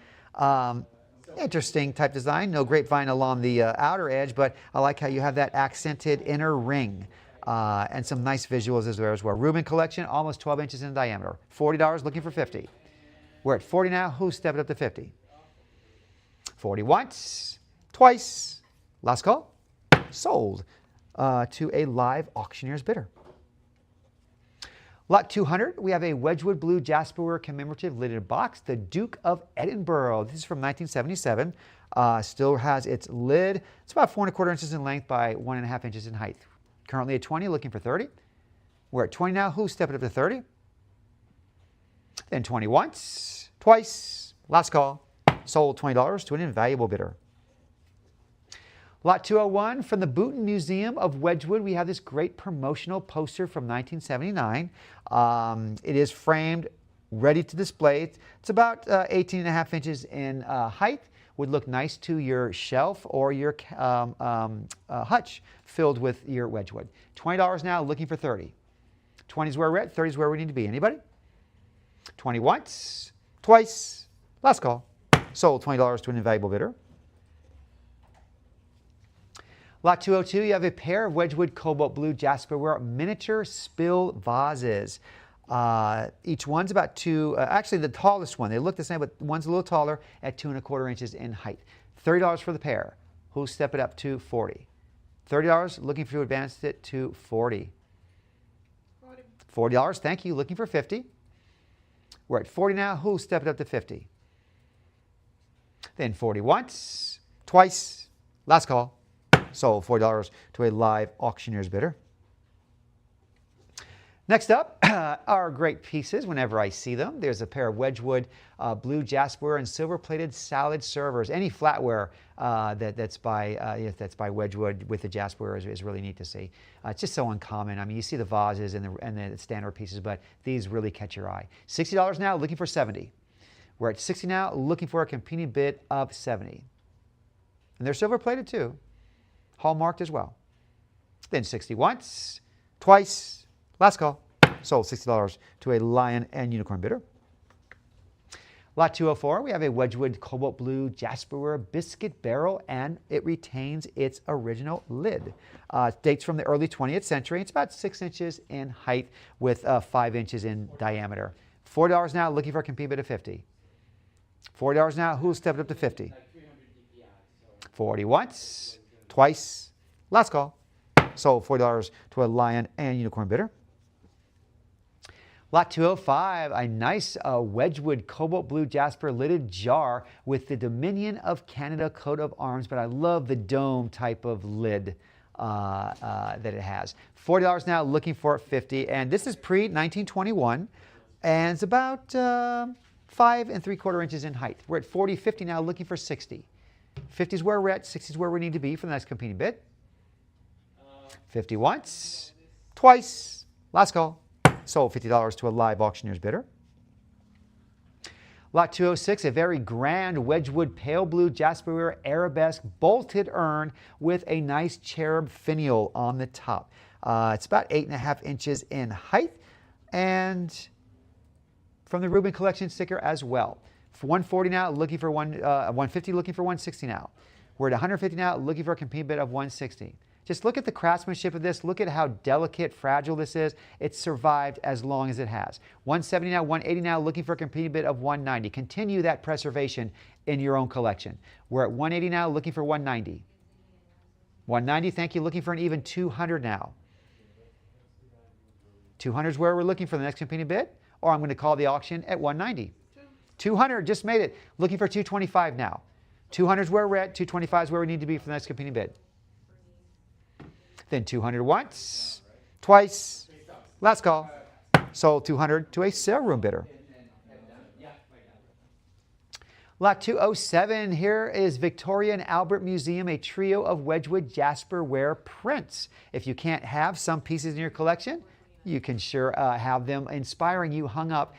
Interesting type design. No grapevine along the outer edge, but I like how you have that accented inner ring. And some nice visuals there as well. Reuben collection, almost 12 inches in diameter. $40, looking for 50. We're at 40 now. Who's stepping up to 50? 40 once, twice, last call. Sold to a live auctioneer's bidder. Lot 200, we have a Wedgwood blue jasperware commemorative lidded box, the Duke of Edinburgh. This is from 1977. Still has its lid. It's about 4 1/4 inches in length by 1.5 inches in height. Currently at 20, looking for 30. We're at 20 now. Who's stepping up to 30? Then 20 once, twice, last call. Sold $20 to an invaluable bidder. Lot 201, from the Booton Museum of Wedgwood, we have this great promotional poster from 1979. It is framed, ready to display. It's about 18.5 inches in height. Would look nice to your shelf or your hutch filled with your Wedgwood. $20 now, looking for 30. 20 is where we're at, 30 is where we need to be. Anybody? 20 once, twice, last call. Sold $20 to an invaluable bidder. Lot 202, you have a pair of Wedgwood Cobalt Blue Jasperware miniature spill vases. Each one's about actually the tallest one, they look the same, but one's a little taller at 2 1/4 inches in height. $30 for the pair. Who'll step it up to 40? $30, looking for you to advance it to 40. $40, thank you, looking for 50. We're at 40 now. Who'll step it up to 50? Then 40 once, twice, last call. Sold $40 to a live auctioneer's bidder. Next up are great pieces whenever I see them. There's a pair of Wedgwood blue jasperware and silver-plated salad servers. Any flatware that's by Wedgwood with the jasperware is really neat to see. It's just so uncommon. I mean, you see the vases and the standard pieces, but these really catch your eye. $60 now, looking for 70. We're at 60 now, looking for a competing bid of 70. And they're silver-plated too, hallmarked as well. Then 60 once, twice, last call. Sold $60 to a Lion and Unicorn bidder. Lot 204, we have a Wedgwood Cobalt Blue Jasperware Biscuit Barrel, and it retains its original lid. Dates from the early 20th century. It's about 6 inches in height with 5 inches in diameter. $4 now, looking for a complete bid of 50. $40 now, who'll step it up to 50? 40 once, twice, last call. Sold $40 to a Lion and Unicorn bidder. Lot 205, a nice Wedgwood Cobalt Blue Jasper lidded jar with the Dominion of Canada coat of arms, but I love the dome type of lid that it has. $40 now, looking for 50, and this is pre-1921, and it's about 5 3/4 inches in height. We're at 40, 50 now, looking for 60. 50 is where we're at, 60 is where we need to be for the next competing bid. 50 once, twice, last call. Sold $50 to a live auctioneer's bidder. Lot 206, a very grand Wedgwood Pale Blue Jasperware Arabesque bolted urn with a nice cherub finial on the top. It's about 8.5 inches in height, and from the Rubin Collection sticker as well. For 140 now, looking for 150, looking for 160 now. We're at 150 now, looking for a competing bid of 160. Just look at the craftsmanship of this. Look at how delicate, fragile this is. It's survived as long as it has. 170 now, 180 now, looking for a competing bid of 190. Continue that preservation in your own collection. We're at 180 now, looking for 190. 190, thank you, looking for an even 200 now. 200 is where we're looking for the next competing bid, or I'm going to call the auction at 190. 200, just made it. Looking for 225 now. 200 is where we're at, 225 is where we need to be for the next competing bid. Then 200 once, twice, last call. Sold 200 to a sale room bidder. Lot 207, here is Victoria and Albert Museum, a trio of Wedgwood Jasperware prints. If you can't have some pieces in your collection, you can sure have them inspiring you hung up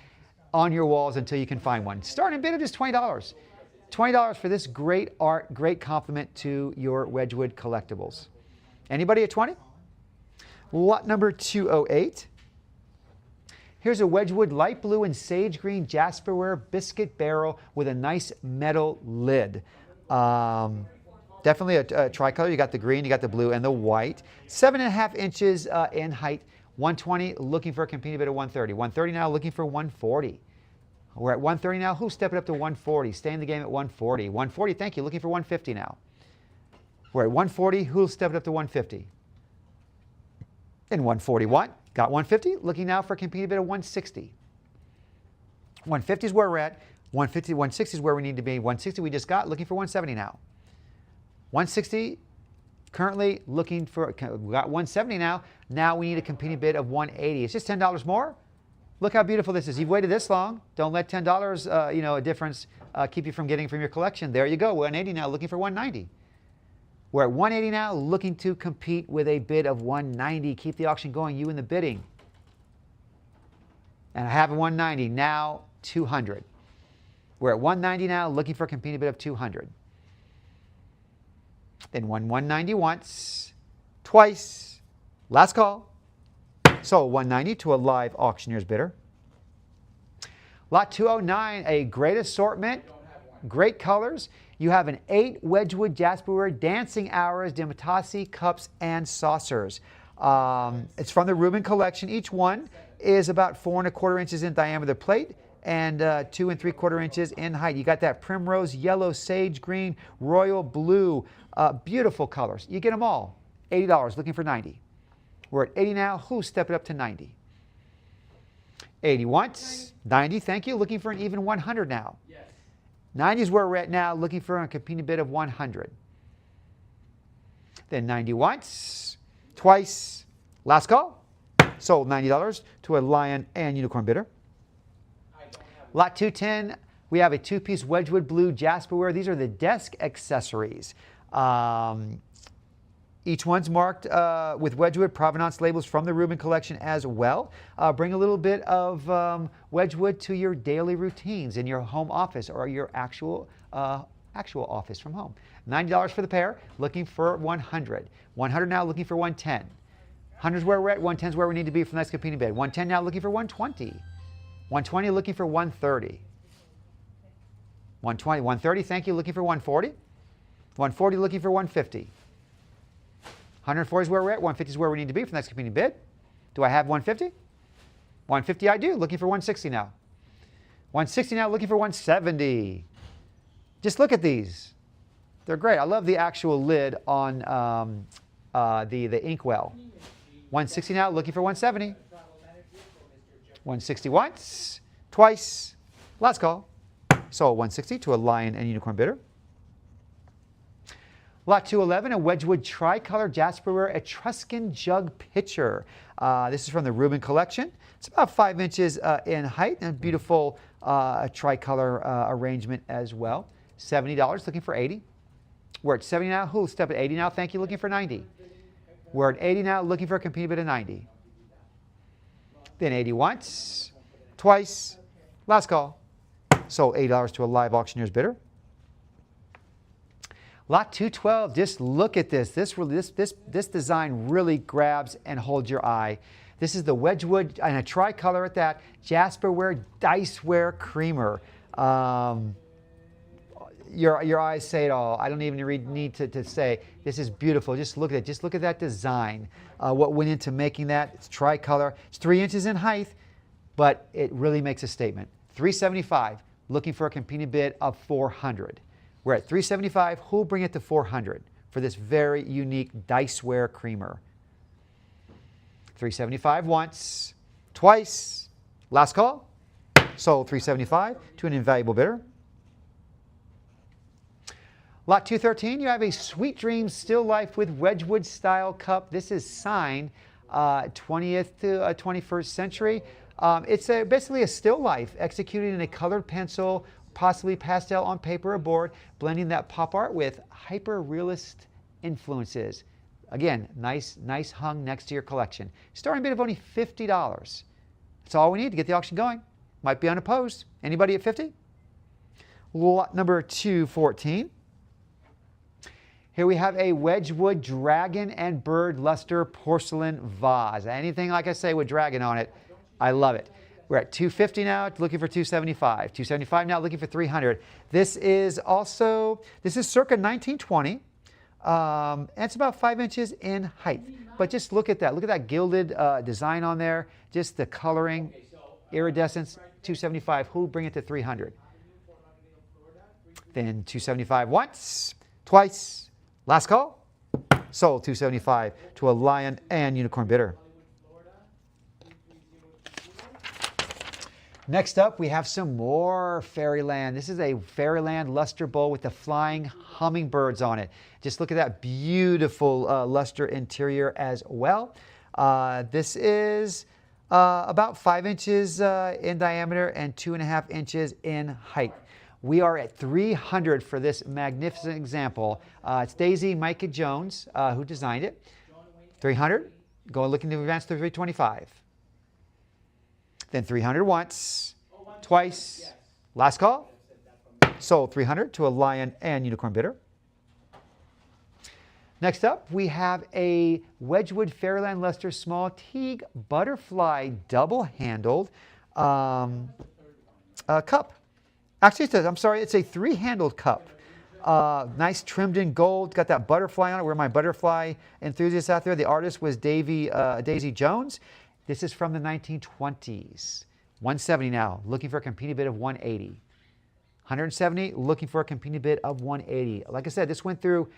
on your walls until you can find one. Starting bid of just $20. $20 for this great art, great compliment to your Wedgwood collectibles. Anybody at 20? Lot number 208. Here's a Wedgwood light blue and sage green Jasperware biscuit barrel with a nice metal lid. Definitely a tricolor. You got the green, you got the blue, and the white. 7.5 inches in height. 120, looking for a competing bid of 130. 130 now, looking for 140. We're at 130 now. Who's stepping up to 140? Stay in the game at 140. 140, thank you. Looking for 150 now. We're at 140. Who'll step it up to 150? And 141. Got 150. Looking now for a competing bid of 160. 150 is where we're at. 150, 160 is where we need to be. 160 we just got. Looking for 170 now. 160. Currently looking for, we got 170 now. Now we need a competing bid of 180. It's just $10 more. Look how beautiful this is. You've waited this long. Don't let $10, a difference keep you from getting from your collection. There you go. 180 now, looking for 190. We're at 180 now, looking to compete with a bid of 190. Keep the auction going, you in the bidding. And I have a 190, now 200. We're at 190 now, looking for a competing bid of 200. Then 190 once, twice, last call. So 190 to a live auctioneer's bidder. Lot 209, a great assortment, great colors. You have an 8 Wedgwood Jasperware Dancing Hours Dimatasi cups and saucers. It's from the Rubin Collection. Each one is about 4 1/4 inches in diameter plate and 2 3/4 inches in height. You got that primrose yellow, sage green, royal blue, beautiful colors. You get them all. $80, looking for 90. We're at 80 now. Who's stepping up to 90? 80 once, 90, thank you. Looking for an even 100 now. 90 is where we're at now, looking for a competing bid of 100. Then 90 once, twice, last call. Sold $90 to a Lion and Unicorn bidder. Lot 210, we have a 2-piece Wedgwood Blue Jasperware. These are the desk accessories. Each one's marked with Wedgwood provenance labels from the Rubin Collection as well. Bring a little bit of Wedgwood to your daily routines in your home office or your actual office from home. $90 for the pair, looking for 100. 100 now, looking for 110. 100 is where we're at, 110 is where we need to be for the next competing bid. 110 now, looking for 120. 120, looking for 130. 120, 130, thank you, looking for 140. 140, looking for 150. 140 is where we're at, 150 is where we need to be for the next competing bid. Do I have 150? 150 I do, looking for 160 now. 160 now, looking for 170. Just look at these. They're great. I love the actual lid on the inkwell. 160 now, looking for 170. 160 once, twice, last call. So 160 to a lion and unicorn bidder. Lot 211, a Wedgwood tricolor Jasperware Etruscan jug pitcher. This is from the Rubin collection. It's about 5 inches in height and a beautiful tricolor arrangement as well. $70, looking for 80. We're at 70 now. Who'll step at 80 now? Thank you, looking for 90. We're at 80 now, looking for a competing bid of 90. Then 80 once, twice, last call. So $80 to a live auctioneer's bidder. Lot 212, just look at this. This design really grabs and holds your eye. This is the Wedgwood, and a tricolor at that, Jasperware Diceware Creamer. Your eyes say it all. I don't even need to say, this is beautiful. Just look at it. Just look at that design. What went into making that. It's tricolor. It's 3 inches in height, but it really makes a statement. $375, looking for a competing bid of $400. We're at $375. Who'll bring it to $400 for this very unique Diceware Creamer? $375 once, twice, last call. Sold $375 to an invaluable bidder. Lot 213, you have a Sweet Dreams Still Life with Wedgwood style cup. This is signed 20th to 21st century. It's basically a still life executed in a colored pencil, possibly pastel on paper or board, blending that pop art with hyper-realist influences. Again, nice hung next to your collection. Starting bid of only $50. That's all we need to get the auction going. Might be unopposed. Anybody at 50? Lot number 214. Here we have a Wedgwood Dragon and Bird Luster Porcelain Vase. Anything, like I say, with dragon on it, I love it. We're at $250 now, looking for $275. $275 now, looking for $300. This is circa 1920. And it's about 5 inches in height. But just look at that. Look at that gilded design on there. Just the coloring, iridescence, $275. Who'll bring it to $300? Then $275 once, twice, last call. Sold $275 to a lion and unicorn bidder. Next up, we have some more Fairyland. This is a Fairyland luster bowl with the flying hummingbirds on it. Just look at that beautiful luster interior as well. This is about 5 inches in diameter and 2.5 inches in height. We are at $300 for this magnificent example. It's Daisy Micah Jones who designed it. $300. Go looking to advance to $325. Then $300 once, twice, last call. Sold $300 to a lion and unicorn bidder. Next up, we have a Wedgwood Fairyland Luster Small Teague Butterfly double-handled cup. Actually, it's a three-handled cup. Nice trimmed in gold, got that butterfly on it. We're my butterfly enthusiasts out there. The artist was Daisy Jones. This is from the 1920s. $170 now, looking for a competing bid of $180. $170, looking for a competing bid of $180. Like I said, this went through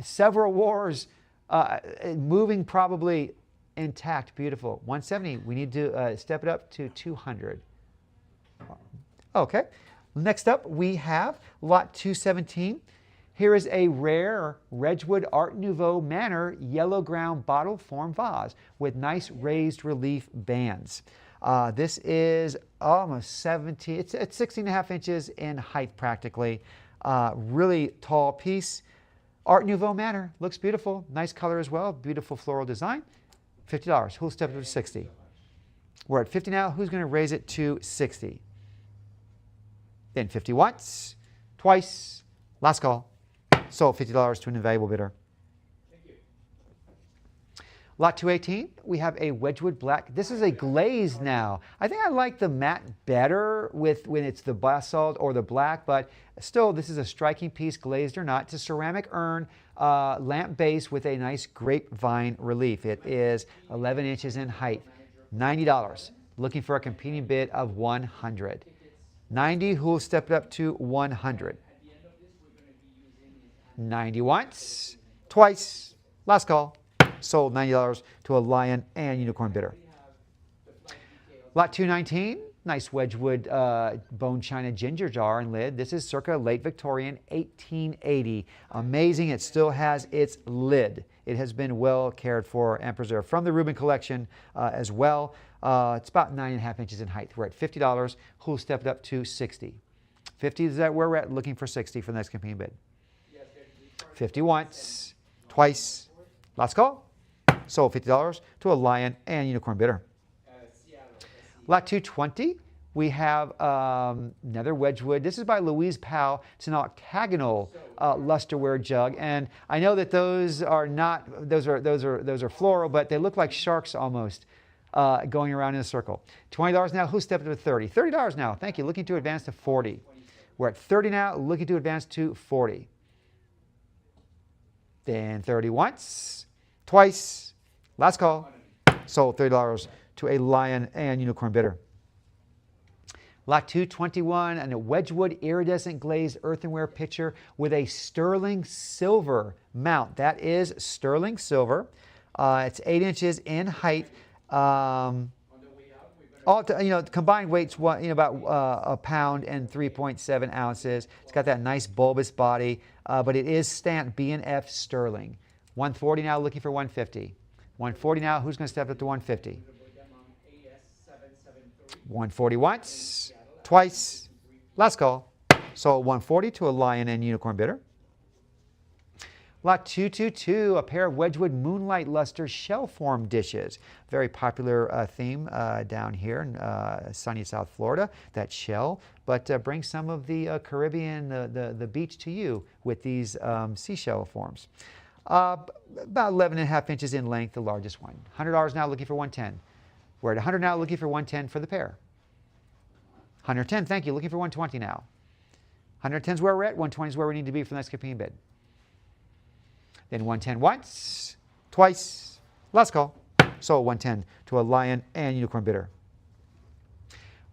several wars, moving probably intact, beautiful. $170, we need to step it up to $200. Okay, next up we have lot 217. Here is a rare Wedgwood Art Nouveau Manor yellow ground bottle form vase with nice raised relief bands. This is almost 17, it's 16.5 inches in height practically. Really tall piece. Art Nouveau Manor, looks beautiful. Nice color as well, beautiful floral design. $50, who'll step it up to 60? We're at 50 now, who's gonna raise it to 60? Then 50 once, twice, last call. Sold $50 to an invaluable bidder. Lot 218, we have a Wedgwood black. This is a glaze now. I think I like the matte better when it's the basalt or the black, but still this is a striking piece, glazed or not. It's a ceramic urn, lamp base with a nice grapevine relief. It is 11 inches in height. $90. Looking for a competing bid of 100. 90, who will step it up to 100? 90 once, twice, last call. Sold $90 to a Lion and Unicorn bidder. Lot 219, nice Wedgwood bone china ginger jar and lid. This is circa late Victorian, 1880. Amazing, it still has its lid. It has been well cared for and preserved. From the Rubin collection as well. It's about 9.5 inches in height. We're at $50. Who'll step it up to 60? 50 is that where we're at, looking for 60 for the next competing bid. 50 once, twice, last call. Sold $50 to a Lion and Unicorn bidder. Lot 220, we have another Wedgwood. This is by Louise Powell. It's an octagonal lusterware jug, and I know that those are not those are floral, but they look like sharks almost going around in a circle. $20 now. Who stepped up to 30? $30 now. Thank you. Looking to advance to 40. We're at 30 now. Looking to advance to 40. Then 30 once, twice, last call. Sold $30 to a Lion and Unicorn bidder. Lot 221 and a Wedgwood iridescent glazed earthenware pitcher with a sterling silver mount. That is sterling silver. It's 8 inches in height. Combined weight's about a pound and 3.7 ounces. It's got that nice bulbous body, but it is stamped B&F sterling. 140 now, looking for 150. 140 now, who's going to step up to 150? 140 once, twice, last call. Sold 140 to a Lion and Unicorn bidder. Lot 222, a pair of Wedgwood Moonlight Luster shell form dishes. Very popular theme down here in sunny South Florida, that shell. But bring some of the Caribbean, the beach to you with these seashell forms. About 11.5 inches in length, the largest one. $100 now, looking for 110. We're at 100 now, looking for 110 for the pair. 110, thank you, looking for 120 now. 110 is where we're at, 120 is where we need to be for the next competing bid. Then 110 once, twice, last call. Sold 110 to a Lion and Unicorn bidder.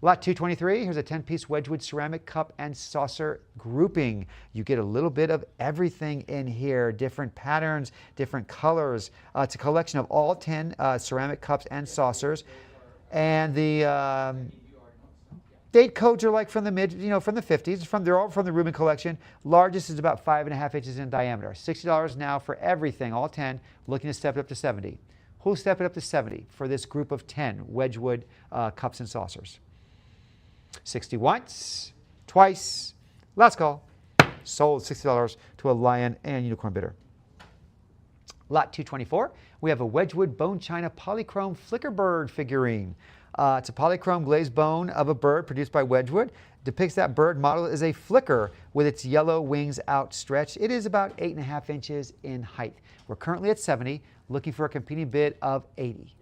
Lot 223, here's a 10-piece Wedgwood ceramic cup and saucer grouping. You get a little bit of everything in here, different patterns, different colors. It's a collection of all 10 ceramic cups and saucers. And the date codes are like from the from the 50s. They're all from the Rubin collection. Largest is about 5.5 inches in diameter. $60 now for everything, all 10. Looking to step it up to 70. Who'll step it up to 70 for this group of 10 Wedgwood cups and saucers? 60 once, twice, last call. Sold $60 to a Lion and Unicorn bidder. Lot 224, we have a Wedgwood bone china polychrome flicker bird figurine. It's a polychrome glazed bone of a bird produced by Wedgwood. Depicts that bird model as a flicker with its yellow wings outstretched. It is about 8.5 inches in height. We're currently at 70, looking for a competing bid of 80.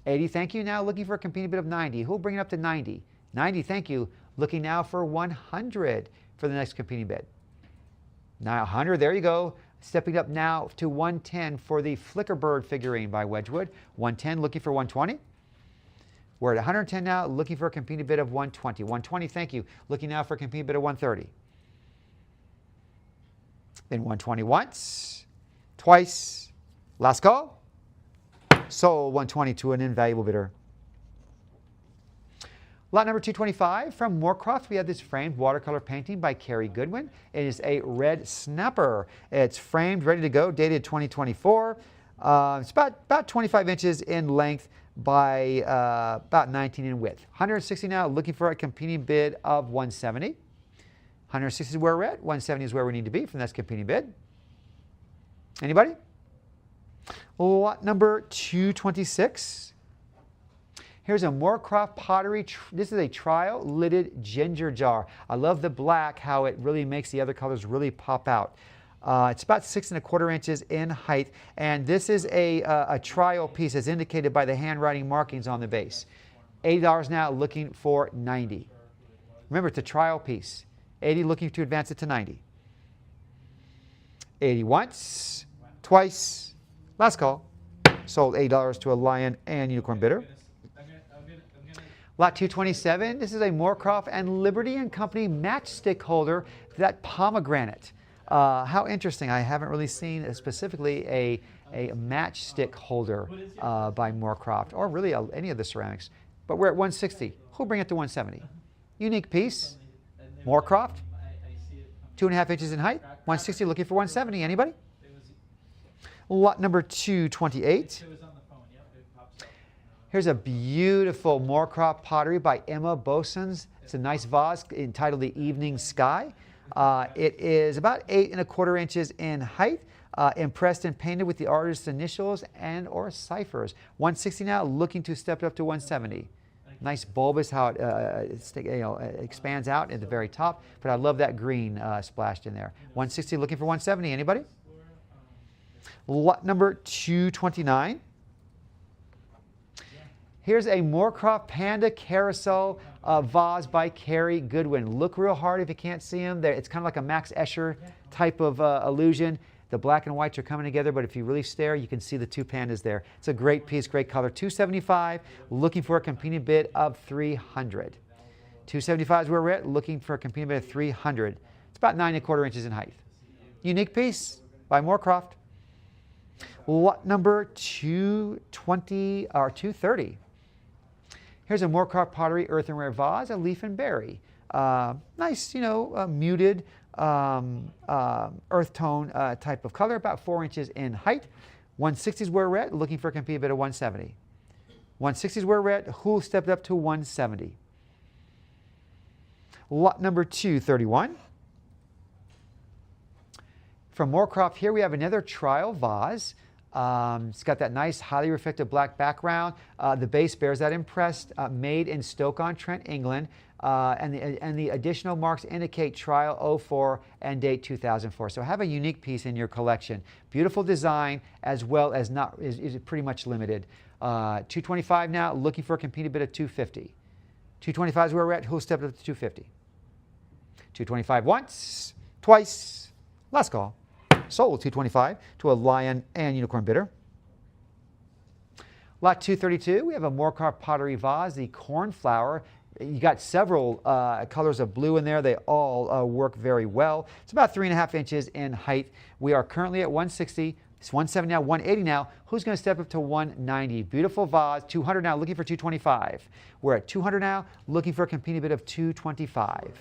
80, thank you. Now looking for a competing bid of 90. Who'll bring it up to 90? 90, thank you. Looking now for 100 for the next competing bid. Now 100, there you go. Stepping up now to 110 for the flicker bird figurine by Wedgwood. 110, looking for 120. We're at 110 now, looking for a competing bid of 120. 120, thank you. Looking now for a competing bid of 130. Then 120 once, twice, last call. Sold 120 to an invaluable bidder. Lot number 225 from Moorcroft, we have this framed watercolor painting by Carrie Goodwin. It is a red snapper. It's framed, ready to go, dated 2024. It's about 25 inches in length by about 19 in width. 160 now, looking for a competing bid of 170. 160 is where we're at. 170 is where we need to be for the next competing bid. Anybody? Lot number 226. Here's a Moorcroft pottery. This is a trial lidded ginger jar. I love the black, how it really makes the other colors really pop out. It's about 6¼ inches in height, and this is a trial piece as indicated by the handwriting markings on the base. $80 now, looking for $90. Remember, it's a trial piece. $80, looking to advance it to $90. $80 once, twice, last call. Sold $8 to a Lion and Unicorn bidder. Lot 227, this is a Moorcroft and Liberty and Company matchstick holder for that pomegranate. How interesting. I haven't really seen specifically a matchstick holder by Moorcroft, or really any of the ceramics. But we're at 160. Who'll bring it to 170? Unique piece. Moorcroft. 2½ inches in height. 160, looking for 170. Anybody? Lot number 228. Here's a beautiful Moorcroft pottery by Emma Bosons. It's a nice vase entitled The Evening Sky. It is about 8¼ inches in height, impressed and painted with the artist's initials and or ciphers. 160 now, looking to step it up to 170. Nice bulbous how it expands out at the very top, but I love that green splashed in there. 160, looking for 170. Anybody? Lot number 229. Here's a Moorcroft Panda Carousel vase by Carrie Goodwin. Look real hard if you can't see them. It's kind of like a Max Escher type of illusion. The black and whites are coming together, but if you really stare, you can see the two pandas there. It's a great piece, great color. $275, looking for a competing bid of $300. $275 is where we're at, looking for a competing bid of $300. It's about 9¼ inches in height. Unique piece by Moorcroft. Lot number 220 or 230. Here's a Moorcroft pottery earthenware vase, a leaf and berry. Nice, muted earth tone type of color, about 4 inches in height. 160 is where we're at, looking for a competing bid of 170. 160 is where we're at. Who stepped up to 170? Lot number 231. From Moorcroft here, we have another trial vase. It's got that nice, highly reflective black background. The base bears that impressed, made in Stoke-on-Trent, England. And the additional marks indicate trial 04 and date 2004. So have a unique piece in your collection. Beautiful design, as well as is pretty much limited. 225 now, looking for a competing bid of 250. 225 is where we're at. Who stepped up to 250? 225 once, twice, last call. Sold 225 to a Lion and Unicorn bidder. Lot 232, we have a Moorcroft pottery vase, the cornflower. You got several colors of blue in there. They all work very well. It's about 3½ inches in height. We are currently at 160. It's 170 now, 180 now. Who's going to step up to 190? Beautiful vase. 200 now, looking for 225. We're at 200 now, looking for a competing bid of 225.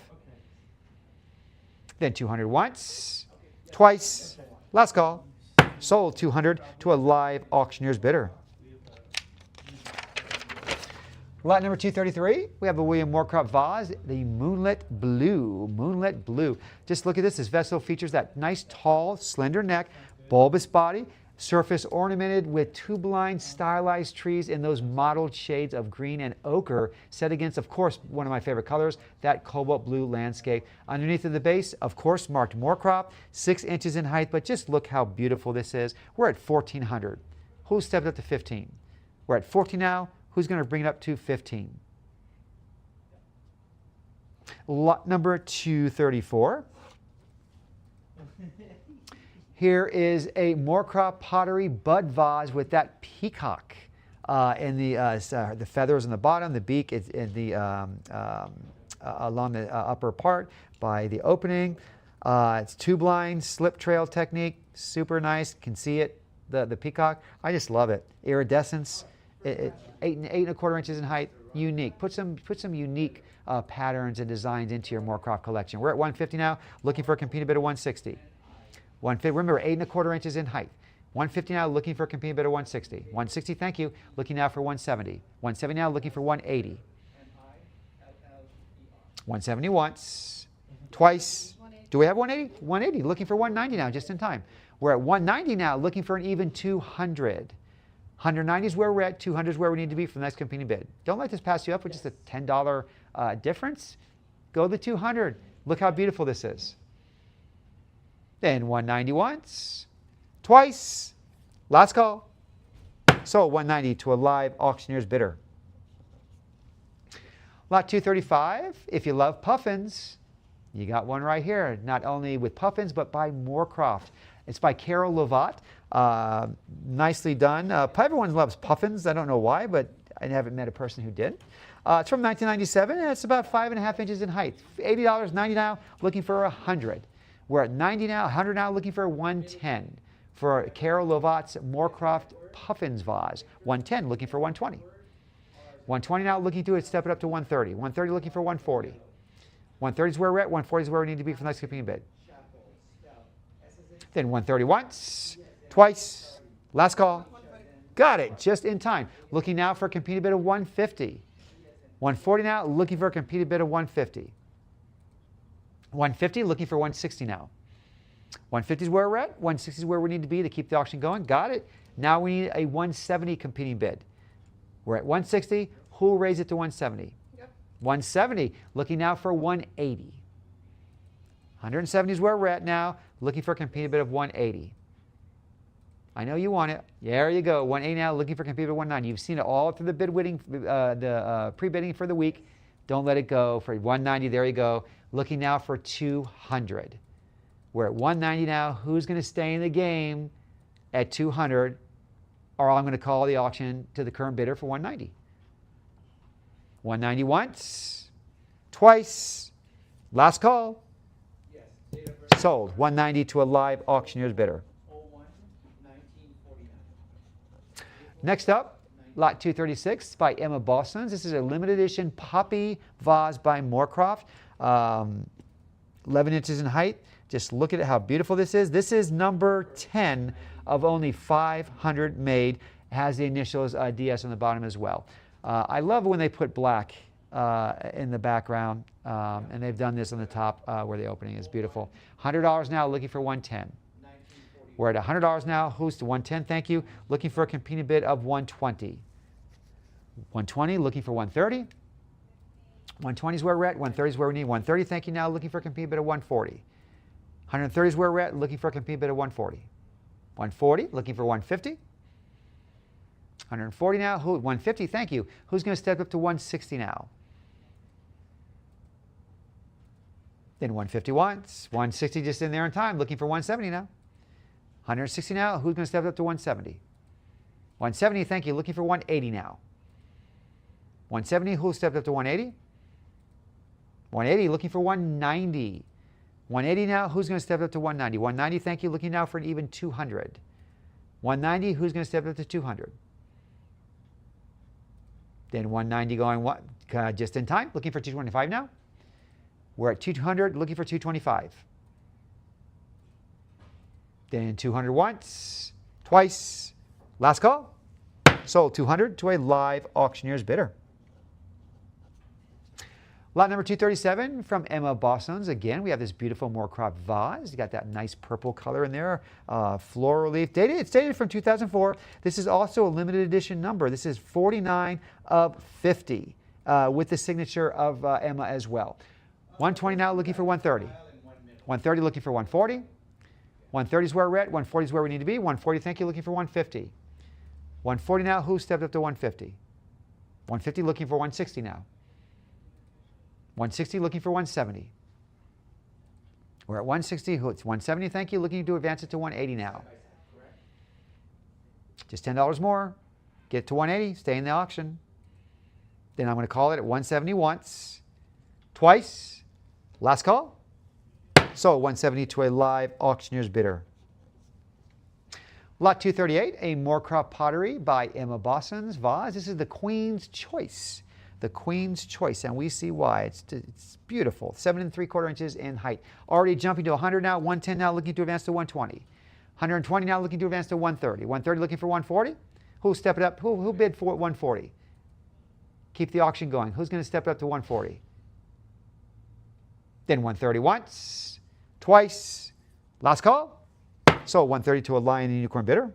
Then 200 once, twice, last call. Sold 200 to a live auctioneer's bidder. Lot number 233, we have a William Moorcroft vase, the Moonlit Blue. Moonlit Blue. Just look at this. This vessel features that nice, tall, slender neck, bulbous body, surface ornamented with tube-lined, stylized trees in those mottled shades of green and ochre, set against, of course, one of my favorite colors, that cobalt blue landscape. Underneath of the base, of course, marked Moorcroft, 6 inches in height, but just look how beautiful this is. We're at 1,400. Who stepped up to 15? We're at 14 now. Who's going to bring it up to 15? Lot number 234. Here is a Moorcroft pottery bud vase with that peacock in the feathers on the bottom, the beak is in the along the upper part by the opening. It's tube-line slip trail technique, super nice. Can see it, the peacock. I just love it. Iridescence. 8¼ inches in height, unique. Put some unique patterns and designs into your Moorcroft collection. We're at 150 now, looking for a competing bid of 160. 150, remember 8¼ inches in height. 150 now, looking for a competing bid of 160. 160, thank you. Looking now for 170. 170 now, looking for 180. 170 once, twice. Do we have 180? 180, looking for 190 now, just in time. We're at 190 now, looking for an even 200. 190 is where we're at, 200 is where we need to be for the next competing bid. Don't let this pass you up with just a $10 difference. Go to the 200. Look how beautiful this is. Then 190 once, twice. Last call. Sold 190 to a live auctioneer's bidder. Lot 235, if you love puffins, you got one right here. Not only with puffins, but by Moorcroft. It's by Carol Lovat. Nicely done. Everyone loves puffins. I don't know why, but I haven't met a person who did. It's from 1997, and it's about 5.5 inches in height. $80, 90 now, looking for 100. We're at 90 now, 100 now, looking for 110. For Carol Lovat's Moorcroft Puffins vase. 110, looking for 120. 120 now, looking to step it up to 130. 130, looking for 140. 130 is where we're at. 140 is where we need to be for the next competing bid. Then 130 once, twice. Last call. Got it, just in time. Looking now for a competing bid of 150. 140 now, looking for a competing bid of 150. 150, looking for 160 now. 150 is where we're at. 160 is where we need to be to keep the auction going. Got it. Now we need a 170 competing bid. We're at 160. Who will raise it to 170? Yep. 170, looking now for 180. 170 is where we're at now, looking for a competing bid of 180. I know you want it. There you go. 180 now, looking for competing bid of 190. You've seen it all through the bid winning, pre-bidding for the week. Don't let it go. For 190, there you go. Looking now for 200. We're at 190 now. Who's going to stay in the game at 200? Or I'm going to call the auction to the current bidder for 190. 190 once, twice. Last call. Yes. Sold. 190 to a live auctioneer's bidder. 01-1949. Next up, lot 236 by Emma Bosons. This is a limited edition poppy vase by Moorcroft. 11 inches in height. Just look at how beautiful this is. This is number 10 of only 500 made. Has the initials DS on the bottom as well. I love when they put black in the background, and they've done this on the top where the opening is beautiful. $100 now, looking for 110. We're at $100 now. Who's to 110? Thank you. Looking for a competing bid of 120. 120, looking for 130. 120 is where we're at. 130 is where we need. 130, thank you. Now looking for a competing bid of 140. 130 is where we're at. Looking for a competing bid of 140. 140, looking for 150. 140 now. 150, thank you. Who's going to step up to 160 now? Then 150 once. 160 just in there in time. Looking for 170 now. 160 now. Who's going to step up to 170? 170, thank you. Looking for 180 now. 170, who stepped up to 180? 180, looking for 190. 180 now, who's going to step up to 190? 190, thank you. Looking now for an even 200. 190, who's going to step up to 200? Then 190 going just in time. Looking for 225 now. We're at 200, looking for 225. Then 200 once, twice. Last call. Sold 200 to a live auctioneer's bidder. Lot number 237 from Emma Bosons. Again, we have this beautiful Moorcroft vase. You got that nice purple color in there. Floral leaf. It's dated from 2004. This is also a limited edition number. This is 49 of 50 with the signature of Emma as well. 120 now, looking for 130. 130 looking for 140. 130 is where we're at. 140 is where we need to be. 140, thank you, looking for 150. 140 now, who stepped up to 150? 150 looking for 160 now. 160 looking for 170. We're at 160, it's 170, thank you, looking to advance it to 180 now. Just $10 more, get to 180, stay in the auction. Then I'm going to call it at 170 once, twice, last call. So 170 to a live auctioneer's bidder. Lot 238, a Moorcroft pottery by Emma Bosons vase. This is the Queen's Choice. The Queen's Choice, and we see why. It's beautiful. 7 3/4 inches in height. Already jumping to 100 now, 110 now, looking to advance to 120. 120 now, looking to advance to 130. 130 looking for 140. Who'll step it up? Who bid for 140? Keep the auction going. Who's going to step up to 140? Then 130 once, twice. Last call. So 130 to a Lion and Unicorn bidder.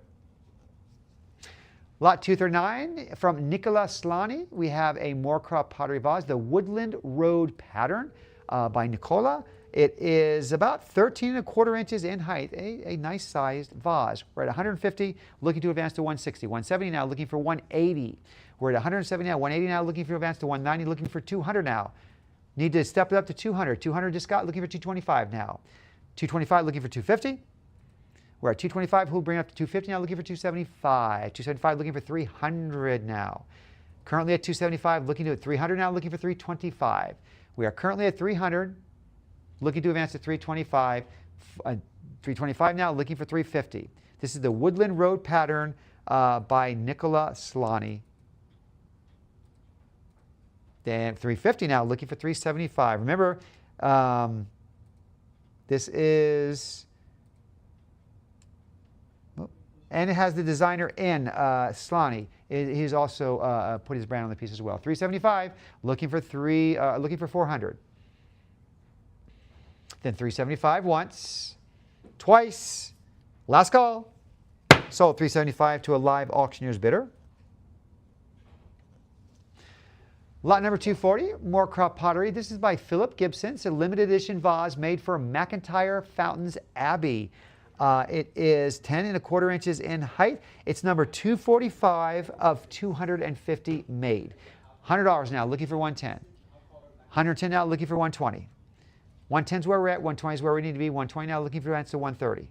Lot 239 from Nicola Slani. We have a Moorcroft pottery vase, the Woodland Road pattern by Nicola. It is about 13 1/4 inches in height, a nice sized vase. We're at 150, looking to advance to 160. 170 now, looking for 180. We're at 170 now, 180 now, looking for advance to 190, looking for 200 now. Need to step it up to 200. 200 just got, looking for 225 now. 225 looking for 250. We're at 225, who'll bring it up to 250 now, looking for 275. 275 looking for 300 now. Currently at 275, looking to 300 now, looking for 325. We are currently at 300, looking to advance to 325. 325 now, looking for 350. This is the Woodland Road pattern by Nicola Slani. Then 350 now, looking for 375. Remember, this is, and it has the designer in Slani. He's also put his brand on the piece as well. 375, looking for 400. Then 375 once, twice, last call. Sold 375 to a live auctioneer's bidder. Lot number 240, more crop pottery. This is by Philip Gibson. It's a limited edition vase made for McIntyre Fountains Abbey. It is 10 1/4 inches in height. It's number 245 of 250 made. $100 now, looking for 110. 110 now, looking for 120. 110 is where we're at, 120 is where we need to be. 120 now, looking for answer 130.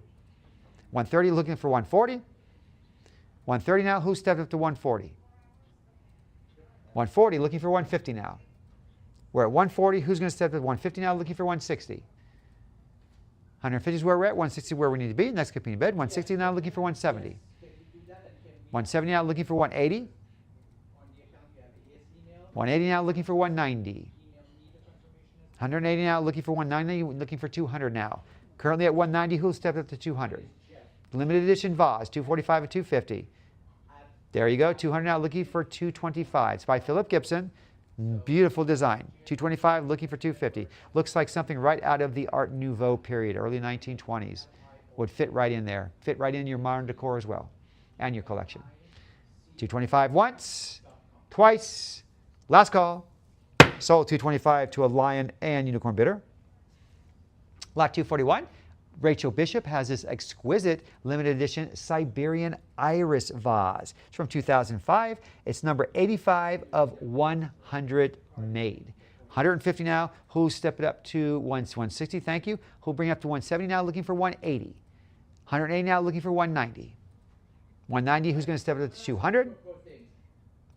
130 looking for 140. 130 now, who stepped up to 140? 140, looking for 150 now. We're at 140, who's going to step up to 150 now, looking for 160. 150 is where we're at, 160 is where we need to be. Next competing bid, 160 now, looking for 170. 170 now, looking for 180. 180 now, looking for 190. 180 now, looking for 190, looking for 200 now. Currently at 190, who'll step up to 200? Limited edition vase, 245 and 250. There you go, 200 now, looking for 225. It's by Philip Gibson. Beautiful design. 225, looking for 250. Looks like something right out of the Art Nouveau period, early 1920s. Would fit right in there. Fit right in your modern decor as well, and your collection. 225 once, twice, last call. Sold 225 to a Lion and Unicorn bidder. Lot 241. Rachel Bishop has this exquisite limited edition Siberian Iris vase. It's from 2005. It's number 85 of 100 made. 150 now. Who'll step it up to 160? Thank you. Who'll bring it up to 170 now? Looking for 180. 180 now. Looking for 190. 190. Who's going to step it up to 200?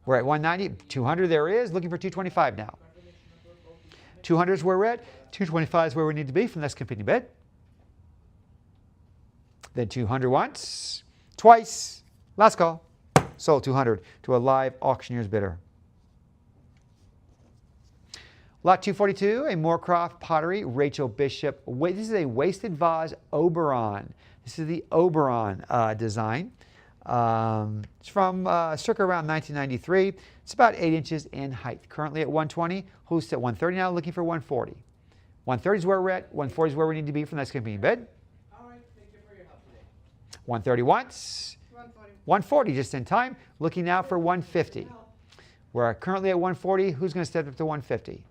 We're at 190. 200 there is. Looking for 225 now. 200 is where we're at. 225 is where we need to be for the next competing bid. Then 200 once, twice, last call. Sold 200 to a live auctioneer's bidder. Lot 242, a Moorcroft pottery, Rachel Bishop. This is a wasted vase Oberon. This is the Oberon design. It's from circa around 1993. It's about 8 inches in height. Currently at 120. Who's at 130 now? Looking for 140. 130 is where we're at. 140 is where we need to be for the next competing bid. 130 once, 140 just in time. Looking now for 150. We're currently at 140. Who's going to step up to 150?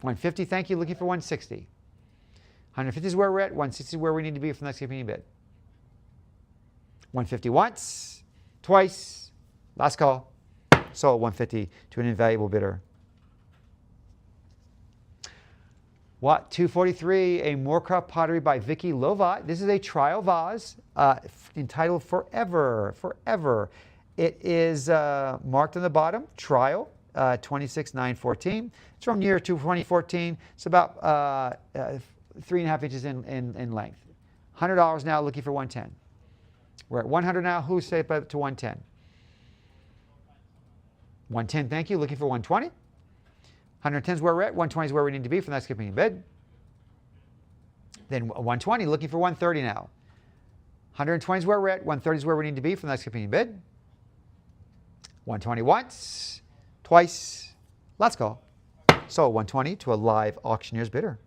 150, thank you. Looking for 160. 150 is where we're at. 160 is where we need to be for the next competing bid. 150 once, twice, last call. Sold 150 to an invaluable bidder. Lot 243, a Moorcroft pottery by Vicky Lovat. This is a trial vase entitled Forever, Forever. It is marked on the bottom, trial, 26/9/14. It's from year 2014. It's about 3.5 inches in length. $100 now, looking for 110. We're at 100 now. Who's step up to 110? 110, thank you. Looking for 120. 110 is where we're at. 120 is where we need to be for the next competing bid. Then 120, looking for 130 now. 120 is where we're at. 130 is where we need to be for the next competing bid. 120 once, twice, last call. So 120 to a live auctioneer's bidder.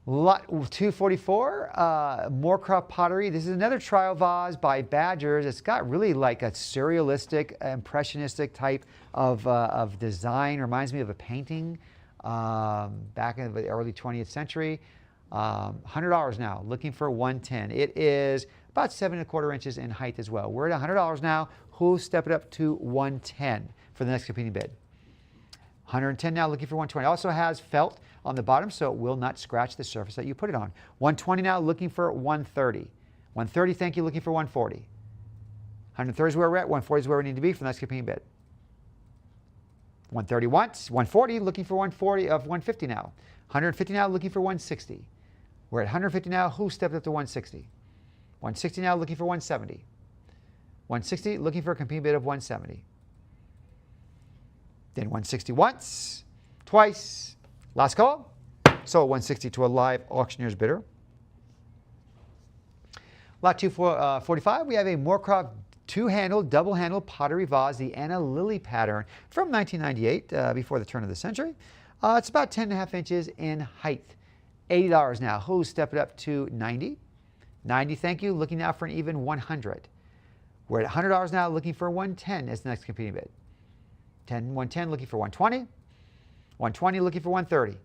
Lot 244, Moorcroft pottery. This is another trial vase by Badgers. It's got really like a surrealistic, impressionistic type of design. Reminds me of a painting. back in the early 20th century. $100 now, looking for 110. It is about 7¼ inches in height as well. We're at $100 now. Who'll step it up to 110 for the next competing bid? 110 now, looking for 120. Also has felt on the bottom, so it will not scratch the surface that you put it on. 120 now, looking for 130. 130, thank you, looking for 140. 130 is where we're at. 140 is where we need to be for the next competing bid. 130 once, 140, looking for 140 of 150 now. 150 now, looking for 160. We're at 150 now. Who stepped up to 160? 160 now, looking for 170. 160, looking for a competing bid of 170. Then 160 once, twice. Last call. So 160 to a live auctioneer's bidder. Lot 245, we have a Moorcroft two-handle, double-handle pottery vase, the Anna Lily pattern from 1998, before the turn of the century. It's about 10½ inches in height. $80 now. Who step it up to 90? 90, thank you. Looking now for an even 100. We're at $100 now, looking for 110 as the next competing bid. 110, looking for 120. 120, looking for 130.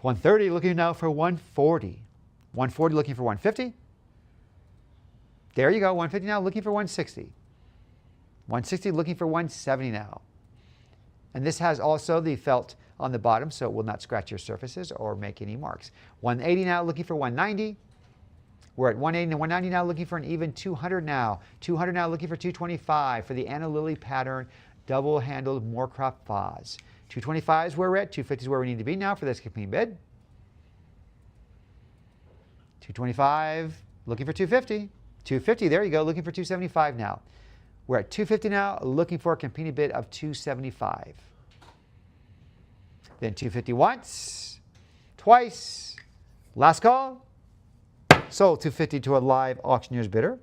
130, looking now for 140. 140, looking for 150. There you go, 150 now, looking for 160. 160, looking for 170 now. And this has also the felt on the bottom, so it will not scratch your surfaces or make any marks. 180 now, looking for 190. We're at 180 and 190 now, looking for an even 200 now. 200 now, looking for 225 for the Anna Lily pattern double-handled Moorcroft vase. 225 is where we're at. 250 is where we need to be now for this competing bid. 225, looking for 250. 250, there you go, looking for 275 now. We're at 250 now, looking for a competing bid of 275. Then 250 once, twice, last call. Sold 250 to a live auctioneer's bidder.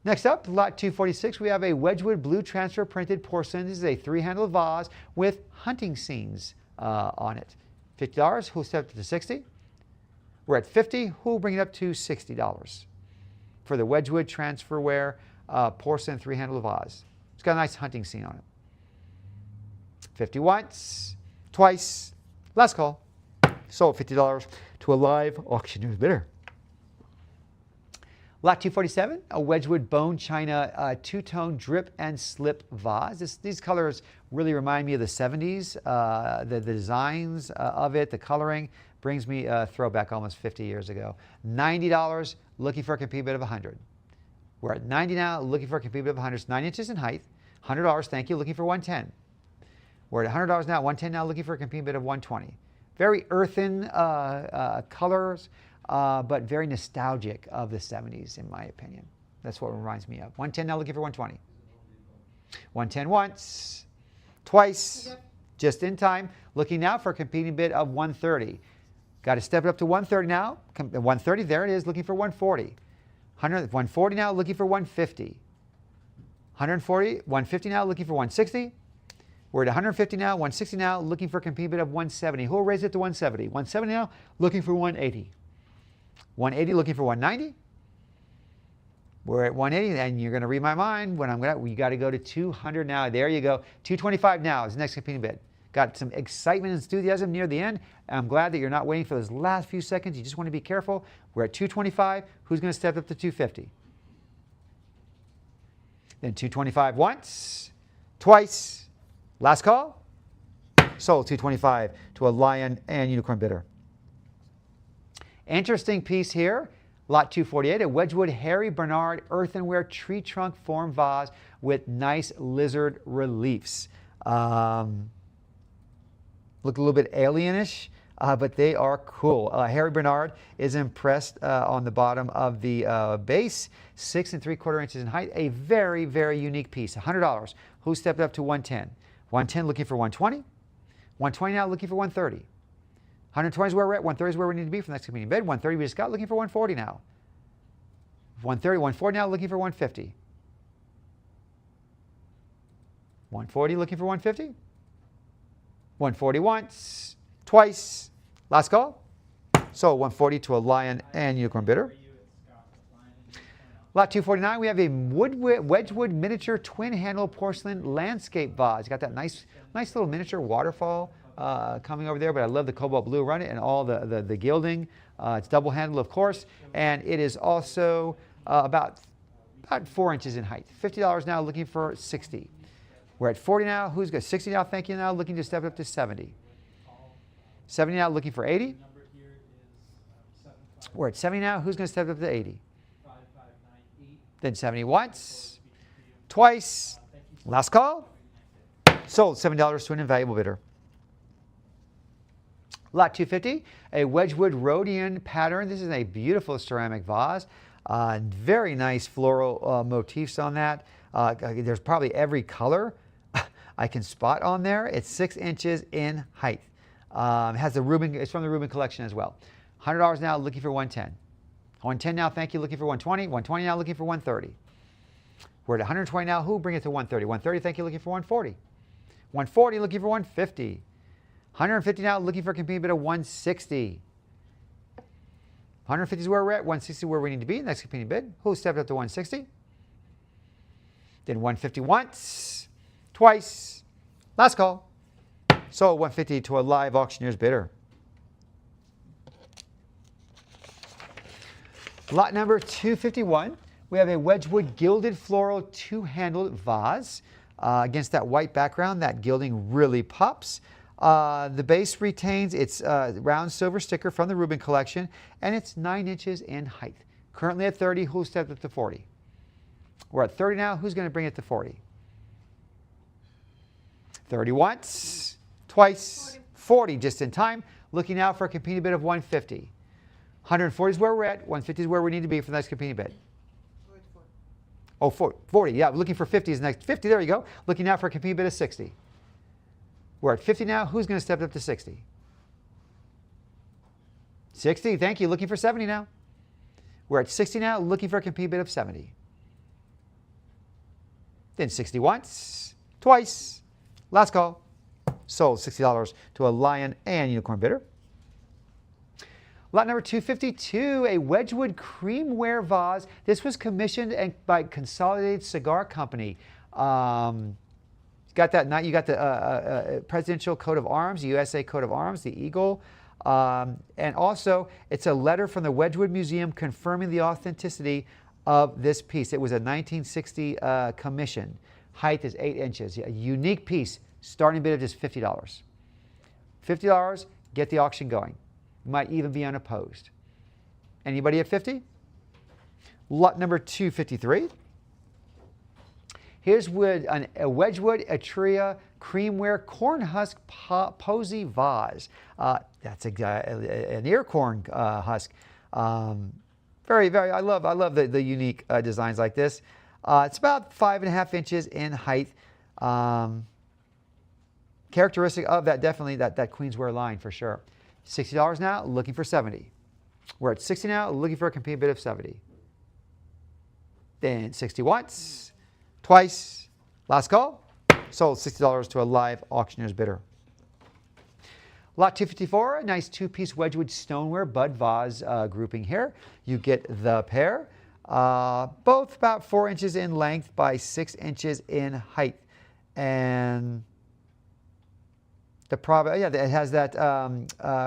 Next up, lot 246, we have a Wedgwood blue transfer printed porcelain. This is a three-handled vase with hunting scenes on it. $50, who'll step it to 60? We're at 50, who'll bring it up to $60 for the Wedgwood transferware porcelain three-handled vase. It's got a nice hunting scene on it. 50 once, twice, last call. Sold $50 to a live auctioneer's bidder. Lot 247, a Wedgwood bone china two-tone drip and slip vase. These colors really remind me of the 70s. The designs of it, the coloring, brings me a throwback almost 50 years ago. $90, looking for a competing bid of 100. We're at 90 now, looking for a competing bid of 100. It's 9 inches in height. $100, thank you, looking for 110. We're at $100 now, 110 now, looking for a competing bid of 120. Very earthen colors, but very nostalgic of the 70s, in my opinion. That's what it reminds me of. 110 now, looking for 120. 110 once, twice, just in time. Looking now for a competing bid of 130. Got to step it up to 130 now. 130, there it is, looking for 140. 140 now, looking for 150. 140, 150 now, looking for 160. We're at 150 now, 160 now, looking for a competing bid of 170. Who will raise it to 170? 170 now, looking for 180. 180, looking for 190. We're at 180, and you're going to read my mind when we got to go to 200 now. There you go. 225 now is the next competing bid. Got some excitement and enthusiasm near the end. I'm glad that you're not waiting for those last few seconds. You just want to be careful. We're at 225. Who's going to step up to 250? Then 225 once, twice, last call. Sold 225 to a lion and unicorn bidder. Interesting piece here. Lot 248, a Wedgwood Harry Bernard earthenware tree trunk form vase with nice lizard reliefs. Look a little bit alienish, but they are cool. Harry Bernard is impressed on the bottom of the base, 6 3/4 inches in height. A very, very unique piece. $100. Who stepped up to 110? 110 looking for 120. 120 now looking for 130. 120 is where we're at. 130 is where we need to be for the next competing bid. 130 we just got, looking for 140 now. 130, 140 now, looking for 150. 140 looking for 150. 140 once, twice, last call. So 140 to a lion and unicorn bidder. Lot 249, we have a Wedgwood miniature twin handle porcelain landscape vase. Got that nice little miniature waterfall coming over there, but I love the cobalt blue around it and all the gilding. It's double handle, of course, and it is also about 4 inches in height. $50 now, looking for 60. We're at 40 now. Who's good? 60 now, thank you now, looking to step it up to 70. 70 now, looking for 80. We're at 70 now. Who's going to step it up to 80? Then 70 once, twice. Last call. Sold. $70 to an invaluable bidder. Lot 250, a Wedgwood Rhodian pattern. This is a beautiful ceramic vase. Very nice floral motifs on that. There's probably every color I can spot on there. It's 6 inches in height. Has the Rubin. It's from the Rubin collection as well. $100 now, looking for 110. 110 now, thank you, looking for 120. 120 now, looking for 130. We're at 120 now. Who bring it to 130? 130, thank you, looking for 140. 140, looking for 150. 150 now, looking for a competing bid of 160. 150 is where we're at. 160 where we need to be. Next competing bid. Who stepped up to 160? Then 150 once, twice. Last call. Sold. 150 to a live auctioneer's bidder. Lot number 251. We have a Wedgwood gilded floral two-handled vase. Against that white background, that gilding really pops. The base retains its round silver sticker from the Rubin collection, and it's 9 inches in height. Currently at 30, who stepped up to 40? We're at 30 now. Who's going to bring it to 40? 30 once, twice, 40 just in time. Looking now for a competing bid of 150. 140 is where we're at. 150 is where we need to be for the next competing bid. Oh, 40. Yeah, looking for 50 is the next. 50, there you go. Looking now for a competing bid of 60. We're at 50 now. Who's going to step up to 60? 60, thank you. Looking for 70 now. We're at 60 now, looking for a competing bid of 70. Then 60 once, twice. Last call. Sold. $60 to a lion and unicorn bidder. Lot number 252, a Wedgwood creamware vase. This was commissioned by Consolidated Cigar Company. You got that? You got the presidential coat of arms, the USA coat of arms, the eagle, and also it's a letter from the Wedgwood Museum confirming the authenticity of this piece. It was a 1960 commission. Height is 8 inches. A unique piece. Starting bid of just $50. $50. Get the auction going. Might even be unopposed. Anybody at 50? Lot number 253. Here's a Wedgwood Etruria creamware corn husk posy vase. That's an ear corn husk. Very. I love the unique designs like this. It's about 5.5 inches in height. Characteristic of that, definitely that Queensware line for sure. $60 now, looking for 70. We're at 60 now, looking for a competing bid of 70. Then 60 once, twice. Last call. Sold. $60 to a live auctioneer's bidder. Lot 254, a nice two-piece Wedgwood stoneware bud vase grouping here. You get the pair, both about 4 inches in length by 6 inches in height. And it has that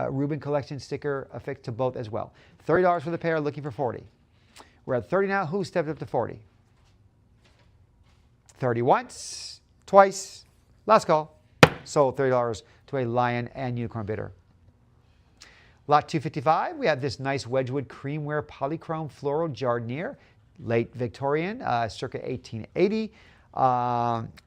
Rubin collection sticker affixed to both as well. $30 for the pair, looking for 40. We're at 30 now. Who stepped up to 40? 30 once, twice. Last call. Sold. $30 to a lion and unicorn bidder. Lot 255, we have this nice Wedgwood creamware polychrome floral jardiniere, late Victorian, circa 1880.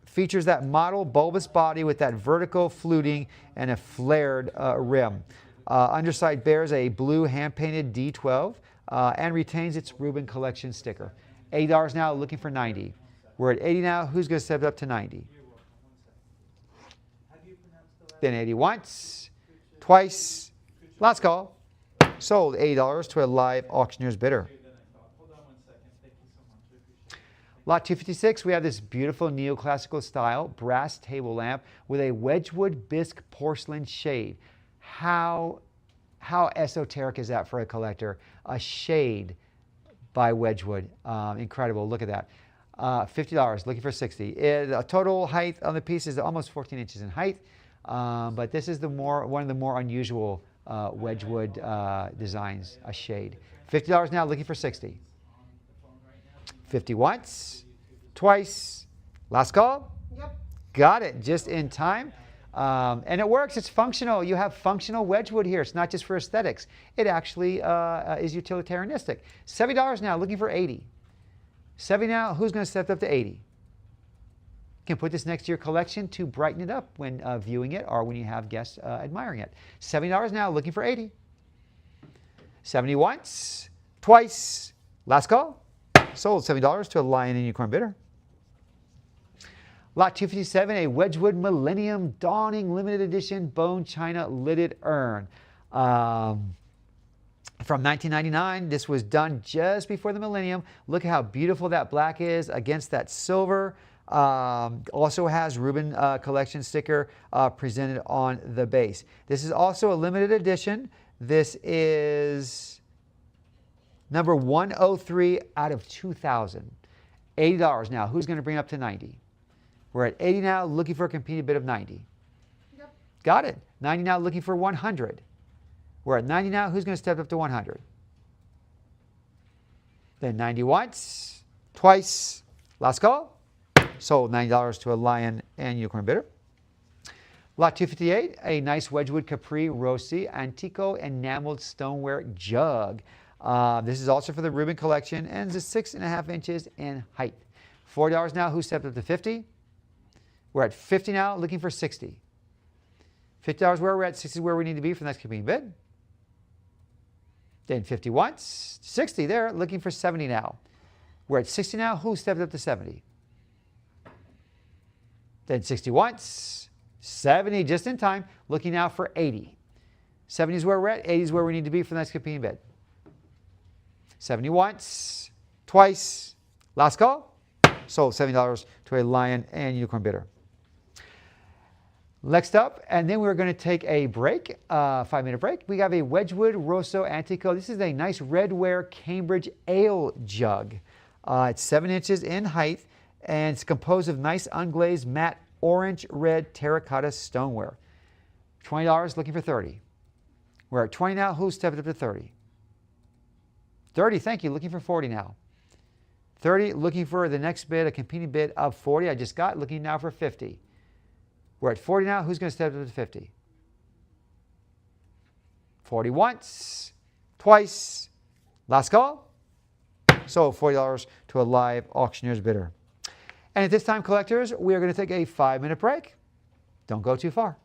Features that model bulbous body with that vertical fluting and a flared rim. Underside bears a blue hand-painted D12 and retains its Rubin collection sticker. $80 now, looking for 90. We're at 80 now. Who's going to step it up to 90? Then 80 once, twice. Last call. Sold. $80 to a live auctioneer's bidder. Lot 256, we have this beautiful neoclassical style brass table lamp with a Wedgwood bisque porcelain shade. How esoteric is that for a collector? A shade by Wedgwood. Incredible. Look at that. $50, looking for 60. The total height on the piece is almost 14 inches in height, but this is one of the more unusual Wedgwood designs, a shade. $50 now, looking for 60. 50 once, twice, last call. Yep. Got it, just in time. And it works, it's functional. You have functional Wedgwood here. It's not just for aesthetics. It actually is utilitarianistic. $70 now, looking for 80. 70 now, who's going to step up to 80? You can put this next to your collection to brighten it up when viewing it or when you have guests admiring it. $70 now, looking for 80. 70 once, twice, last call. Sold $70 to a Lion and Unicorn bidder. Lot 257, a Wedgwood Millennium Dawning Limited Edition Bone China Lidded Urn. From 1999, this was done just before the millennium. Look at how beautiful that black is against that silver. Also has Reuben collection sticker presented on the base. This is also a limited edition. This is number 103 out of 2,000. $80 now. Who's going to bring up to 90? We're at 80 now, looking for a competing bid of 90. Yep. Got it. 90 now, looking for 100. We're at 90 now. Who's going to step up to 100? Then 90 once, twice, last call. Sold $90 to a Lion and Unicorn bidder. Lot 258, a nice Wedgwood Capri Rossi Antico enameled stoneware jug. This is also for the Reuben collection and is 6.5 inches in height. $40 now. Who stepped up to 50? We're at 50 now, looking for 60. $50 where we're at, 60 is where we need to be for the next competing bid. Then 50 once, 60 there, looking for 70 now. We're at 60 now. Who stepped up to 70? Then 60 once, 70 just in time, looking now for 80. 70 is where we're at, 80 is where we need to be for the next competing bid. 70 once, twice, last call. Sold $70 to a Lion and Unicorn bidder. Next up, and then we're going to take a break, 5-minute break. We have a Wedgwood Rosso Antico. This is a nice redware Cambridge ale jug. It's 7 inches in height, and it's composed of nice unglazed matte orange-red terracotta stoneware. $20, looking for 30. We're at 20 now. Who stepped up to 30? 30, thank you. Looking for 40 now. 30, looking for the next bid, a competing bid of 40. I just got, looking now for 50. We're at 40 now. Who's going to step up to 50? 40 once, twice, last call. Sold $40 to a live auctioneer's bidder. And at this time, collectors, we are going to take a 5-minute break. Don't go too far.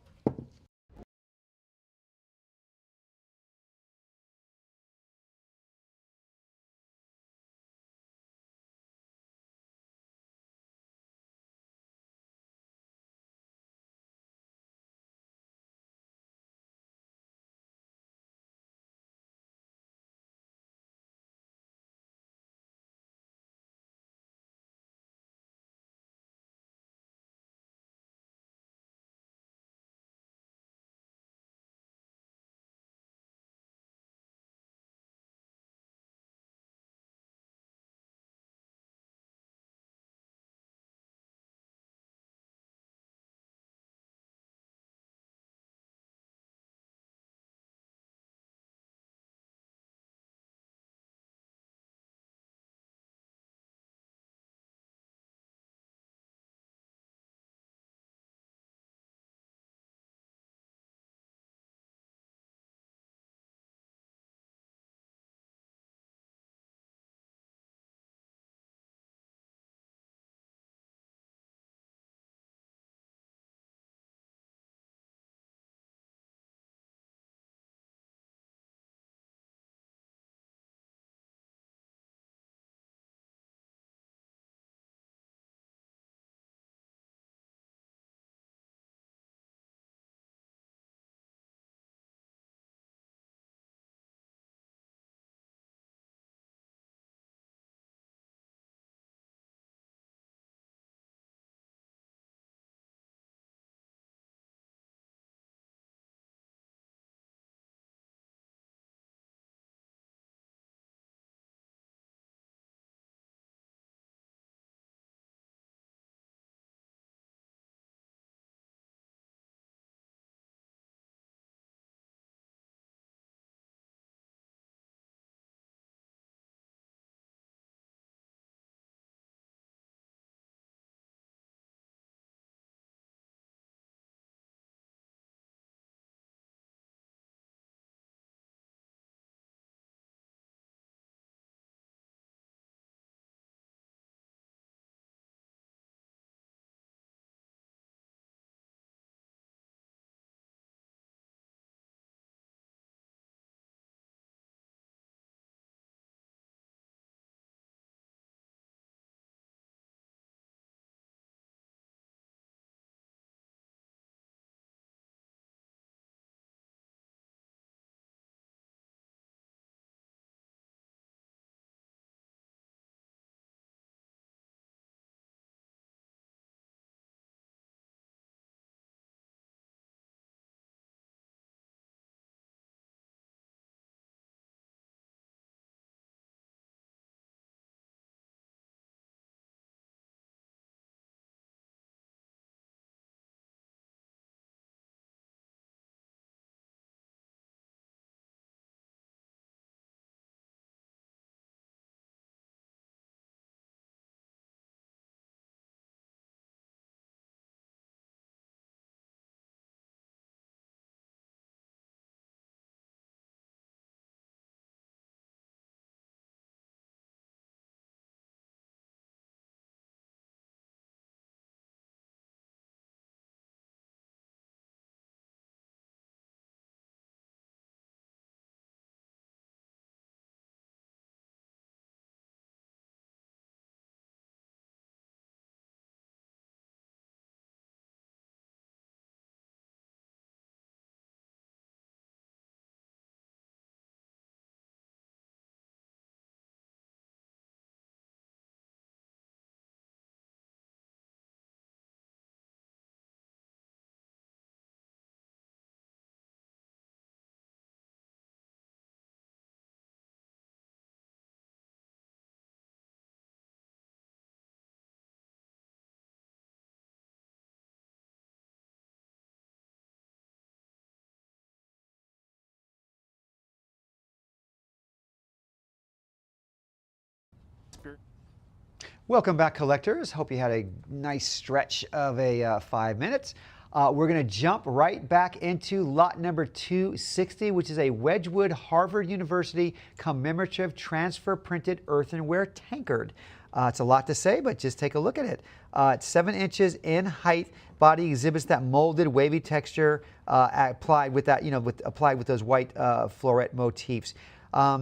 Welcome back, collectors. Hope you had a nice stretch of a 5 minutes. We're going to jump right back into lot number 260, which is a Wedgwood Harvard University commemorative transfer printed earthenware tankard. It's a lot to say, but just take a look at it. It's 7 inches in height. Body exhibits that molded, wavy texture applied with that, applied with those white floret motifs.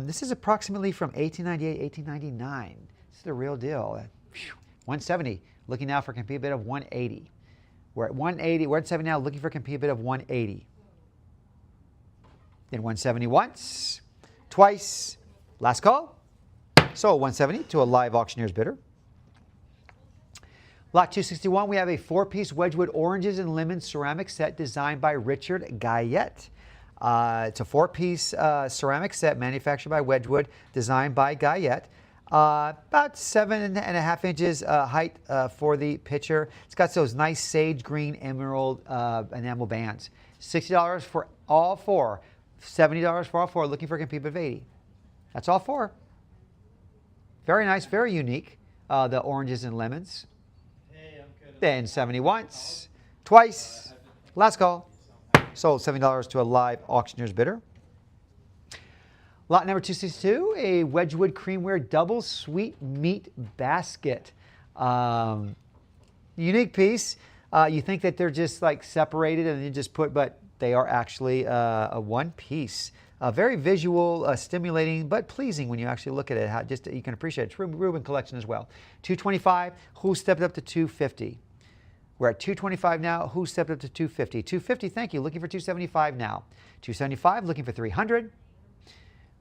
This is approximately from 1898, 1899. This is the real deal. 170. Looking now for a complete bid of 180. We're at 180. We're at 70 now. Looking for a complete bid of 180. Then 170 once, twice. Last call. So 170 to a live auctioneer's bidder. Lot 261, we have a 4-piece Wedgwood oranges and lemons ceramic set designed by Richard Guyette. It's a 4-piece ceramic set manufactured by Wedgwood, designed by Guyette. About 7.5 inches height for the pitcher. It's got those nice sage green emerald enamel bands. $60 for all 4. $70 for all 4. Looking for a complete bid of 80. That's all 4. Very nice, very unique. The oranges and lemons. Then 70 once, twice. Last call. Sold $70 to a live auctioneer's bidder. Lot number 262, a Wedgwood creamware double sweet meat basket. Unique piece. You think that they're just like separated and you just put, but they are actually a one piece. Very visual, stimulating, but pleasing when you actually look at it. How just you can appreciate it. It's Reuben collection as well. 225. Who stepped up to 250? We're at 225 now. Who stepped up to 250? 250. Thank you. Looking for 275 now. 275. Looking for 300.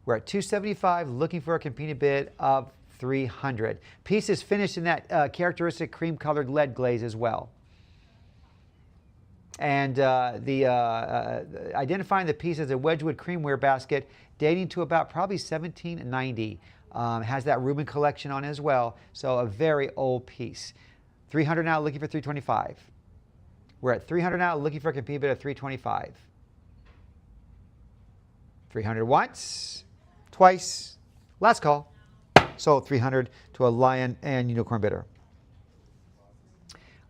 We're at 275. Looking for a competing bid of 300. Piece is finished in that characteristic cream-colored lead glaze as well. And identifying the piece as a Wedgwood creamware basket dating to about probably 1790. Has that Reuben collection on as well, so a very old piece. 300 now, looking for 325. We're at 300 now, looking for a competing bid of 325. 300 once, twice, last call. Sold 300 to a lion and unicorn bidder.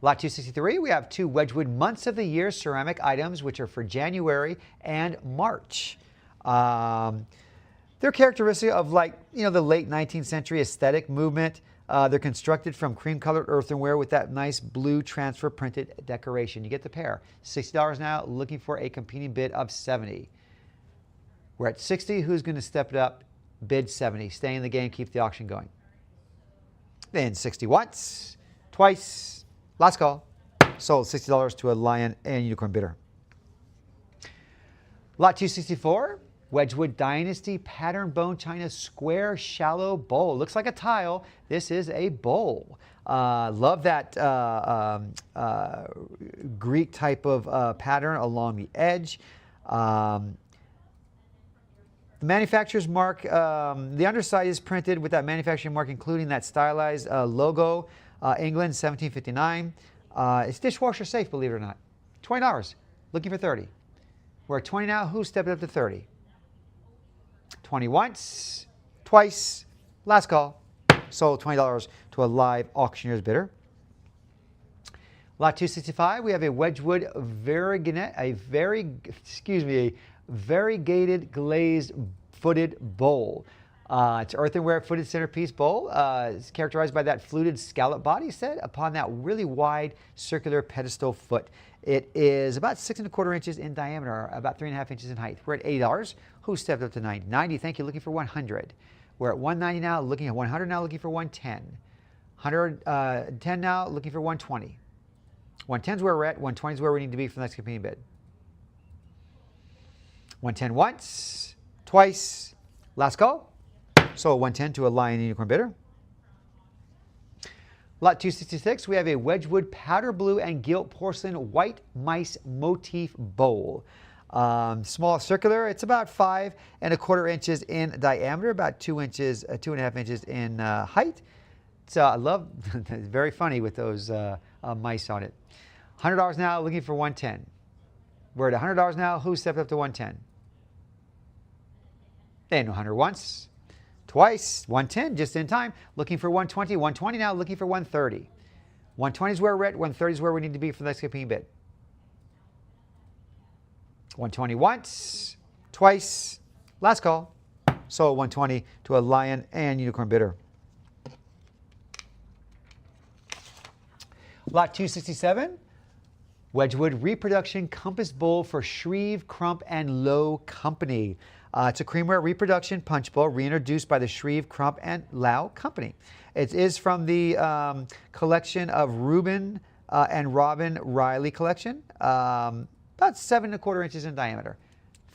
Lot 263, we have 2 Wedgwood months of the year ceramic items, which are for January and March. They're characteristic of the late 19th century aesthetic movement. They're constructed from cream-colored earthenware with that nice blue transfer printed decoration. You get the pair. $60 now, looking for a competing bid of 70. We're at 60. Who's going to step it up? Bid 70. Stay in the game, keep the auction going. Then 60 once, twice. Last call. Sold $60 to a lion and unicorn bidder. Lot 264, Wedgwood Dynasty Pattern Bone China Square Shallow Bowl. Looks like a tile. This is a bowl. Love that Greek type of pattern along the edge. The manufacturer's mark, the underside is printed with that manufacturing mark, including that stylized logo. England, 1759. It's dishwasher safe, believe it or not. $20. Looking for 30. We're at 20 now. Who stepped up to 30? 20 once, twice. Last call. Sold $20 to a live auctioneer's bidder. Lot 265. We have a Wedgwood variegated glazed footed bowl. It's earthenware footed centerpiece bowl. It's characterized by that fluted scallop body set upon that really wide circular pedestal foot. It is about 6 1/4 inches in diameter, about 3.5 inches in height. We're at $80. Who stepped up to 90? 90, thank you, looking for 100. We're at 190 now, looking at 100 now, looking for 110. 110 now, looking for 120. 110 is where we're at, 120 is where we need to be for the next competing bid. 110 once, twice, last call. So 110 to a lion and unicorn bidder. Lot 266, we have a Wedgwood powder blue and gilt porcelain white mice motif bowl. Small circular, it's about 5 1/4 inches in diameter, about 2.5 inches in height. So I love, it's very funny with those mice on it. $100 now, looking for 110. We're at $100 now. Who stepped up to 110? Then 100 once, twice. 110 just in time. Looking for 120. 120 now. Looking for 130. 120 is where we're at. 130 is where we need to be for the next competing bid. 120 once, twice. Last call. Sold 120 to a lion and unicorn bidder. Lot 267. Wedgwood Reproduction Compass Bowl for Shreve, Crump, and Lowe Company. It's a creamware reproduction punch bowl reintroduced by the Shreve, Crump, and Lowe Company. It is from the collection of Reuben and Robin Riley collection, about 7¼ inches in diameter.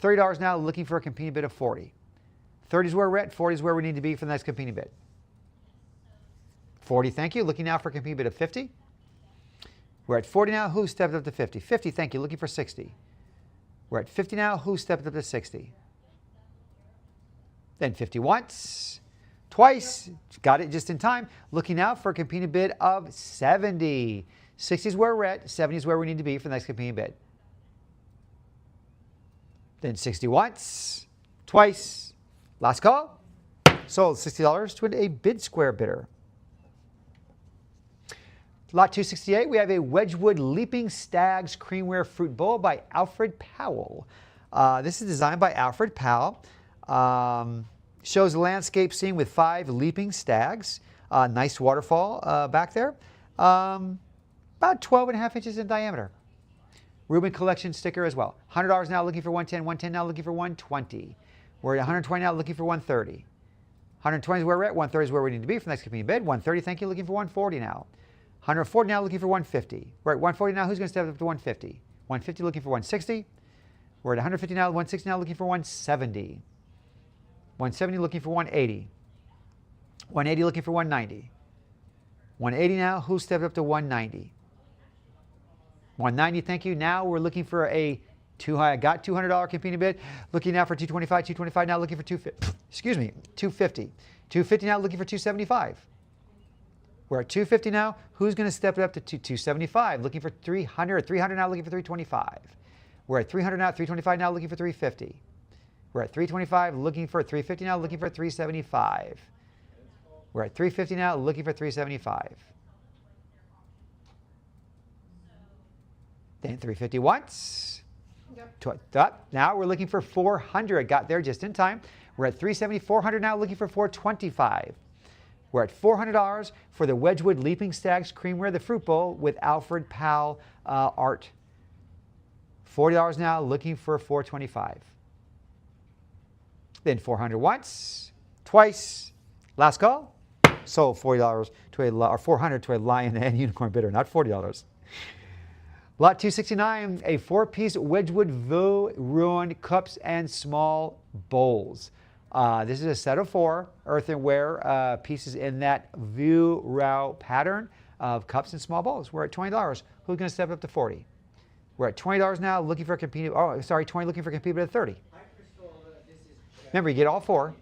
$30 now, looking for a competing bid of 40. 30 is where we're at, 40 is where we need to be for the next competing bid. 40, thank you. Looking now for a competing bid of 50. We're at 40 now. Who stepped up to 50? 50, thank you. Looking for 60. We're at 50 now. Who stepped up to 60? Then 50 once, twice. Got it just in time. Looking now for a competing bid of 70. 60 is where we're at. 70 is where we need to be for the next competing bid. Then 60 once, twice. Last call. Sold $60 to a bid square bidder. Lot 268, we have a Wedgwood Leaping Stags Creamware Fruit Bowl by Alfred Powell. This is designed by Alfred Powell. Shows a landscape scene with 5 leaping stags. Nice waterfall back there. About 12½ inches in diameter. Reuben collection sticker as well. $100 now, looking for 110. 110 now, looking for 120. We're at 120 now, looking for 130. 120 is where we're at. 130 is where we need to be for the next competing bid. 130, thank you, looking for 140 now. 140 now, looking for 150. We're at 140 now. Who's going to step up to 150? 150 looking for 160. We're at 150 now. 160 now, looking for 170. 170 looking for 180. 180 looking for 190. 180 now. Who stepped up to 190? 190, thank you. Now we're looking for a got $200 competing bid. Looking now for 225. 225 now, looking for 250. Excuse me, 250. 250 now, looking for 275. We're at 250 now. Who's going to step it up to 275? Looking for 300. 300 now, looking for 325. We're at 300 now. 325 now, looking for 350. We're at 325, looking for 350 now, looking for 375. We're at 350 now, looking for 375. Then 350 once. Now we're looking for 400. Got there just in time. We're at 370, 400 now, looking for 425. We're at $400 for the Wedgwood Leaping Stags Creamware, the Fruit Bowl with Alfred Powell art. $40 now, looking for 425. Then 400 once, twice. Last call. Sold $40 to or 400 to a lion and unicorn bidder, not $40. Lot 269, a 4-piece Wedgwood Vaux Ruin cups and small bowls. This is a set of 4 earthenware pieces in that Vieux Rao pattern of cups and small bowls. We're at $20. Who's going to step up to 40? We're at $20 now, looking for a competing. Oh, sorry, 20 looking for a competing at 30. Remember, you get all 4.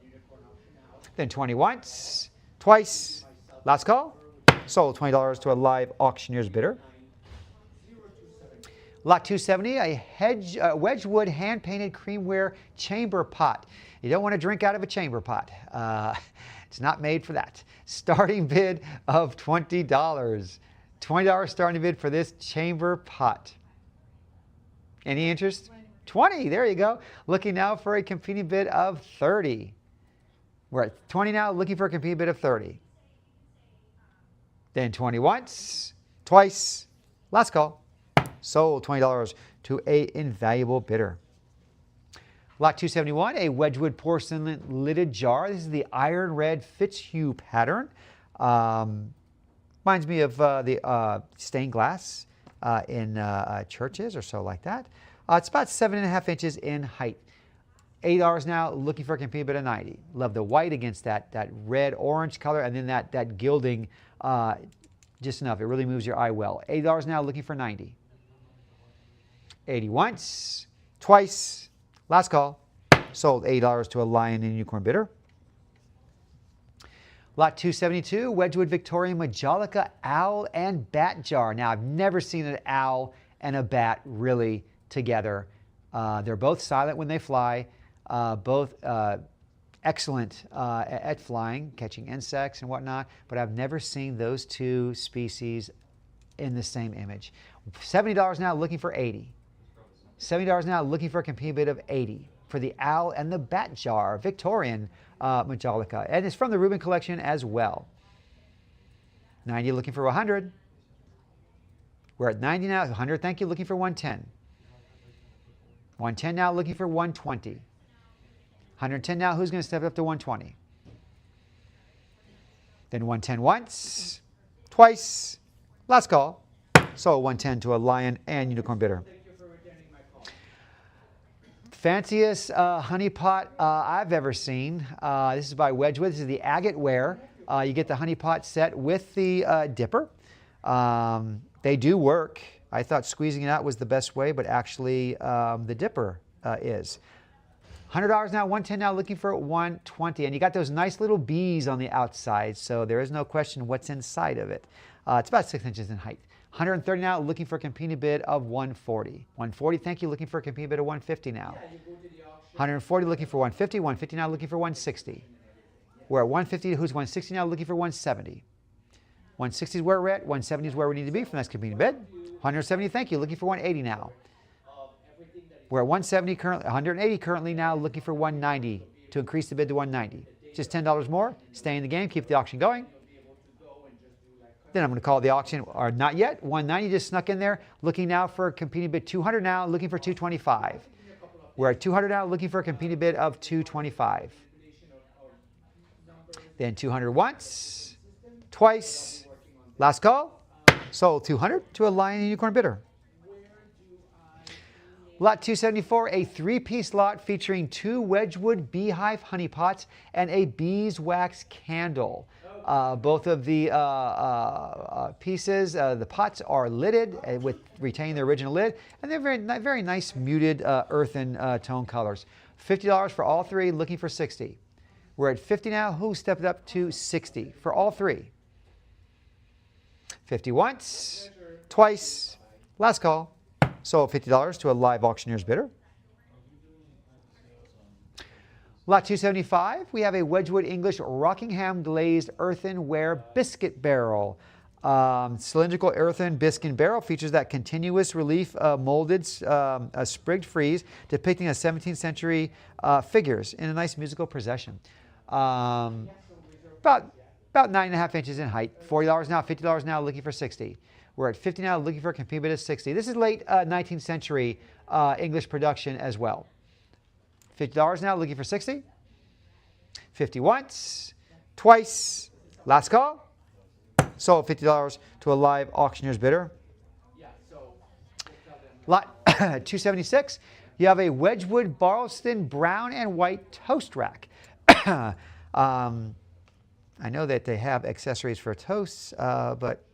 Then 20 once, twice. Last call. Sold $20 to a live auctioneer's bidder. Lot 270, a Wedgwood hand-painted creamware chamber pot. You don't want to drink out of a chamber pot. It's not made for that. Starting bid of $20. $20 starting bid for this chamber pot. Any interest? 20, there you go. Looking now for a competing bid of 30. We're at 20 now, looking for a competing bid of 30. Then 20 once, twice. Last call. Sold $20 to a invaluable bidder. Lot 271, a Wedgwood porcelain lidded jar. This is the iron red Fitzhugh pattern. Reminds me of the stained glass in churches or so like that. It's about 7½ inches in height. $80 now, looking for a competing bid of 90. Love the white against that red-orange color, and then that gilding just enough. It really moves your eye well. $80 now, looking for 90. 80 once, twice. Last call. Sold $80 to a lion and unicorn bidder. Lot 272, Wedgwood Victorian Majolica owl and bat jar. Now, I've never seen an owl and a bat really together. They're both silent when they fly. Both excellent at flying, catching insects and whatnot, but I've never seen those two species in the same image. $70 now, looking for 80. $70 now, looking for a competing bid of 80 for the owl and the bat jar, Victorian Majolica, and it's from the Rubin collection as well. 90, looking for 100. We're at 90 now, 100, thank you, looking for 110. 110 now, looking for 120. 110 now, who's going to step up to 120? Then 110 once, twice, last call. So 110 to a lion and unicorn bidder. Fanciest honey pot I've ever seen. This is by Wedgwood. This is the agate ware. You get the honey pot set with the dipper. They do work. I thought squeezing it out was the best way, but actually the dipper is. $100 now, 110 now, looking for 120. And you got those nice little bees on the outside, so there is no question what's inside of it. It's about 6 inches in height. 130 now, looking for a competing bid of 140. 140, thank you, looking for a competing bid of 150 now. 140, looking for 150. 150 now, looking for 160. We're at 150, who's 160 now, looking for 170. 160 is where we're at, 170 is where we need to be for the next competing bid. 170, thank you, looking for 180 now. We're at 170 currently, 180 currently now, looking for 190 to increase the bid to 190. Just $10 more, stay in the game, keep the auction going. Then I'm going to call the auction, or not yet, 190 just snuck in there, looking now for a competing bid 200 now, looking for 225. We're at 200 now, looking for a competing bid of 225. Then 200 once, twice, last call, sold 200 to a lion and unicorn bidder. Lot 274, a 3-piece lot featuring 2 Wedgwood beehive honey pots and a beeswax candle. Both of the pieces, the pots are lidded with retaining their original lid, and they're very nice muted earthen tone colors. $50 for all 3, looking for 60. We're at 50 now. Who stepped up to 60 for all 3? 50 once, twice, last call. Sold $50 to a live auctioneer's bidder. Lot 275, we have a Wedgwood English Rockingham glazed earthenware biscuit barrel. Cylindrical earthen biscuit barrel features that continuous relief molded sprigged frieze depicting a 17th century figures in a nice musical procession. About 9.5 inches in height. $40 now, $50 now, looking for 60. We're at 50 now, looking for a competing bid of 60. This is late 19th century English production as well. $50 now, looking for 60. 50 once, twice, last call. Sold $50 to a live auctioneer's bidder. Lot 276, you have a Wedgwood Barlston brown and white toast rack. I know that they have accessories for toasts, but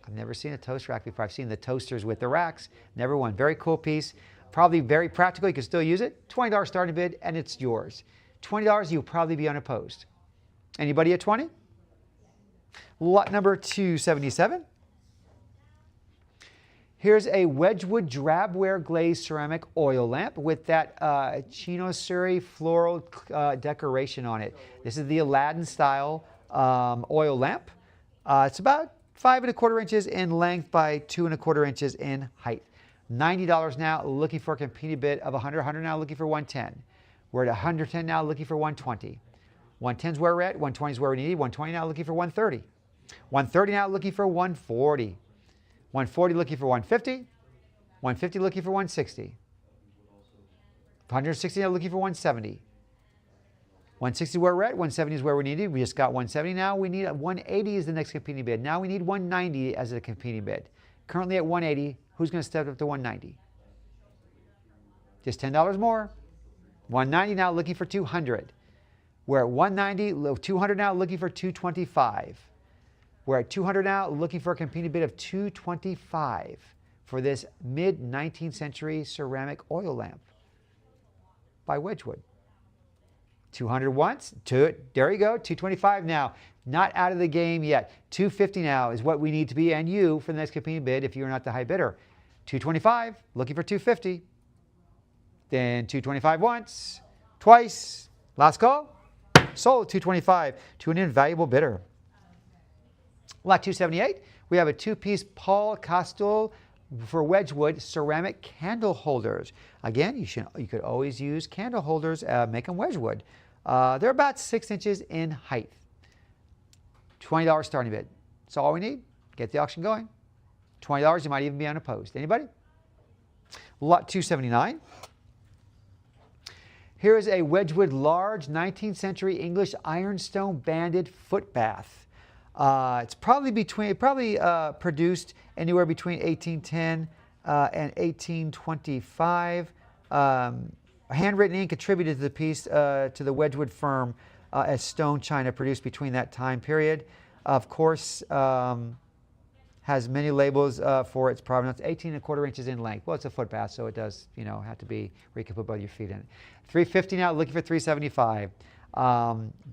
I've never seen a toast rack before. I've seen the toasters with the racks. Never one. Very cool piece. Probably very practical. You can still use it. $20 starting bid, and it's yours. $20, you'll probably be unopposed. Anybody at 20? Lot number 277. Here's a Wedgwood drabware glazed ceramic oil lamp with that chinoiserie floral decoration on it. This is the Aladdin style oil lamp. It's about 5 1/4 inches in length by 2 1/4 inches in height. $90 now, looking for a competing bid of 100. 100 now, looking for 110. We're at 110 now, looking for 120. 110 is where we're at. 120 is where we need. 120 now, looking for 130. 130 now, looking for 140. 140 looking for 150. 150 looking for 160. 160 now, looking for 170. 160 is where we're at. 170 is where we needed. We just got 170 now. We need 180 is the next competing bid. Now we need 190 as a competing bid. Currently at 180. Who's going to step up to 190? Just $10 more. 190 now, looking for 200. We're at 190, 200 now, looking for 225. We're at 200 now, looking for a competing bid of 225 for this mid-19th century ceramic oil lamp by Wedgwood. 200 once, there you go, 225 now. Not out of the game yet. 250 now is what we need to be, and you, for the next competing bid if you're not the high bidder. 225, looking for 250. Then 225 once, twice, last call. Sold 225 to an invaluable bidder. Lot 278, we have a two-piece Paul Costel for Wedgwood ceramic candle holders. Again, you could always use candle holders, make them Wedgwood. They're about 6 inches in height. $20 starting bid. That's all we need. Get the auction going. $20, you might even be unopposed. Anybody? Lot 279. Here is a Wedgwood large 19th century English ironstone banded foot bath. It's probably produced anywhere between 1810 and 1825. Handwritten ink contributed to the piece to the Wedgwood firm as stone china produced between that time period. Of course, has many labels for its provenance. 18¼ inches in length. Well, it's a foot bath, so it does, have to be where you can put both your feet in it. $350 now, looking for $375.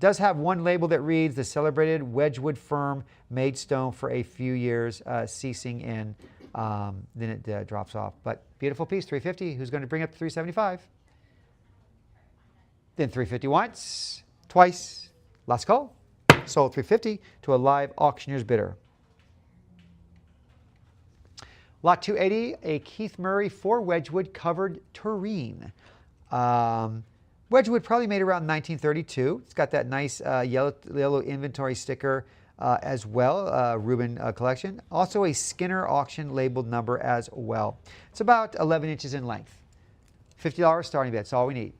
Does have one label that reads the celebrated Wedgwood firm made stone for a few years, ceasing in. Then it drops off. But beautiful piece, $350. Who's going to bring up the $375? Then $350 once, twice. Last call. Sold $350 to a live auctioneer's bidder. Lot 280, a Keith Murray for Wedgwood covered tureen. Wedgwood probably made around 1932. It's got that nice yellow inventory sticker as well, Reuben collection. Also a Skinner auction labeled number as well. It's about 11 inches in length. $50 starting bid. That's all we need.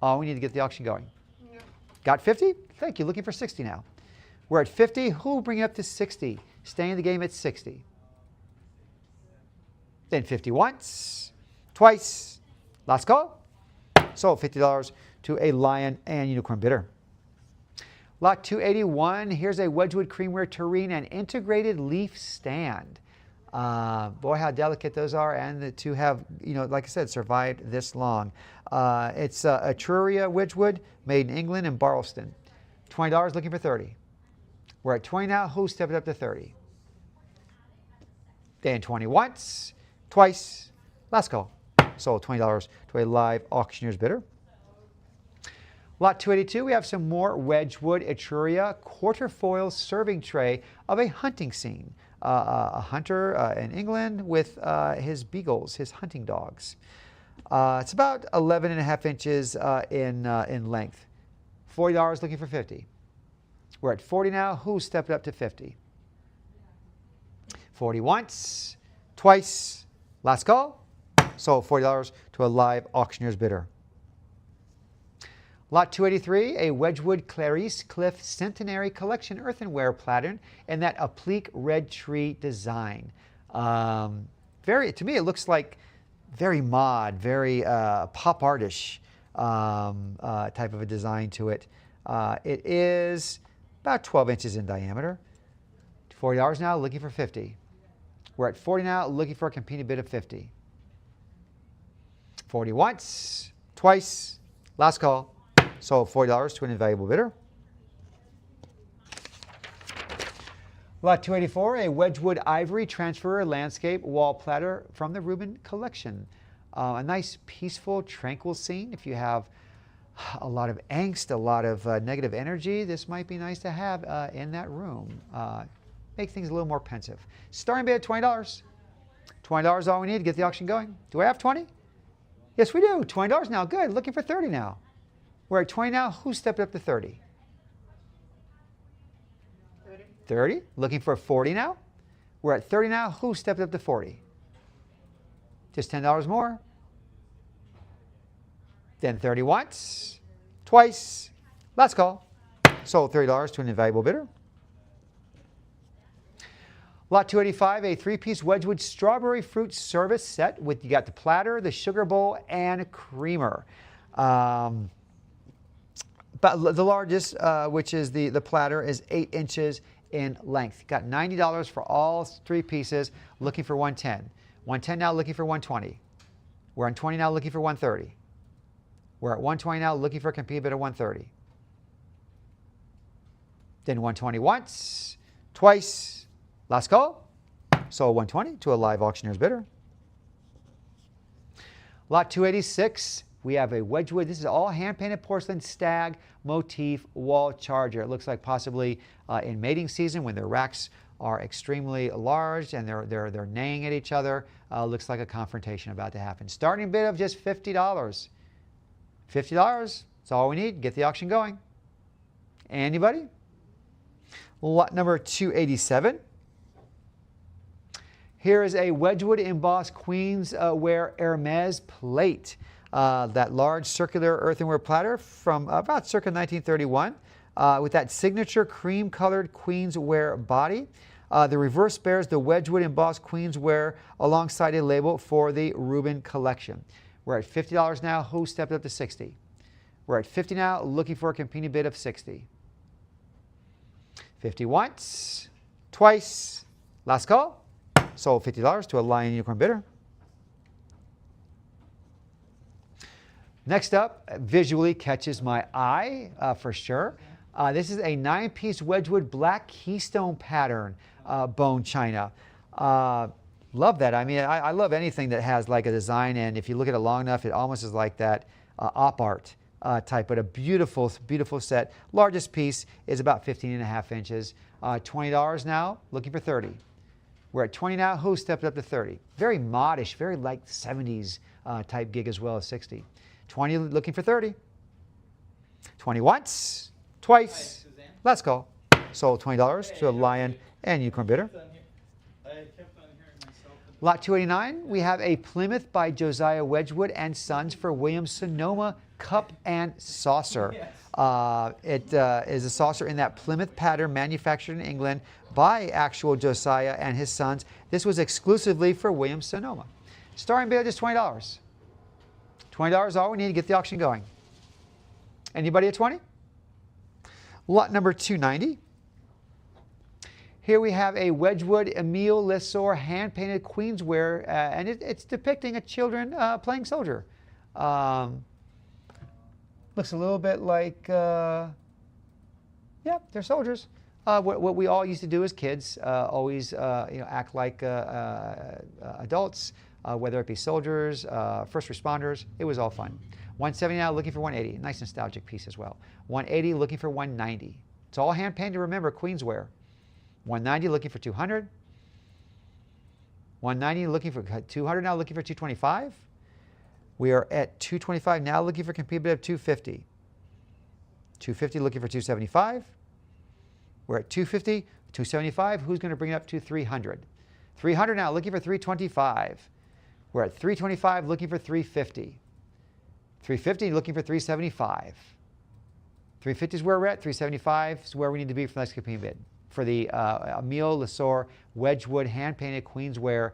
All we need to get the auction going. Yeah. Got 50? Thank you. Looking for 60 now. We're at 50. Who will bring it up to 60? Staying in the game at 60. Then 50 once, twice. Last call. Sold $50 to a Lion and Unicorn bidder. Lot 281, here's a Wedgwood creamware tureen and integrated leaf stand. Boy, how delicate those are, and to have, like I said, survived this long. It's Etruria Wedgwood, made in England and Barlston. $20, looking for 30. We're at 20 now. Who stepped up to 30? Then 20 once, twice. Last call. Sold $20 to a live auctioneer's bidder. Lot 282, we have some more Wedgwood Etruria quarterfoil serving tray of a hunting scene. A hunter in England with his beagles, his hunting dogs. It's about 11½ inches in length. $40, looking for 50. We're at 40 now. Who stepped up to 50? 40 once, twice. Last call. Sold $40 to a live auctioneer's bidder. Lot 283, a Wedgwood Clarice Cliff Centenary Collection earthenware pattern in that applique red tree design. To me, it looks like very mod, very pop artish type of a design to it. It is about 12 inches in diameter. $40 now, looking for 50. We're at 40 now, looking for a competing bid of 50. 40 once, twice. Last call. Sold $40 to an invaluable bidder. Lot 284, a Wedgwood Ivory Transfer Landscape Wall Platter from the Reuben collection. A nice, peaceful, tranquil scene. If you have a lot of angst, a lot of negative energy, this might be nice to have in that room. Make things a little more pensive. Starting bid at $20. $20 is all we need to get the auction going. Do I have 20? Yes, we do. $20 now. Good. Looking for 30 now. We're at 20 now. Who stepped up to 30? 30. Looking for 40 now. We're at 30 now. Who stepped up to 40? Just $10 more. Then 30 once, twice. Last call. Sold $30 to an invaluable bidder. Lot 285, a three-piece Wedgwood strawberry fruit service set with, you got the platter, the sugar bowl, and creamer. But the largest, which is the platter, is 8 inches in length. Got $90 for all three pieces, looking for 110. 110 now, looking for 120. We're on 20 now, looking for 130. We're at 120 now, looking for a competing bid of 130. Then 120 once, twice. Last call. Sold 120 to a live auctioneer's bidder. Lot 286, We have a Wedgwood. This is all hand-painted porcelain stag motif wall charger. It looks like possibly in mating season when their racks are extremely large and they're neighing at each other. Looks like a confrontation about to happen. Starting bid of just $50. $50. That's all we need. Get the auction going. Anybody? Lot number 287. Here is a Wedgwood embossed Queensware Hermes plate. That large circular earthenware platter from about circa 1931 with that signature cream-colored Queensware body. The reverse bears the Wedgwood embossed Queensware alongside a label for the Reuben collection. We're at $50 now. Who stepped up to 60? We're at 50 now, looking for a competing bid of 60. 50 once, twice, last call. Sold $50 to a Lion Unicorn bidder. Next up, visually catches my eye for sure. This is a 9-piece Wedgwood black keystone pattern bone china. Love that. I mean, I love anything that has like a design, and if you look at it long enough, it almost is like that op art type, but a beautiful, beautiful set. Largest piece is about 15.5 inches. $20 now, looking for 30. We're at 20 now. Who stepped up to 30? Very modish, very like 70s type gig as well as 60. 20 looking for 30. 20 once, twice. Let's go. Sold $20 to a Lion and Unicorn bidder. Lot 289, we have a Plymouth by Josiah Wedgwood and Sons for Williams-Sonoma cup and saucer. It is a saucer in that Plymouth pattern manufactured in England by actual Josiah and his sons. This was exclusively for Williams-Sonoma. Starting bid is $20. $20 is all we need to get the auction going. Anybody at 20? Lot number 290. Here we have a Wedgwood Emile Lessor hand-painted Queensware, and it's depicting a children playing soldier. Looks a little bit like, yeah, they're soldiers. What we all used to do as kids, always act like adults, whether it be soldiers, first responders. It was all fun. 170 now, looking for 180. Nice nostalgic piece as well. 180, looking for 190. It's all hand-painted, remember, Queensware. 190, looking for 200. 190, looking for 200 now, looking for 225. We are at 225 now, looking for competitive bid of 250. 250, looking for 275. We're at 250, 275. Who's going to bring it up to 300? 300 now, looking for 325. We're at 325, looking for 350. 350, looking for 375. 350 is where we're at. 375 is where we need to be for the next competing bid. For the Emile Lessor Wedgwood hand-painted Queensware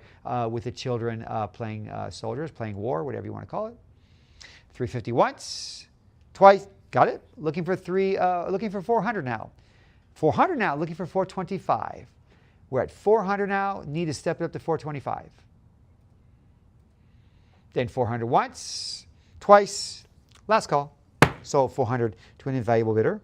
with the children playing soldiers, playing war, whatever you want to call it. 350 once, twice, got it. Looking for 400 now. 400 now, looking for 425. We're at 400 now, need to step it up to 425. Then 400 once, twice, last call. Sold 400 to an invaluable bidder.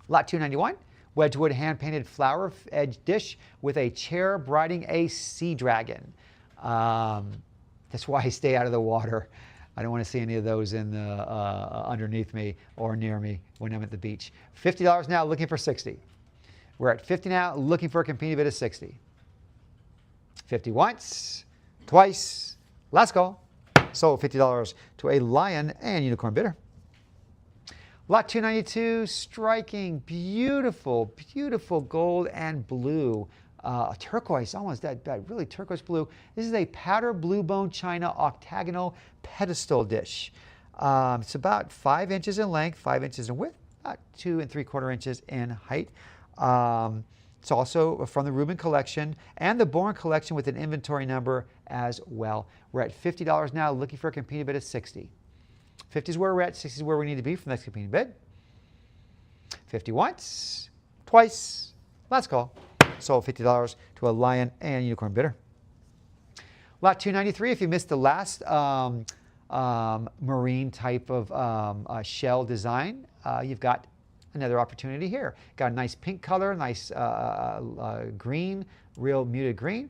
Lot 291, Wedgwood hand-painted flower edge dish with a cherub riding a sea dragon. That's why I stay out of the water. I don't want to see any of those in the, underneath me or near me when I'm at the beach. $50 now, looking for 60. We're at 50 now, looking for a competing bid of 60. 50 once, twice, last call. Sold $50 to a Lion and Unicorn bidder. Lot 292, striking, beautiful, beautiful gold and blue. Turquoise, almost that really turquoise blue. This is a powder blue bone china octagonal pedestal dish. It's about 5 inches in length, 5 inches in width, about 2 3/4 inches in height. It's also from the Reuben collection and the Bourne collection with an inventory number as well. We're at $50 now, looking for a competing bid of 60. 50 is where we're at, 60 is where we need to be for the next competing bid. 50 once, twice, last call. Sold $50 to a Lion and Unicorn bidder. Lot 293, if you missed the last marine type of shell design, you've got another opportunity here. Got a nice pink color, nice green, real muted green.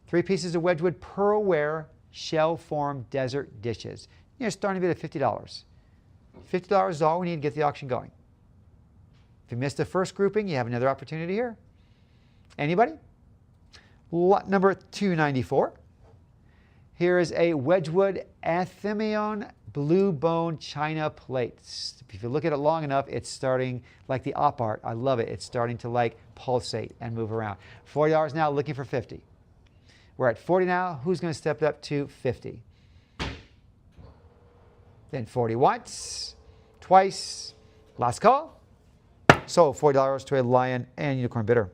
3 pieces of Wedgwood pearlware shell-formed desert dishes. Starting bid at $50. $50 is all we need to get the auction going. If you missed the first grouping, you have another opportunity here. Anybody? Lot number 294. Here is a Wedgwood Athenion blue bone china plate. If you look at it long enough, it's starting like the op art. I love it. It's starting to like pulsate and move around. $40 now, looking for 50. We're at 40 now. Who's going to step it up to 50? Then 40 once, twice, last call. So $40 to a lion and unicorn bidder.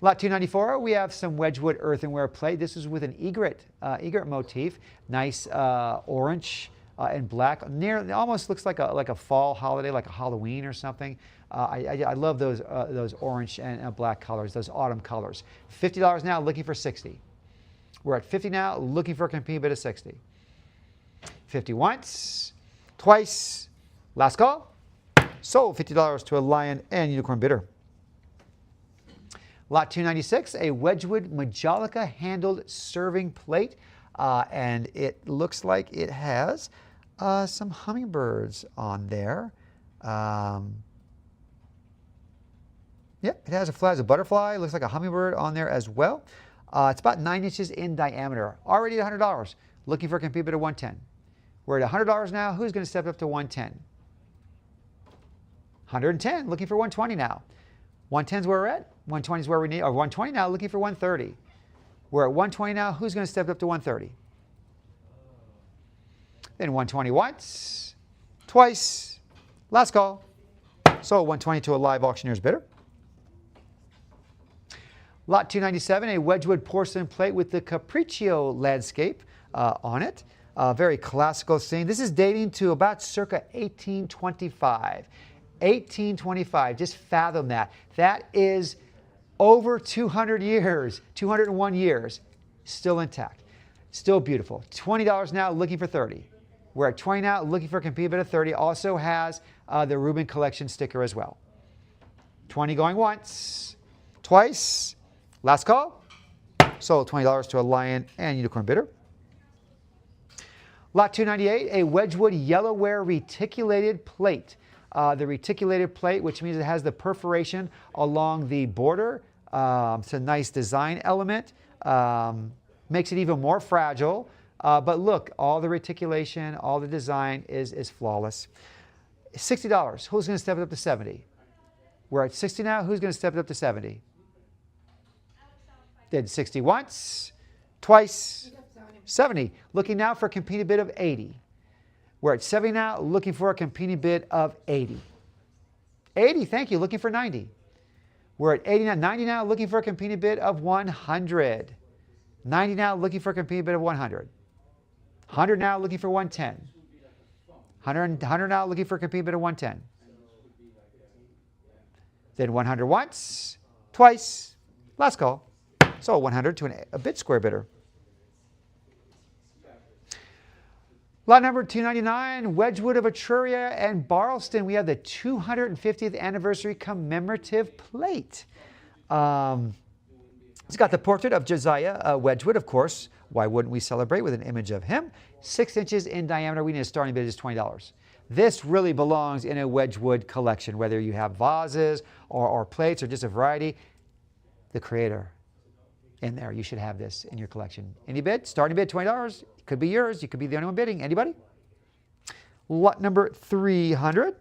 Lot 294, we have some Wedgwood earthenware plate. This is with an egret motif. Nice orange and black. Almost looks like a fall holiday, like a Halloween or something. I love those orange and black colors, those autumn colors. $50 now, looking for 60. We're at 50 now, looking for a competing bid of 60. 50 once, twice, last call. Sold $50 to a lion and unicorn bidder. Lot 296, a Wedgwood Majolica handled serving plate. And it looks like it has some hummingbirds on there. Yep, it has a butterfly. It looks like a hummingbird on there as well. It's about 9 inches in diameter. Already at $100. Looking for a compete bid of 110. We're at $100 now. Who's going to step up to 110? 110. Looking for 120 now. 110 is where we're at. 120 is where we need. Or 120 now. Looking for 130. We're at 120 now. Who's going to step up to 130? Then 120 once, twice, last call. So 120 to a live auctioneer's bidder. Lot 297, a Wedgwood porcelain plate with the Capriccio landscape on it. Very classical scene. This is dating to about circa 1825. 1825, just fathom that. That is over 200 years, 201 years, still intact, still beautiful. $20 now, looking for 30. We're at 20 now, looking for a compete bid of 30. Also has the Rubin Collection sticker as well. 20 going once, twice, last call. Sold $20 to a lion and unicorn bidder. Lot 298, a Wedgwood yellowware reticulated plate. The reticulated plate, which means it has the perforation along the border. It's a nice design element. Makes it even more fragile. But look, all the reticulation, all the design is flawless. $60. Who's going to step it up to 70? We're at 60 now. Who's going to step it up to 70? Did 60 once, twice, 70. Looking now for a competing bid of 80. We're at 70 now, looking for a competing bid of 80. 80, thank you, looking for 90. We're at 80 now, 90 now, looking for a competing bid of 100. 90 now, looking for a competing bid of 100. 100 now, looking for 110. 100 now, looking for a competing bid of 110. Then 100 once, twice, last call. So 100 to a bid square bidder. Lot number 299, Wedgwood of Etruria and Barlston. We have the 250th anniversary commemorative plate. It's got the portrait of Josiah Wedgwood, of course. Why wouldn't we celebrate with an image of him? 6 inches in diameter. We need a starting bid is $20. This really belongs in a Wedgwood collection, whether you have vases or plates or just a variety. The creator in there. You should have this in your collection. Any bid? Starting bid, $20. It could be yours. You could be the only one bidding. Anybody? Lot number 300.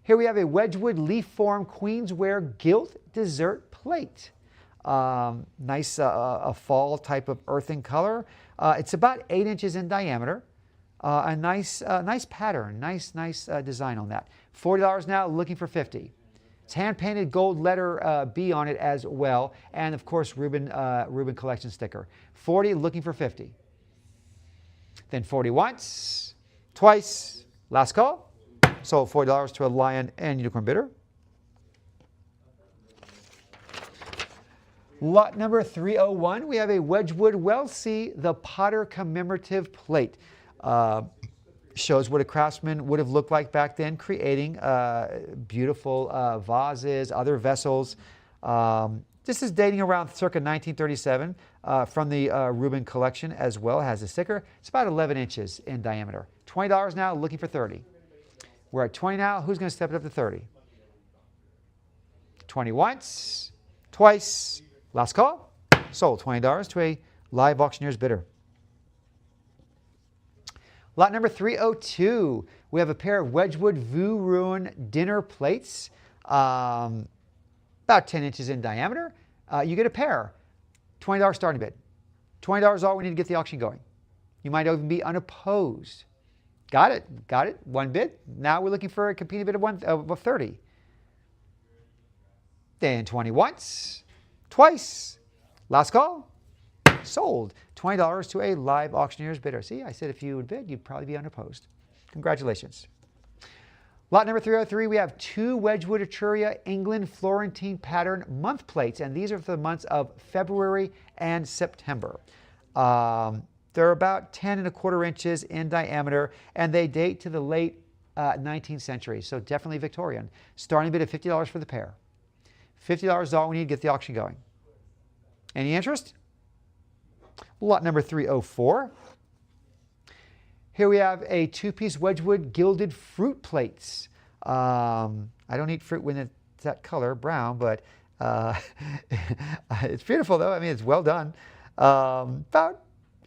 Here we have a Wedgwood leaf form Queensware gilt dessert plate. Nice a fall type of earthen color. It's about 8 inches in diameter. A nice pattern, nice design on that. $40 now, looking for 50. It's hand-painted gold letter B on it as well, and of course Rubin Collection sticker. 40, looking for 50. Then 40 once, twice, last call. Sold $40 to a lion and unicorn bidder. Lot number 301, we have a Wedgwood Welsey, the Potter commemorative plate. Shows what a craftsman would have looked like back then, creating beautiful vases, other vessels. This is dating around circa 1937 from the Rubin collection as well. It has a sticker. It's about 11 inches in diameter. $20 now, looking for 30. We're at 20 now. Who's going to step it up to 30? 20 once, twice. Last call. Sold $20 to a live auctioneer's bidder. Lot number 302. We have a pair of Wedgwood Vu Ruin dinner plates. About 10 inches in diameter. You get a pair. $20 starting bid. $20 is all we need to get the auction going. You might even be unopposed. Got it. Got it. One bid. Now we're looking for a competing bid of 30. Then 20 once, twice. Last call. Sold. $20 to a live auctioneer's bidder. See, I said if you would bid, you'd probably be unopposed. Congratulations. Lot number 303, we have two Wedgwood Etruria England Florentine pattern month plates, and these are for the months of February and September. They're about 10¼ inches in diameter, and they date to the late 19th century, so definitely Victorian. Starting bid of $50 for the pair. $50 is all we need to get the auction going. Any interest? Lot number 304. Here we have a two-piece Wedgwood gilded fruit plates. I don't eat fruit when it's that color, brown, but it's beautiful though. I mean, it's well done. About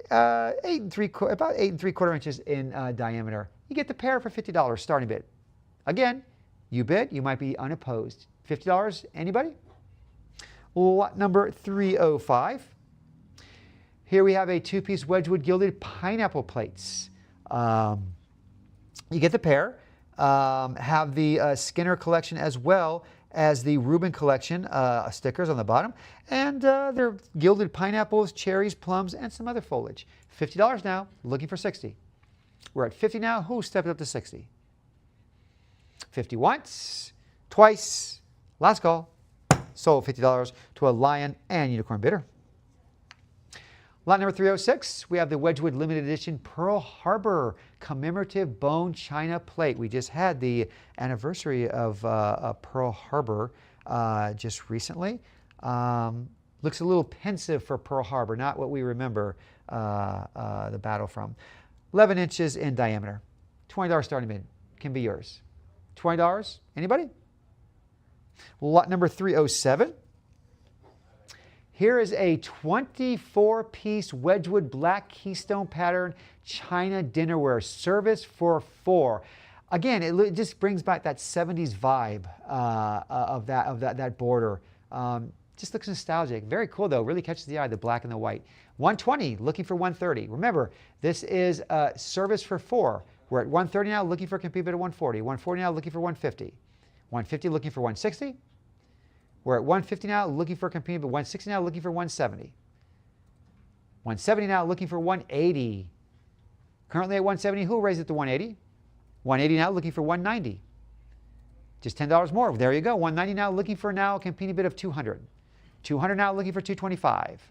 8¾ inches in diameter. You get the pair for $50 starting bid. Again, you bid, you might be unopposed. $50, anybody? Lot number 305. Here we have a two-piece Wedgwood gilded pineapple plates. You get the pair, have the Skinner collection as well as the Rubin collection stickers on the bottom, and they're gilded pineapples, cherries, plums, and some other foliage. $50 now, looking for 60. We're at 50 now. Who stepped up to 60? 50 once, twice. Last call. Sold $50 to a lion and unicorn bidder. Lot number 306, we have the Wedgwood limited edition Pearl Harbor commemorative bone china plate. We just had the anniversary of Pearl Harbor just recently. Looks a little pensive for Pearl Harbor, not what we remember the battle from. 11 inches in diameter. $20 starting bid. Can be yours. $20, anybody? Lot number 307. Here is a 24-piece Wedgwood black keystone pattern china dinnerware, service for 4. Again, it just brings back that 70s vibe of that border. Just looks nostalgic. Very cool though. Really catches the eye, the black and the white. 120, looking for 130. Remember, this is service for 4. We're at 130 now, looking for a complete bid of 140. 140 now, looking for 150. 150 looking for 160. We're at 150 now, looking for a competing bid. 160 now, looking for 170. 170 now, looking for 180. Currently at 170, who raised it to 180? 180 now, looking for 190. Just $10 more. There you go. 190 now, looking for now a competing bid of 200. 200 now, looking for 225.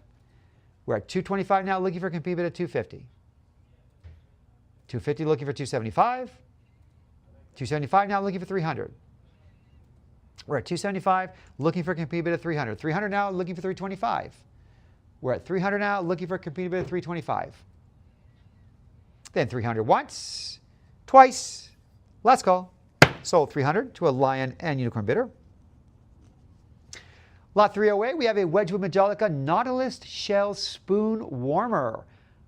We're at 225 now, looking for a competing bid of 250. 250 looking for 275. 275 now, looking for 300. We're at 275, looking for a competing bid of 300. 300 now, looking for 325. We're at 300 now, looking for a competing bid of 325. Then 300 once, twice. Last call. Sold 300 to a lion and unicorn bidder. Lot 308, we have a Wedgwood Majolica Nautilus shell spoon warmer.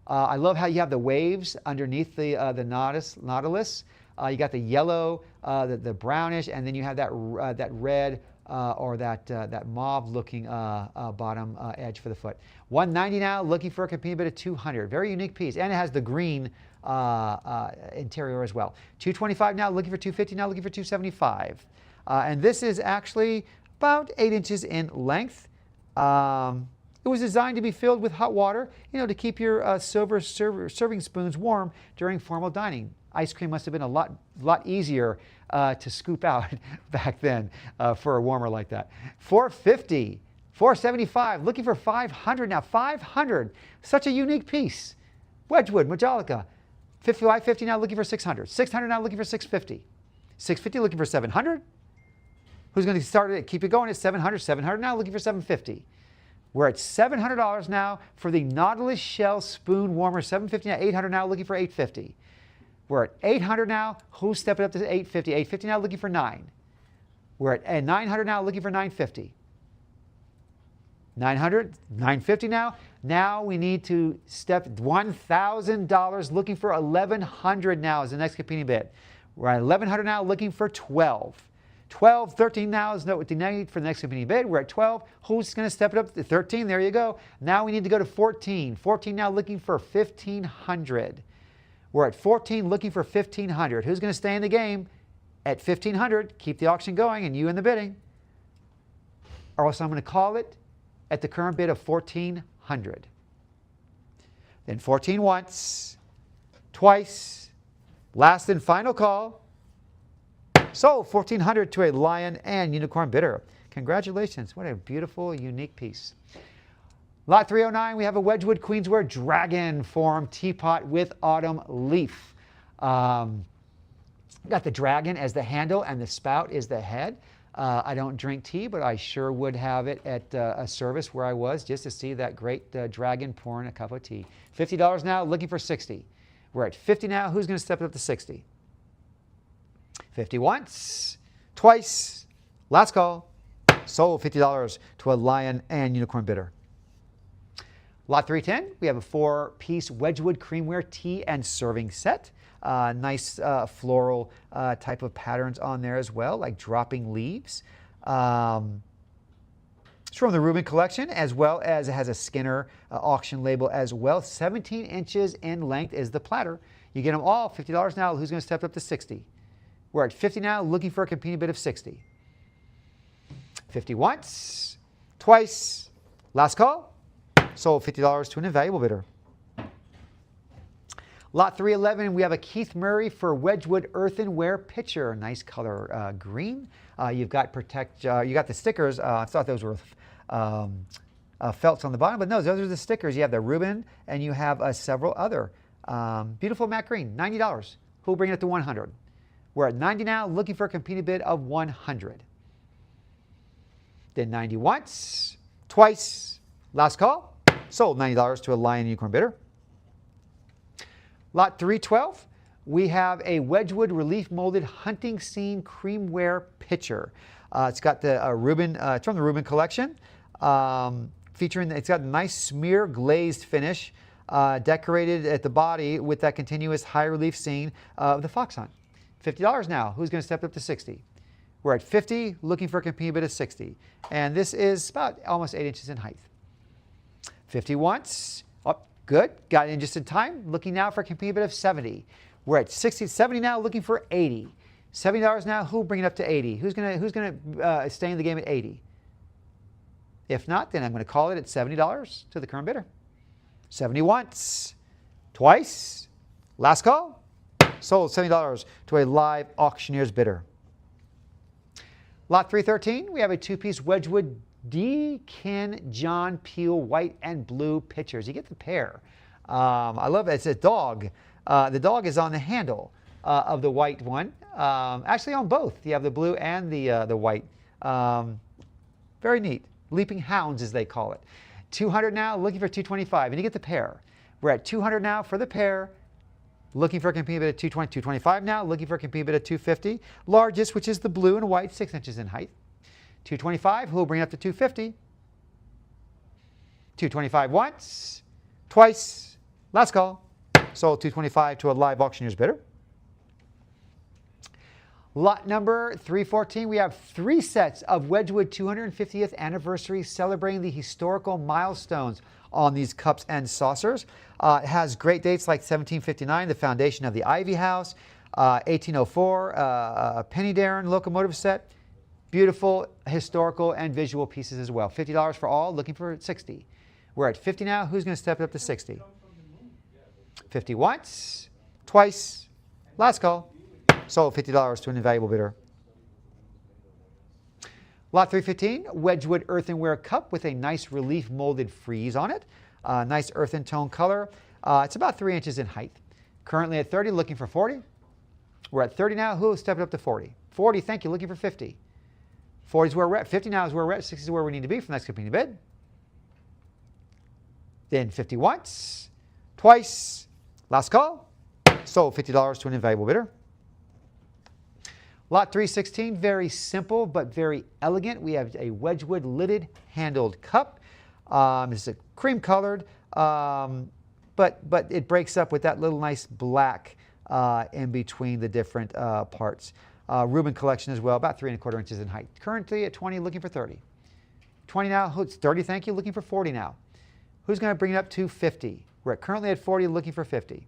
I love how you have the waves underneath the Nautilus. You got the yellow, the brownish, and then you have that red or that mauve-looking bottom edge for the foot. 190 now, looking for a competing bid of 200. Very unique piece, and it has the green interior as well. 225 now, looking for 250 now, looking for 275. And this is actually about 8 inches in length. It was designed to be filled with hot water, to keep your silver serving spoons warm during formal dining. Ice cream must have been a lot easier to scoop out back then for a warmer like that. 450, 475, looking for 500 now. 500, such a unique piece. Wedgwood, Majolica. 550 now, looking for 600. 600 now, looking for 650. 650 looking for 700. Who's going to start it? Keep it going at 700. 700 now, looking for 750. We're at $700 now for the Nautilus Shell Spoon Warmer. 750 now, 800 now, looking for 850. We're at 800 now. Who's stepping up to 850? 850 now, looking for 9. We're at 900 now, looking for 950. 900, 950 now. Now we need to step $1,000, looking for 1,100 now is the next competing bid. We're at 1,100 now, looking for 12. 12, 13 now is what the need for the next competing bid. We're at 12. Who's going to step it up to 13? There you go. Now we need to go to 14. 14 now, looking for 1,500. We're at 14, looking for 1,500. Who's going to stay in the game at 1,500? Keep the auction going and you in the bidding. Or else I'm going to call it at the current bid of 1,400. Then 14 once, twice, last and final call. So 1,400 to a lion and unicorn bidder. Congratulations. What a beautiful, unique piece. Lot 309, we have a Wedgwood Queensware Dragon Form teapot with autumn leaf. Got the dragon as the handle and the spout is the head. I don't drink tea, but I sure would have it at a service where I was just to see that great dragon pouring a cup of tea. $50 now, looking for 60. We're at 50 now. Who's going to step it up to 60? 50 once, twice, last call. Sold $50 to a lion and unicorn bidder. Lot 310, we have a 4-piece Wedgwood creamware tea and serving set. Nice floral type of patterns on there as well, like dropping leaves. It's from the Rubin collection, as well as it has a Skinner auction label as well. 17 inches in length is the platter. You get them all, $50 now. Who's going to step up to 60? We're at 50 now, looking for a competing bid of 60. 50 once, twice, last call. Sold $50 to an invaluable bidder. Lot 311, we have a Keith Murray for Wedgwood earthenware pitcher. Nice color green. You've got you got the stickers. I thought those were felts on the bottom, but no, those are the stickers. You have the Rubin and you have several other. Beautiful matte green, $90. Who'll bring it to 100? We're at 90 now, looking for a competing bid of 100. Then 90 once, twice, last call. Sold $90 to a lion unicorn bidder. Lot 312, we have a Wedgwood relief molded hunting scene creamware pitcher. It's got the Rubin, it's from the Rubin collection, featuring, it's got a nice smear glazed finish, decorated at the body with that continuous high relief scene of the fox hunt. $50 now. Who's going to step up to 60? We're at 50, looking for a competing bid of 60. And this is about almost 8 inches in height. 50 once. Oh, good. Got in just in time. Looking now for a competing bid of 70. We're at 60, 70 now, looking for 80. $70 now. Who'll bring it up to 80? Who's gonna stay in the game at 80? If not, then I'm going to call it at $70 to the current bidder. 70 once, twice, last call. Sold $70 to a live auctioneer's bidder. Lot 313, we have a 2-piece Wedgwood Deakin John Peel white and blue pitchers. You get the pair. I love it. It's a dog. The dog is on the handle of the white one. Actually on both. You have the blue and the white. Very neat. Leaping hounds, as they call it. 200 now, looking for 225. And you get the pair. We're at 200 now for the pair. Looking for a competing bid at 220, 225 now. Looking for a competing bid at 250. Largest, which is the blue and white, 6 inches in height. 225, who will bring it up to 250. 225 once, twice, last call. Sold 225 to a live auctioneer's bidder. Lot number 314, we have 3 sets of Wedgwood 250th anniversary celebrating the historical milestones on these cups and saucers. It has great dates like 1759, the foundation of the Ivy House, 1804, Penny Darren locomotive set. Beautiful historical and visual pieces as well. $50 for all, looking for 60. We're at 50 now. Who's going to step it up to 60? 50 once, twice, last call. Sold $50 to an invaluable bidder. Lot 315, Wedgwood earthenware cup with a nice relief molded frieze on it. Nice earthen tone color. It's about 3 inches in height. Currently at 30, looking for 40. We're at 30 now. Who stepped up to 40? 40, thank you, looking for 50. 40 is where we're at. 50 now is where we're at. 60 is where we need to be for the next competing bid. Then 50 once, twice, last call. Sold $50 to an invaluable bidder. Lot 316, very simple but very elegant. We have a Wedgwood lidded handled cup. It's a cream colored, but it breaks up with that little nice black in between the different parts. Reuben collection as well, about 3 1/4 inches in height. Currently at 20, looking for 30. 20 now, 30, thank you, looking for 40 now. Who's going to bring it up to 50? We're currently at 40, looking for 50.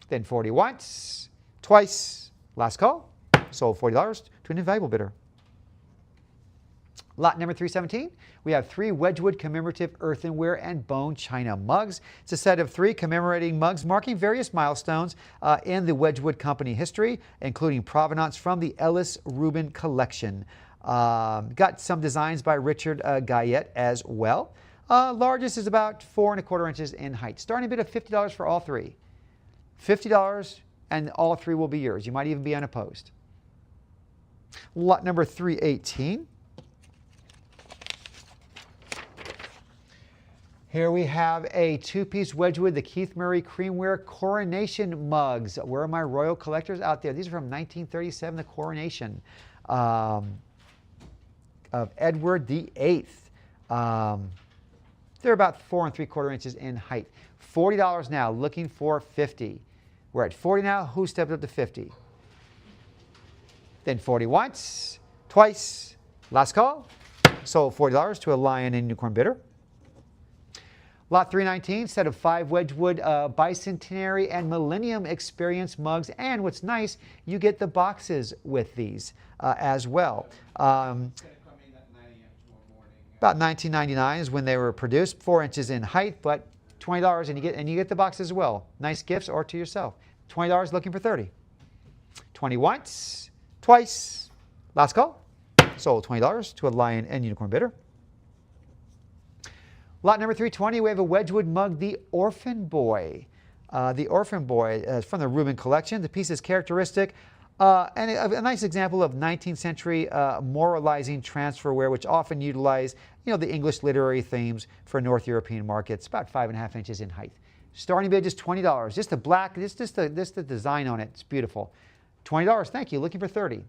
Then 40 once, twice, last call. Sold $40 to an invaluable bidder. Lot number 317, we have 3 Wedgwood commemorative earthenware and bone china mugs. It's a set of 3 commemorating mugs marking various milestones in the Wedgwood Company history, including provenance from the Ellis Reuben collection. Got some designs by Richard Guyette as well. Largest is about 4 1/4 inches in height. Starting bid of $50 for all 3. $50 and all 3 will be yours. You might even be unopposed. Lot number 318. Here we have a 2-piece Wedgwood, the Keith Murray Creamware Coronation mugs. Where are my royal collectors out there? These are from 1937, the coronation of Edward VIII. They're about 4 3/4 inches in height. $40 now, looking for 50. We're at 40 now. Who stepped up to 50? Then 40 once, twice, last call. Sold $40 to a Lion and Unicorn bidder. Lot 319, set of 5 Wedgwood Bicentenary and Millennium Experience mugs. And what's nice, you get the boxes with these as well. About $19.99 is when they were produced, 4 inches in height, but $20 and you get the box as well. Nice gifts or to yourself. $20 looking for 30. 20 once, twice, last call. Sold $20 to a Lion and Unicorn bidder. Lot number 320, we have a Wedgwood mug, the Orphan Boy. The Orphan Boy is from the Reuben collection. The piece is characteristic and a nice example of 19th century moralizing transferware, which often utilize the English literary themes for North European markets, about 5 1/2 inches in height. Starting bid just $20. Just the black, just the design on it. It's beautiful. $20, thank you. Looking for 30.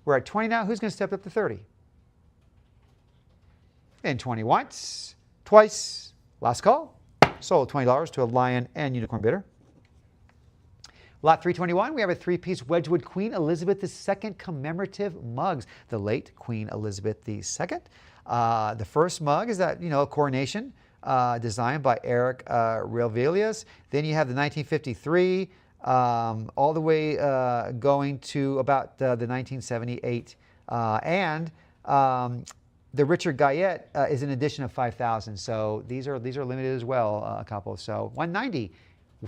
We're at 20 now. Who's going to step up to 30? And 20 once, twice, last call. Sold $20 to a Lion and Unicorn bidder. Lot 321, we have a 3-piece Wedgwood Queen Elizabeth II commemorative mugs. The late Queen Elizabeth II. The first mug is that, a coronation designed by Eric Revellius. Then you have the 1953, all the way going to about the 1978. And the Richard Guyette is an addition of 5,000. So these are limited as well, a couple. So 190,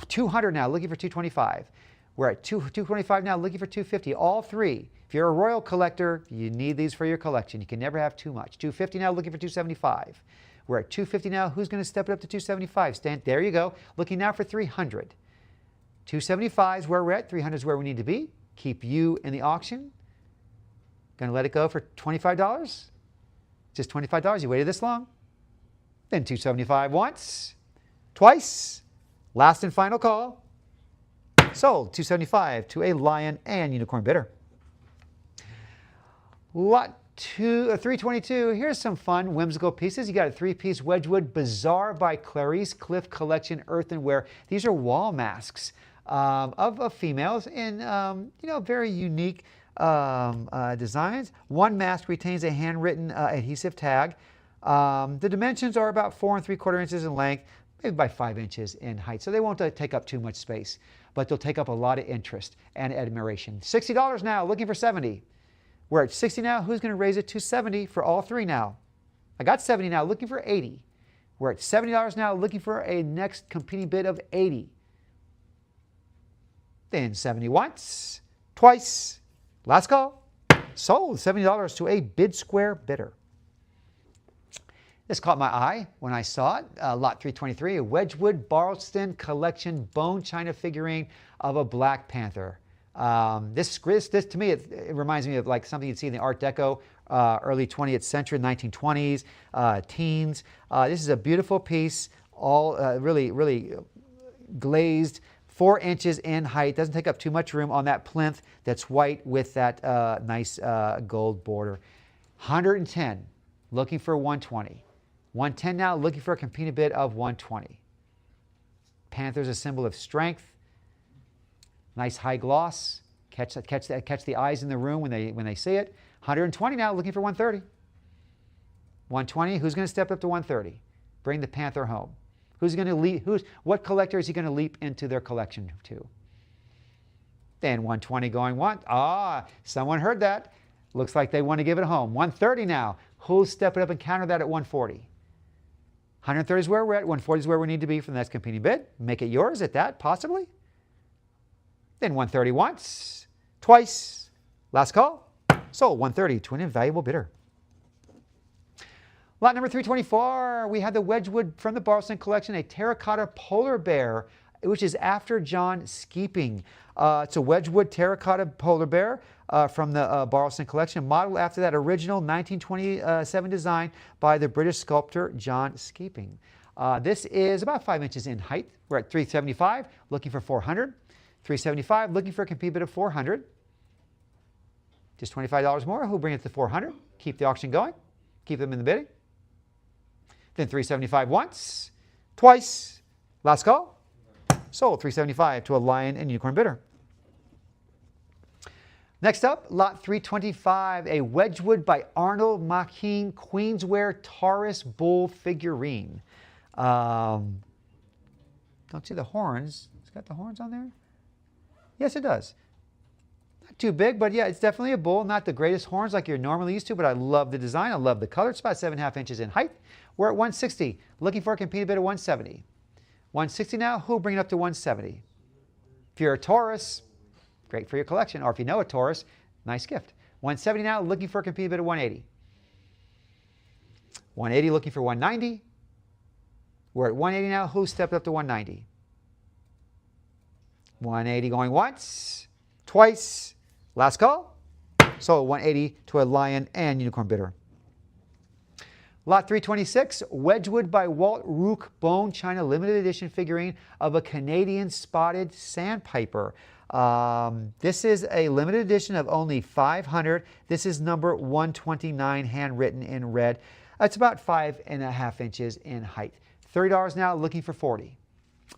200 now, looking for 225. We're at 225 now, looking for 250. All 3. If you're a royal collector, you need these for your collection. You can never have too much. 250 now, looking for 275. We're at 250 now. Who's going to step it up to 275? There you go. Looking now for 300. 275 is where we're at. 300 is where we need to be. Keep you in the auction. Going to let it go for $25? Just $25. You waited this long? Then 275 once, twice, last and final call. Sold $275 to a Lion and Unicorn bidder. Lot 322, here's some fun, whimsical pieces. You got a 3-piece Wedgwood Bazaar by Clarice Cliff Collection earthenware. These are wall masks of females in very unique designs. One mask retains a handwritten adhesive tag. The dimensions are about 4 3/4 inches in length, maybe by 5 inches in height. So they won't take up too much space, but they'll take up a lot of interest and admiration. $60 now, looking for 70. We're at 60 now. Who's going to raise it to 70 for all 3 now? I got 70 now, looking for 80. We're at $70 now, looking for a next competing bid of 80. Then 70 once, twice, last call. Sold $70 to a Bid Square bidder. This caught my eye when I saw it. Lot 323, a Wedgwood Barlston Collection bone china figurine of a Black Panther. This to me, it reminds me of like something you'd see in the Art Deco, early 20th century, 1920s, teens. This is a beautiful piece, all really, really glazed, 4 inches in height. Doesn't take up too much room on that plinth that's white with that nice gold border. 110, looking for 120. 110 now, looking for a competing bid of 120. Panther's a symbol of strength. Nice high gloss. Catch the eyes in the room when they see it. 120 now, looking for 130. 120. Who's going to step up to 130? Bring the Panther home. Who's going to leap? What collector is he going to leap into their collection to? Then 120 going what? Someone heard that. Looks like they want to give it home. 130 now. Who's stepping up and counter that at 140? 130 is where we're at. 140 is where we need to be for the next competing bid. Make it yours at that, possibly. Then 130 once, twice. Last call. Sold 130 to an invaluable bidder. Lot number 324, we have the Wedgwood from the Barlston collection, a terracotta polar bear, which is after John Skeeping. It's a Wedgwood terracotta polar bear from the Barlston collection, modeled after that original 1927 design by the British sculptor John Skeeping. This is about 5 inches in height. We're at 375, looking for 400. 375, looking for a compete bid of 400. Just $25 more. Who'll bring it to 400? Keep the auction going. Keep them in the bidding. Then 375 once, twice. Last call. Sold 375 to a lion and unicorn bidder. Next up, lot 325, a Wedgwood by Arnold Machin Queensware Taurus Bull figurine. Don't see the horns. It's got the horns on there? Yes, it does. Not too big, but yeah, it's definitely a bull. Not the greatest horns like you're normally used to, but I love the design. I love the color. It's about 7.5 inches in height. We're at 160, looking for a competing bid of 170. 160 now, who'll bring it up to 170? If you're a Taurus, great for your collection. Or if you know a Taurus, nice gift. 170 now, looking for a competing bid of 180. 180 looking for 190. We're at 180 now, who stepped up to 190? 180 going once, twice. Last call. So 180 to a lion and unicorn bidder. Lot 326, Wedgwood by Walt Rook Bone China limited edition figurine of a Canadian spotted sandpiper. This is a limited edition of only 500. This is number 129, handwritten in red. It's about 5.5 inches in height. $30 now, looking for 40.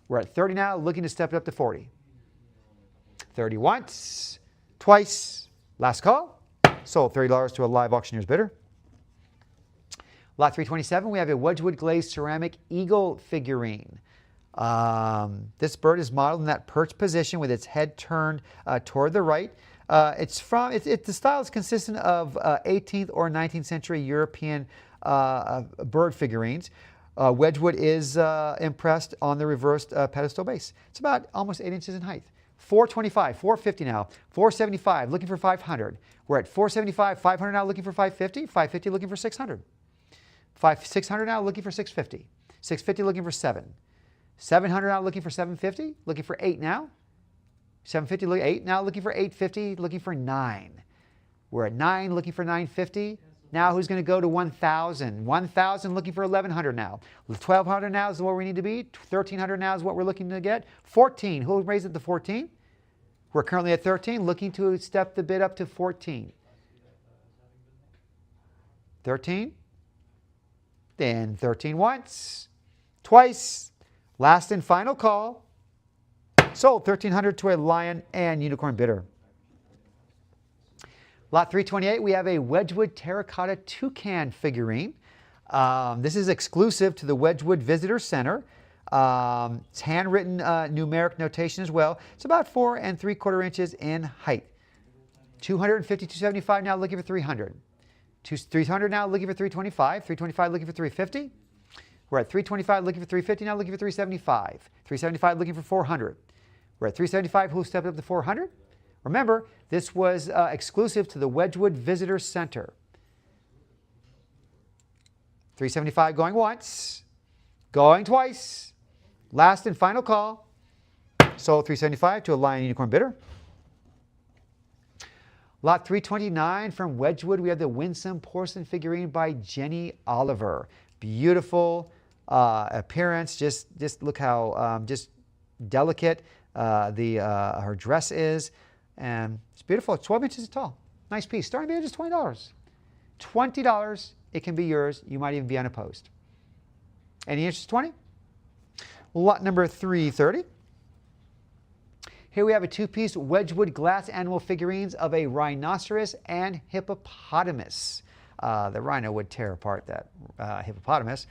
We're at 30 now, looking to step it up to 40. 30 once, twice. Last call. Sold $30 to a live auctioneer's bidder. Lot 327, we have a Wedgwood glazed ceramic eagle figurine. This bird is modeled in that perch position with its head turned toward the right. The style is consistent of 18th or 19th century European bird figurines. Wedgwood is impressed on the reversed pedestal base. It's about almost 8 inches in height. 425, 450 now, 475, looking for 500. We're at 475, 500 now, looking for 550, 550 looking for 600. 600 now, looking for 650. 650 looking for 7. 700 now, looking for 750, looking for 8 now. 750, look 8 now, looking for 850, looking for 9. We're at 9, looking for 950. Now who's going to go to 1,000? 1,000 looking for 1,100 now. 1,200 now is where we need to be. 1,300 now is what we're looking to get. 14, who raised it to 14? We're currently at 13, looking to step the bid up to 14. 13. Then 13 once, twice. Last and final call. Sold 1,300 to a lion and unicorn bidder. Lot 328, we have a Wedgwood terracotta toucan figurine. This is exclusive to the Wedgwood Visitor Center. It's handwritten numeric notation as well. It's about 4 3/4 inches in height. 250, 275 now, looking for 300. 300 now, looking for 325. 325 looking for 350. We're at 325, looking for 350 now, looking for 375. 375 looking for 400. We're at 375, who stepped up to 400? Remember, this was exclusive to the Wedgwood Visitor Center. 375 going once, going twice. Last and final call. Sold 375 to a lion unicorn bidder. Lot 329 from Wedgwood, we have the Winsome porcelain figurine by Jenny Oliver. Beautiful appearance. Just look how just delicate her dress is, and it's beautiful. It's 12 inches tall. Nice piece. Starting bid is $20. $20. It can be yours. You might even be unopposed. Any interest? 20. Lot number 330. Here we have a two-piece Wedgwood glass animal figurines of a rhinoceros and hippopotamus. The rhino would tear apart that hippopotamus.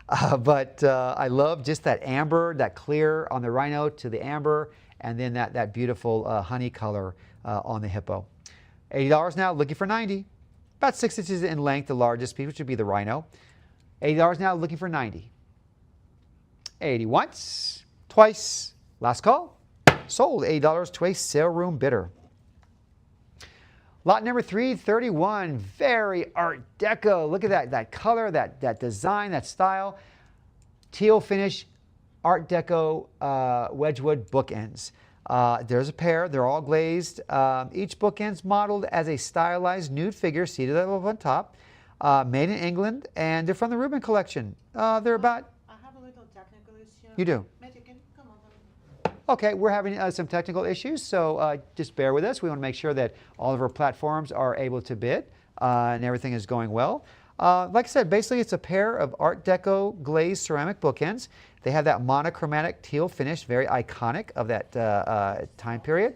But I love just that amber, that clear on the rhino to the amber, and then that beautiful honey color on the hippo. $80 now, looking for 90. About 6 inches in length, the largest piece, which would be the rhino. $80 now, looking for 90. 80 once, twice, last call. Sold $80 to a sale room bidder. Lot number 331, very Art Deco. Look at that color, that design, that style. Teal finish, Art Deco Wedgwood bookends. There's a pair. They're all glazed. Each bookend's modeled as a stylized nude figure seated up on top. Made in England, and they're from the Rubin collection. They're about... I have a little technical issue. You do? Come on. Okay, we're having some technical issues, so just bear with us. We want to make sure that all of our platforms are able to bid and everything is going well. Like I said, basically it's a pair of Art Deco glazed ceramic bookends. They have that monochromatic teal finish, very iconic of that time period.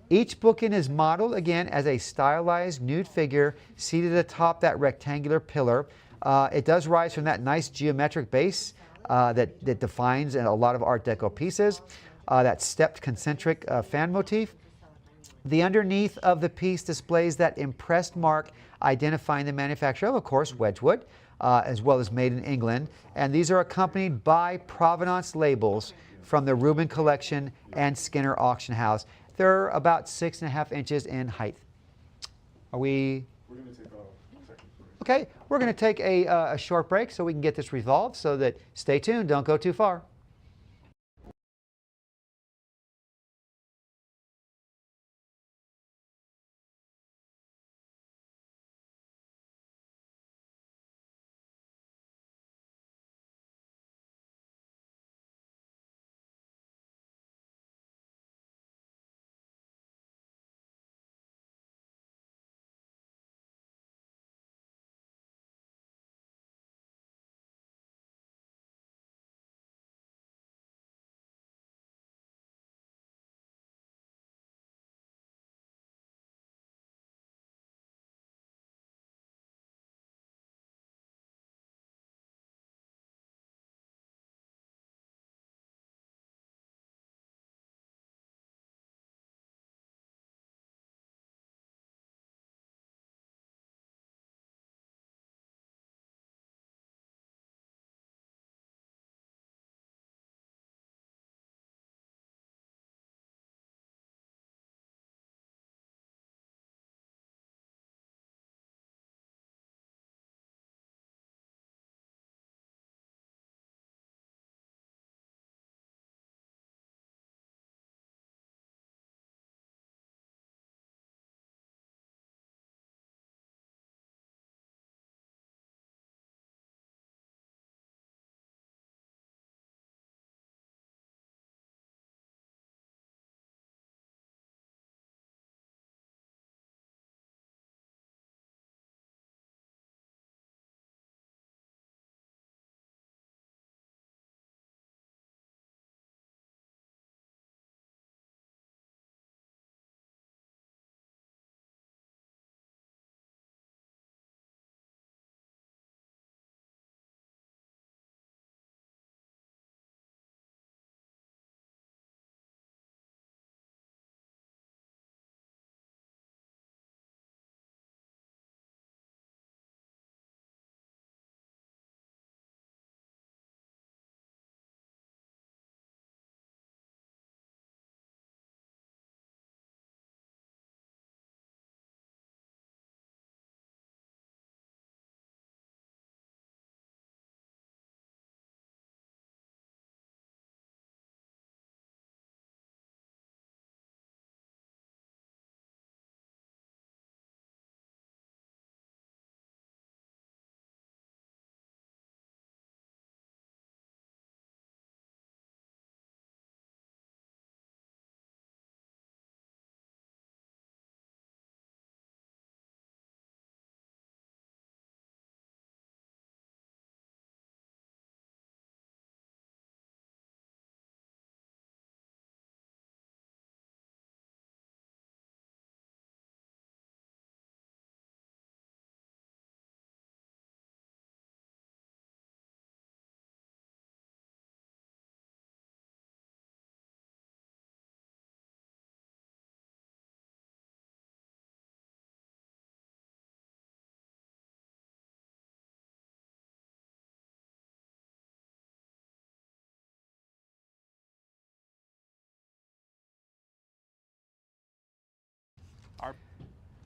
Each bookend is modeled, again, as a stylized nude figure seated atop that rectangular pillar. It does rise from that nice geometric base that defines a lot of Art Deco pieces. That stepped concentric fan motif. The underneath of the piece displays that impressed mark identifying the manufacturer of course, Wedgwood, as well as made in England. And these are accompanied by provenance labels from the Rubin collection and Skinner Auction House. They're about 6.5 inches in height. Are we? We're going to take a second break. Okay, we're going to take a short break so we can get this resolved, so that stay tuned, don't go too far.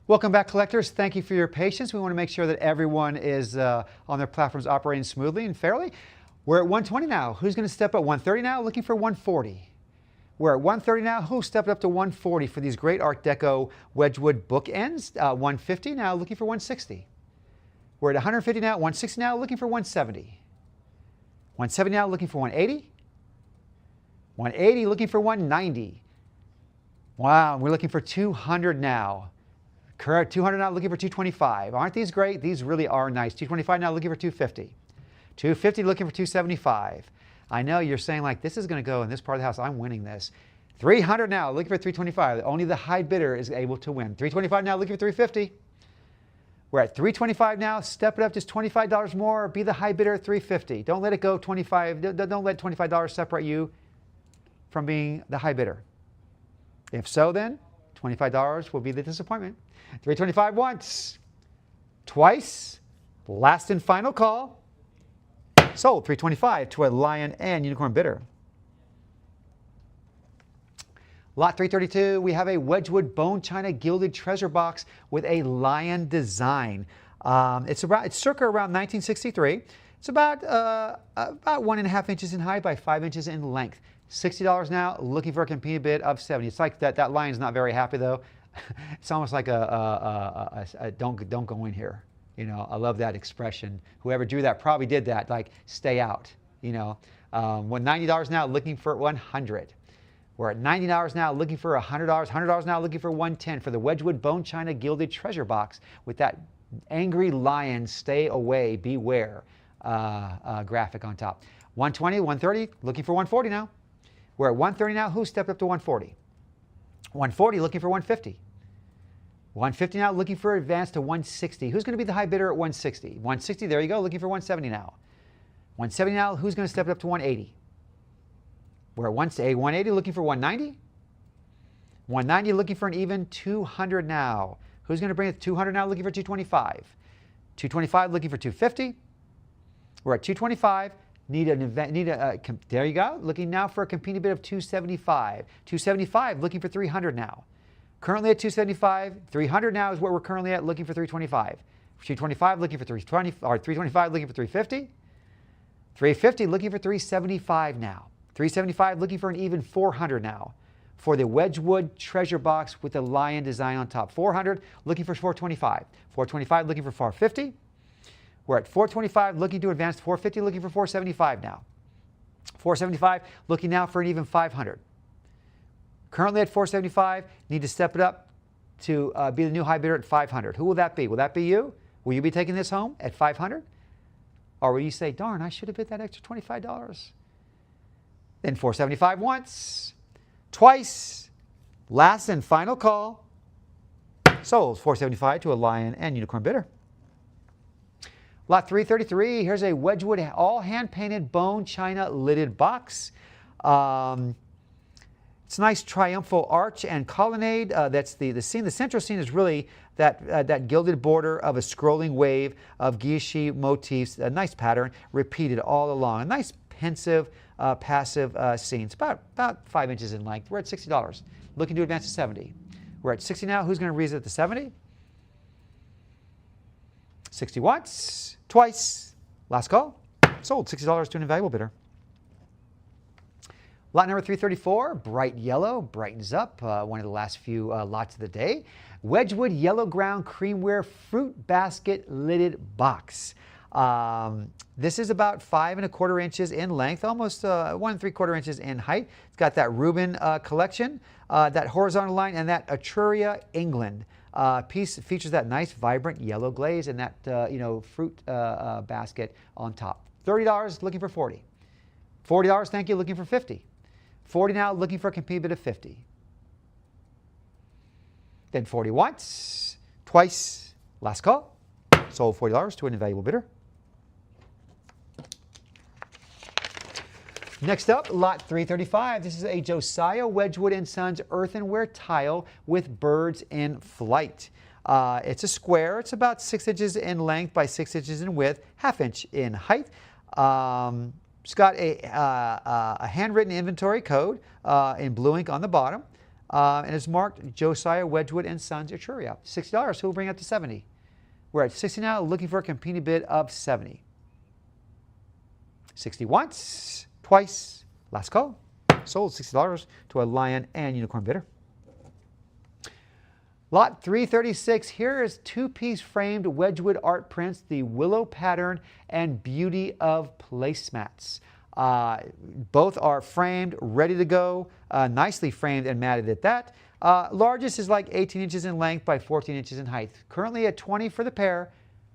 Welcome back, collectors. Thank you for your patience. We want to make sure that everyone is on their platforms operating smoothly and fairly. We're at 120 now. Who's going to step up? 130 now, looking for 140. We're at 130 now. Who stepped up to 140 for these great Art Deco Wedgwood bookends? 150 now, looking for 160. We're at 150 now, 160 now, looking for 170. 170 now, looking for 180. 180, looking for 190. Wow, we're looking for 200 now. Correct, 200 now, looking for 225. Aren't these great? These really are nice. 225 now, looking for 250. 250, looking for 275. I know you're saying, like, this is going to go in this part of the house. I'm winning this. 300 now, looking for 325. Only the high bidder is able to win. 325 now, looking for 350. We're at 325 now. Step it up just $25 more. Be the high bidder at 350. Don't let it go 25. Don't let $25 separate you from being the high bidder. If so, then $25 will be the disappointment. 325 once, twice, last and final call. Sold 325 to a lion and unicorn bidder. Lot 332, we have a Wedgwood bone china gilded treasure box with a lion design. It's circa around 1963. It's about 1.5 inches in height by 5 inches in length. $60 now, looking for a competing bid of 70. It's like that lion's not very happy though. It's almost like a don't go in here. You know, I love that expression. Whoever drew that probably did that, like stay out. You know, $90 now, looking for 100. We're at $90 now, looking for $100. $100 now, looking for 110 for the Wedgwood bone china gilded treasure box with that angry lion, stay away, beware graphic on top. 120, 130, looking for 140 now. We're at 130 now. Who stepped up to 140? 140, looking for 150. 150 now, looking for advance to 160. Who's going to be the high bidder at 160? 160, there you go, looking for 170 now. 170 now, who's going to step it up to 180? We're at 180, looking for 190. 190, looking for an even 200 now. Who's going to bring it to 200 now, looking for 225? 225, looking for 250. We're at 225. There you go. Looking now for a competing bid of 275. 275, looking for 300 now. Currently at 275. 300 now is what we're currently at, looking for 325. 225, looking for 320, or 325, looking for 350. 350, looking for 375 now. 375, looking for an even 400 now. For the Wedgwood treasure box with the lion design on top. 400, looking for 425. 425, looking for 450. We're at 425, looking to advance to 450, looking for 475 now. 475, looking now for an even 500. Currently at 475, need to step it up to be the new high bidder at 500. Who will that be? Will that be you? Will you be taking this home at 500? Or will you say, darn, I should have bid that extra $25? Then 475 once, twice, last and final call. Sold 475 to a lion and unicorn bidder. Lot 333, here's a Wedgwood all hand-painted bone china lidded box. It's a nice triumphal arch and colonnade. That's the scene. The central scene is really that gilded border of a scrolling wave of guilloche motifs, a nice pattern repeated all along. A nice pensive, passive scene. It's about 5 inches in length. We're at $60. Looking to advance to 70. We're at 60 now. Who's going to raise it to 70? 60 once, twice, last call. Sold $60 to an invaluable bidder. Lot number 334, bright yellow, brightens up. One of the last few lots of the day. Wedgwood yellow ground creamware fruit basket lidded box. This is about 5 1/4 inches in length, almost 1 3/4 inches in height. It's got that Reuben collection, that horizontal line, and that Etruria England. Piece features that nice vibrant yellow glaze and that fruit basket on top. $30, looking for 40. $40, thank you, looking for 50. 40 now, looking for a competing bid of 50. Then 40 once, twice, last call. Sold $40 to an invaluable bidder. Next up, lot 335. This is a Josiah Wedgwood & Sons earthenware tile with birds in flight. It's a square. It's about 6 inches in length by 6 inches in width, ½ inch in height. It's got a handwritten inventory code in blue ink on the bottom. and it's marked Josiah Wedgwood and Sons Etruria. $60. Who will bring it up to 70? We're at 60 now, looking for a competing bid of 70. 60 once, twice, last call. Sold $60 to a lion and unicorn bidder. Lot 336, here is two-piece framed Wedgwood art prints, the willow pattern and beauty of placemats. Both are framed, ready to go, nicely framed and matted at that. Largest is like 18 inches in length by 14 inches in height. Currently at 20 for the pair.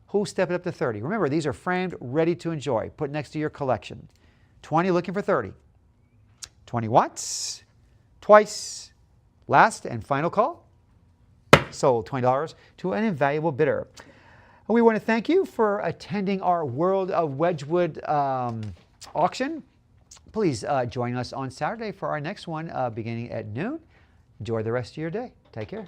Who'll step it up to 30? Remember, these are framed, ready to enjoy. Put next to your collection. 20, looking for 30. 20 once, twice, last and final call. Sold $20 to an invaluable bidder. We want to thank you for attending our World of Wedgwood auction. Please join us on Saturday for our next one beginning at noon. Enjoy the rest of your day. Take care.